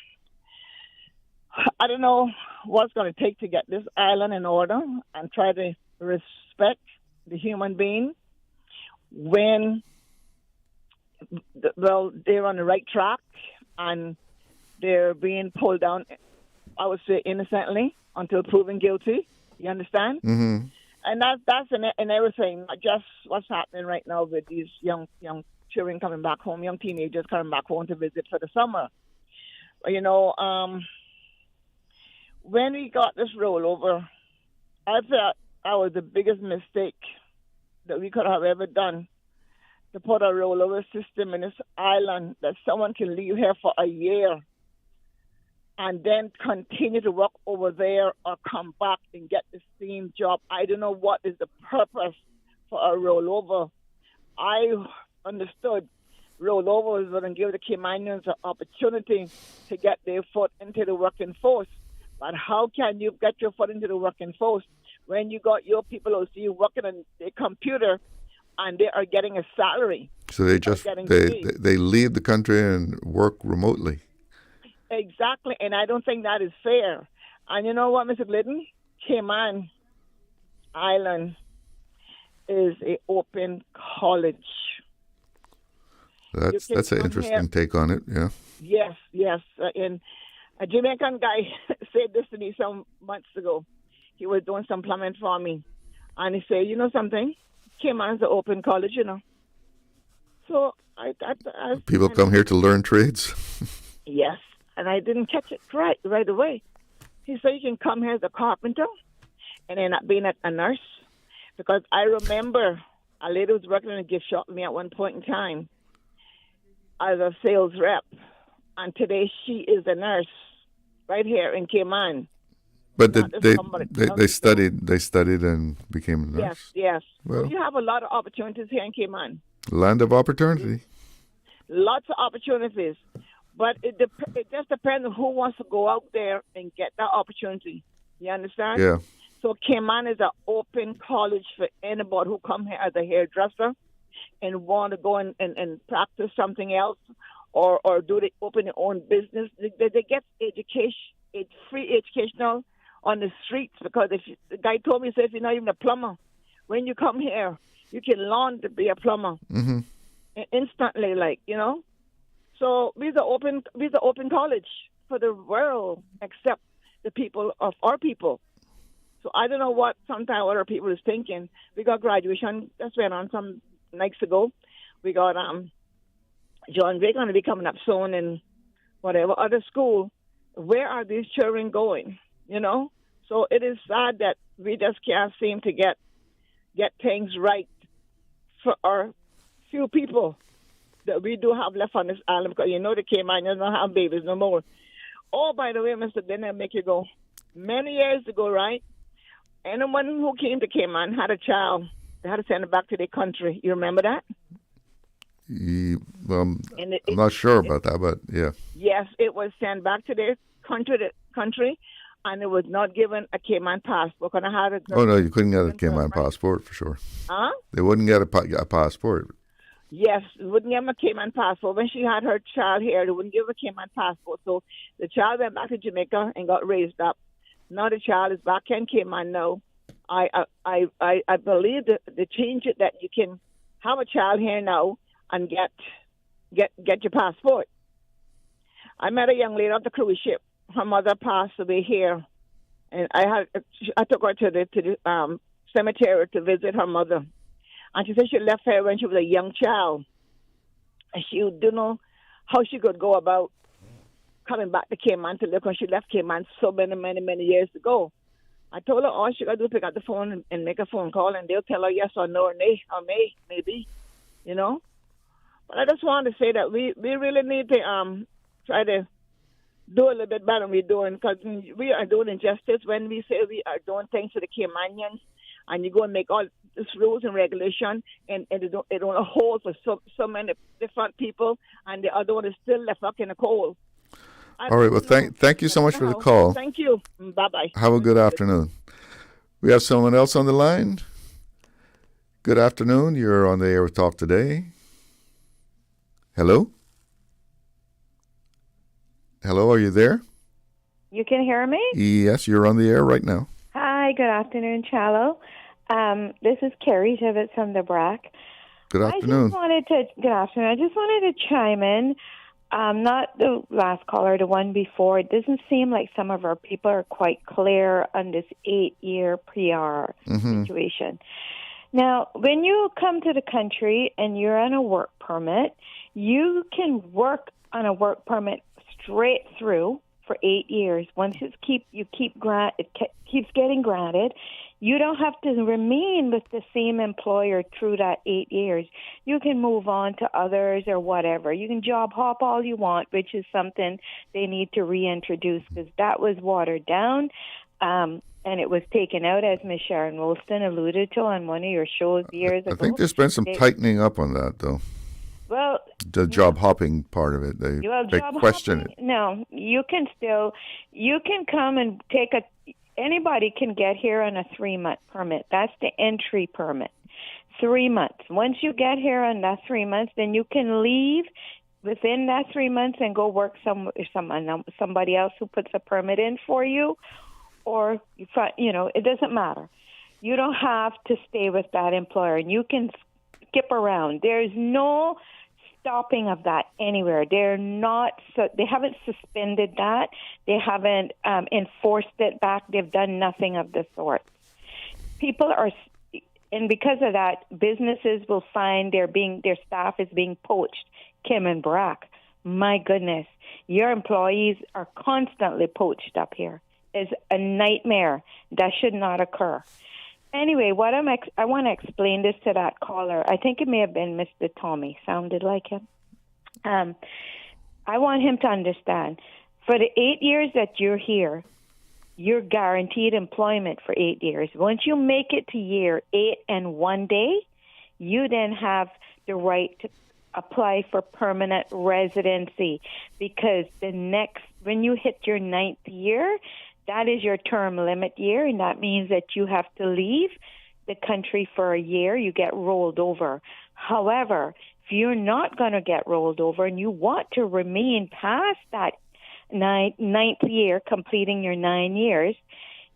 Speaker 9: I don't know what's going to take to get this island in order and try to respect the human being when, they're on the right track and they're being pulled down, I would say, innocently until proven guilty. You understand?
Speaker 10: Mm-hmm.
Speaker 9: And that's in everything, not just what's happening right now with these young children coming back home, young teenagers coming back home to visit for the summer. When we got this rollover, I felt that was the biggest mistake that we could have ever done, to put a rollover system in this island that someone can leave here for a year and then continue to work over there or come back and get the same job. I don't know what is the purpose for a rollover. I understood rollover was going to give the Caymanians an opportunity to get their foot into the working force. But how can you get your foot into the working force when you got your people who see you working on the computer and they are getting a salary?
Speaker 10: So they leave the country and work remotely.
Speaker 9: Exactly, and I don't think that is fair. And you know what, Mr. Glidden? Cayman Island is an open college.
Speaker 10: That's an interesting take on it, yeah.
Speaker 9: Yes. And a Jamaican guy said this to me some months ago. He was doing some plumbing for me. And he said, you know something? Cayman is an open college, So
Speaker 10: people come here to learn trades?
Speaker 9: Yes. And I didn't catch it right away. He said, you can come here as a carpenter and end up being a nurse. Because I remember a lady was working in a gift shop with me at one point in time as a sales rep. And today she is a nurse right here in Cayman.
Speaker 10: But they studied and became a nurse?
Speaker 9: Yes.
Speaker 10: Well,
Speaker 9: you have a lot of opportunities here in Cayman.
Speaker 10: Land of opportunity.
Speaker 9: Lots of opportunities. But it just depends on who wants to go out there and get that opportunity. You understand?
Speaker 10: Yeah.
Speaker 9: So Cayman is an open college for anybody who come here as a hairdresser and want to go and practice something else or open their own business. They get education, free educational on the streets, because the guy told me, if you're not even a plumber, when you come here, you can learn to be a plumber instantly, So we're open college for the world, except the people of our people. So I don't know what sometimes other people is thinking. We got graduation that went on some nights ago. We got John Gray going to be coming up soon, and whatever other school. Where are these children going? So it is sad that we just can't seem to get things right for our few people that we do have left on this island, because the Caymanians don't have babies no more. Oh, by the way, Mr. Denner, make you go. Many years ago, right? Anyone who came to Cayman had a child, they had to send it back to their country. You remember that?
Speaker 10: I'm not sure about that, but yeah.
Speaker 9: Yes, it was sent back to their country, and it was not given a Cayman passport. And I had
Speaker 10: oh, no, you couldn't get a Cayman passport for sure.
Speaker 9: Huh?
Speaker 10: They wouldn't get a passport.
Speaker 9: Yes, wouldn't give him a Cayman passport. When she had her child here, they wouldn't give her a Cayman passport. So the child went back to Jamaica and got raised up. Now the child is back in Cayman now. I believe that they changed it that you can have a child here now and get your passport. I met a young lady off the cruise ship. Her mother passed away here, and I took her to the cemetery to visit her mother. And she said she left here when she was a young child. and she didn't know how she could go about coming back to Cayman to live because she left Cayman so many years ago. I told her all she got to do is pick up the phone and make a phone call, and they'll tell her yes or no or nay or maybe, you know. But I just wanted to say that we really need to try to do a little bit better than we're doing, because we are doing injustice when we say we are doing things to the Caymanians, and you go and make all these rules and regulation, and it don't hold for so many different people, and the other one is still left up in the cold.
Speaker 10: All right. Well, thank you so much for the call.
Speaker 9: Thank you. Bye-bye.
Speaker 10: Have a good afternoon. We have someone else on the line. Good afternoon. You're on the air with Talk Today. Hello? Hello, are you there?
Speaker 7: You can hear me?
Speaker 10: Yes, you're on the air right now.
Speaker 7: Hi, good afternoon, Chalo. This is Carrie Tibbetts from the BRAC.
Speaker 10: Good afternoon.
Speaker 7: Good afternoon. I just wanted to chime in. Not the last caller, the one before. It doesn't seem like some of our people are quite clear on this 8-year PR situation. Now, when you come to the country and you're on a work permit, you can work on a work permit straight through for 8 years. Once it keeps getting granted, you don't have to remain with the same employer through that 8 years. You can move on to others or whatever. You can job hop all you want, which is something they need to reintroduce, because that was watered down. And it was taken out, as Ms. Sharon Wollston alluded to on one of your shows years ago.
Speaker 10: I think there's been some tightening up on that, though.
Speaker 7: Well,
Speaker 10: the job hopping part of it, they question it.
Speaker 7: No, you can come and anybody can get here on a 3-month permit. That's the entry permit. 3 months. Once you get here on that 3 months, then you can leave within that 3 months and go work somebody else who puts a permit in for you, or it doesn't matter. You don't have to stay with that employer, and you can skip around. There's no stopping of that anywhere. They haven't suspended that. They haven't enforced it back. They've done nothing of the sort. And because of that, businesses will find their staff is being poached. Kim and Brack, my goodness, your employees are constantly poached up here. It's a nightmare. That should not occur. Anyway, I want to explain this to that caller. I think it may have been Mr. Tommy. Sounded like him. I want him to understand, for the 8 years that you're here, you're guaranteed employment for 8 years. Once you make it to year 8 and 1 day, you then have the right to apply for permanent residency, because when you hit your 9th year, that is your term limit year, and that means that you have to leave the country for a year. You get rolled over. However, if you're not going to get rolled over and you want to remain past that 9th year, completing your 9 years,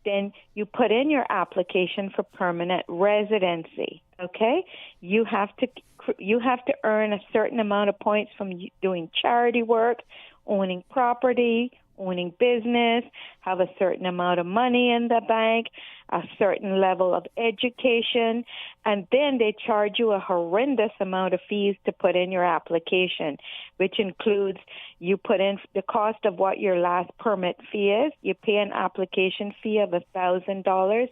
Speaker 7: then you put in your application for permanent residency. Okay? You have to earn a certain amount of points from doing charity work, owning property, owning business, have a certain amount of money in the bank, a certain level of education, and then they charge you a horrendous amount of fees to put in your application, which includes you put in the cost of what your last permit fee is. You pay an application fee of $1,000.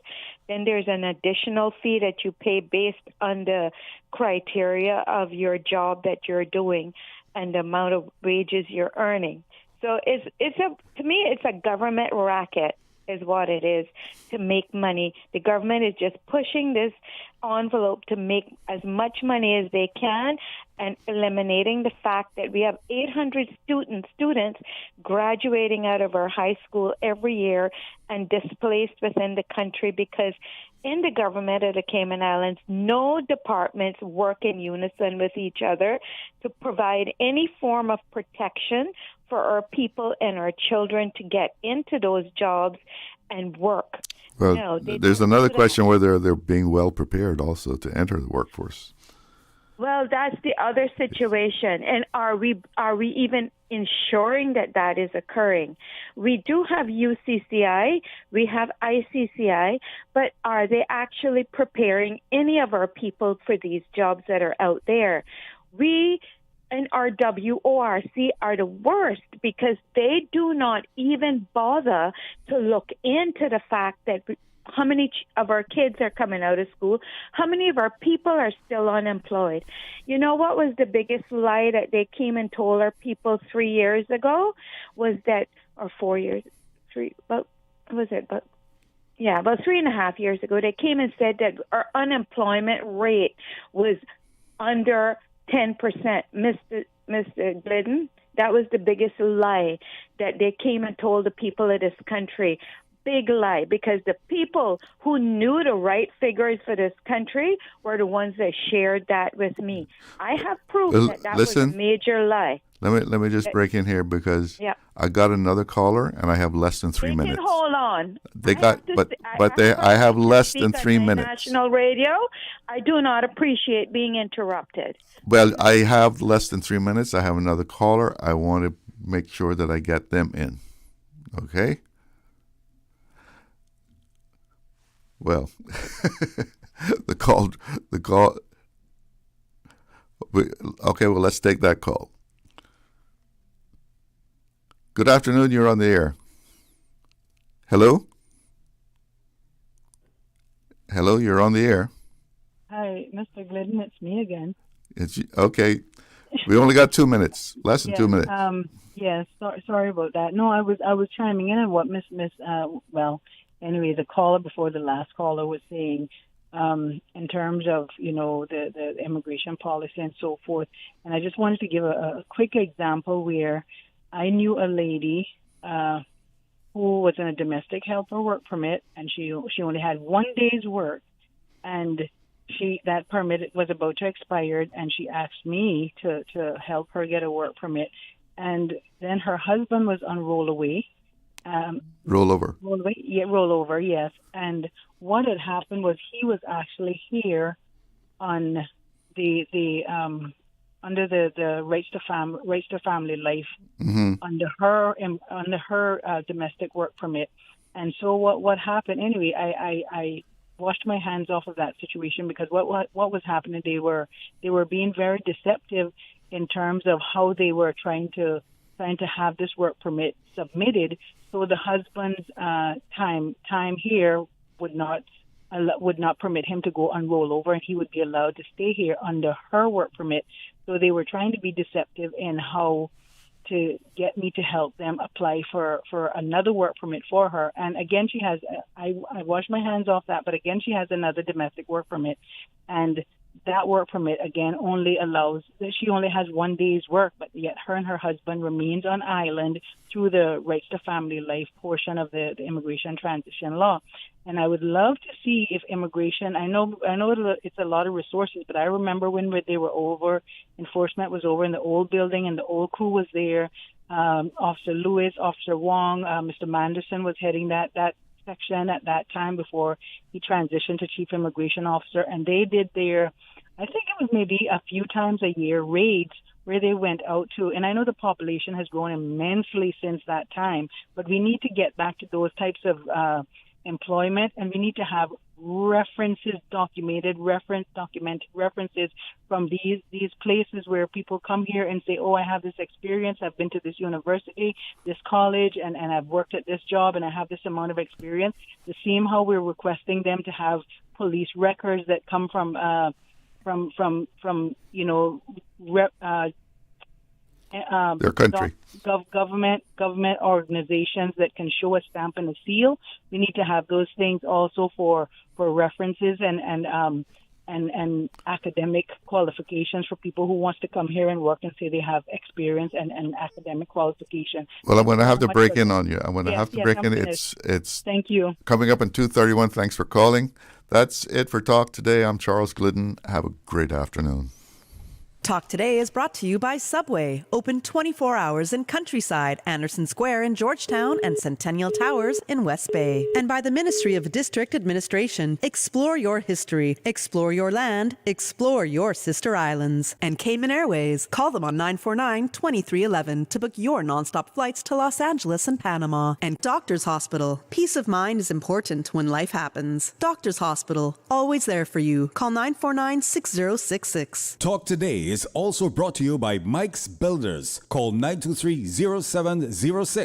Speaker 7: Then there's an additional fee that you pay based on the criteria of your job that you're doing and the amount of wages you're earning. So to me, it's a government racket is what it is, to make money. The government is just pushing this envelope to make as much money as they can and eliminating the fact that we have 800 students graduating out of our high school every year and displaced within the country, because in the government of the Cayman Islands, no departments work in unison with each other to provide any form of protection for our people and our children to get into those jobs and work.
Speaker 10: Well,
Speaker 7: no,
Speaker 10: there's another question whether they're being well prepared also to enter the workforce.
Speaker 7: Well, that's the other situation. And are we even ensuring that is occurring? We do have UCCI, we have ICCI, but are they actually preparing any of our people for these jobs that are out there? We and our WORC are the worst because they do not even bother to look into the fact that how many of our kids are coming out of school, how many of our people are still unemployed. You know what was the biggest lie that they came and told our people 3 years ago was that, or 4 years, about 3.5 years ago, they came and said that our unemployment rate was under 10%. Mr. Glidden, that was the biggest lie that they came and told the people of this country. Big lie, because the people who knew the right figures for this country were the ones that shared that with me. I have proof that was a major lie.
Speaker 10: Let me just break in here because I got another caller and I have less than 3 minutes.
Speaker 7: They can hold on.
Speaker 10: I have less than 3 minutes.
Speaker 7: National radio. I do not appreciate being interrupted.
Speaker 10: Well, I have less than 3 minutes. I have another caller. I want to make sure that I get them in. Okay? Well, the call. Okay, well, let's take that call. Good afternoon. You're on the air. Hello? Hello, you're on the air.
Speaker 6: Hi, Mr. Glidden. It's me again.
Speaker 10: Okay. We only got 2 minutes. Less than 2 minutes.
Speaker 6: Yes. Sorry about that. No, I was chiming in on what the caller before the last caller was saying, in terms of, the immigration policy and so forth. And I just wanted to give a quick example where I knew a lady who was in a domestic helper work permit, and she only had 1 day's work, and that permit was about to expire, and she asked me to help her get a work permit. And then her husband was on rollaway.
Speaker 10: Rollover.
Speaker 6: Rollover, yes. And what had happened was he was actually here on the under the rights to family life, under her domestic work permit. And so what happened anyway? I washed my hands off of that situation because what was happening? They were being very deceptive in terms of how they were trying to have this work permit submitted. So the husband's time here would not permit him to go on rollover, and he would be allowed to stay here under her work permit. So they were trying to be deceptive in how to get me to help them apply for another work permit for her. And again, she has, I washed my hands off that, but again, she has another domestic work permit. And that work permit, again, only allows, she only has 1 day's work, but yet her and her husband remains on island through the rights to family life portion of the immigration transition law. And I would love to see if immigration, I know it's a lot of resources, but I remember when they were over, enforcement was over in the old building and the old crew was there. Officer Lewis, Officer Wong, Mr. Manderson was heading that section at that time before he transitioned to Chief Immigration Officer. And they did their, I think it was maybe a few times a year, raids where they went out to, and I know the population has grown immensely since that time, but we need to get back to those types of employment, and we need to have documented references from these places where people come here and say, oh, I have this experience, I've been to this university, this college, and I've worked at this job, and I have this amount of experience. The same how we're requesting them to have police records that come from
Speaker 10: their country.
Speaker 6: Government organizations that can show a stamp and a seal. We need to have those things also for references and academic qualifications for people who wants to come here and work and say they have experience and academic qualification.
Speaker 10: Well, I'm going to have to break in on you. I'm going to have to break in. It's
Speaker 6: thank you.
Speaker 10: Coming up in 2:31. Thanks for calling. That's it for Talk Today. I'm Charles Glidden. Have a great afternoon.
Speaker 18: Talk Today is brought to you by Subway, open 24 hours in Countryside, Anderson Square in Georgetown, and Centennial Towers in West Bay. And by the Ministry of District Administration. Explore your history, explore your land, explore your sister islands. And Cayman Airways. Call them on 949-2311 to book your nonstop flights to Los Angeles and Panama. And Doctors Hospital. Peace of mind is important when life happens. Doctors Hospital, always there for you. Call 949-6066.
Speaker 11: Talk Today is is also brought to you by Mike's Builders. Call 923-0706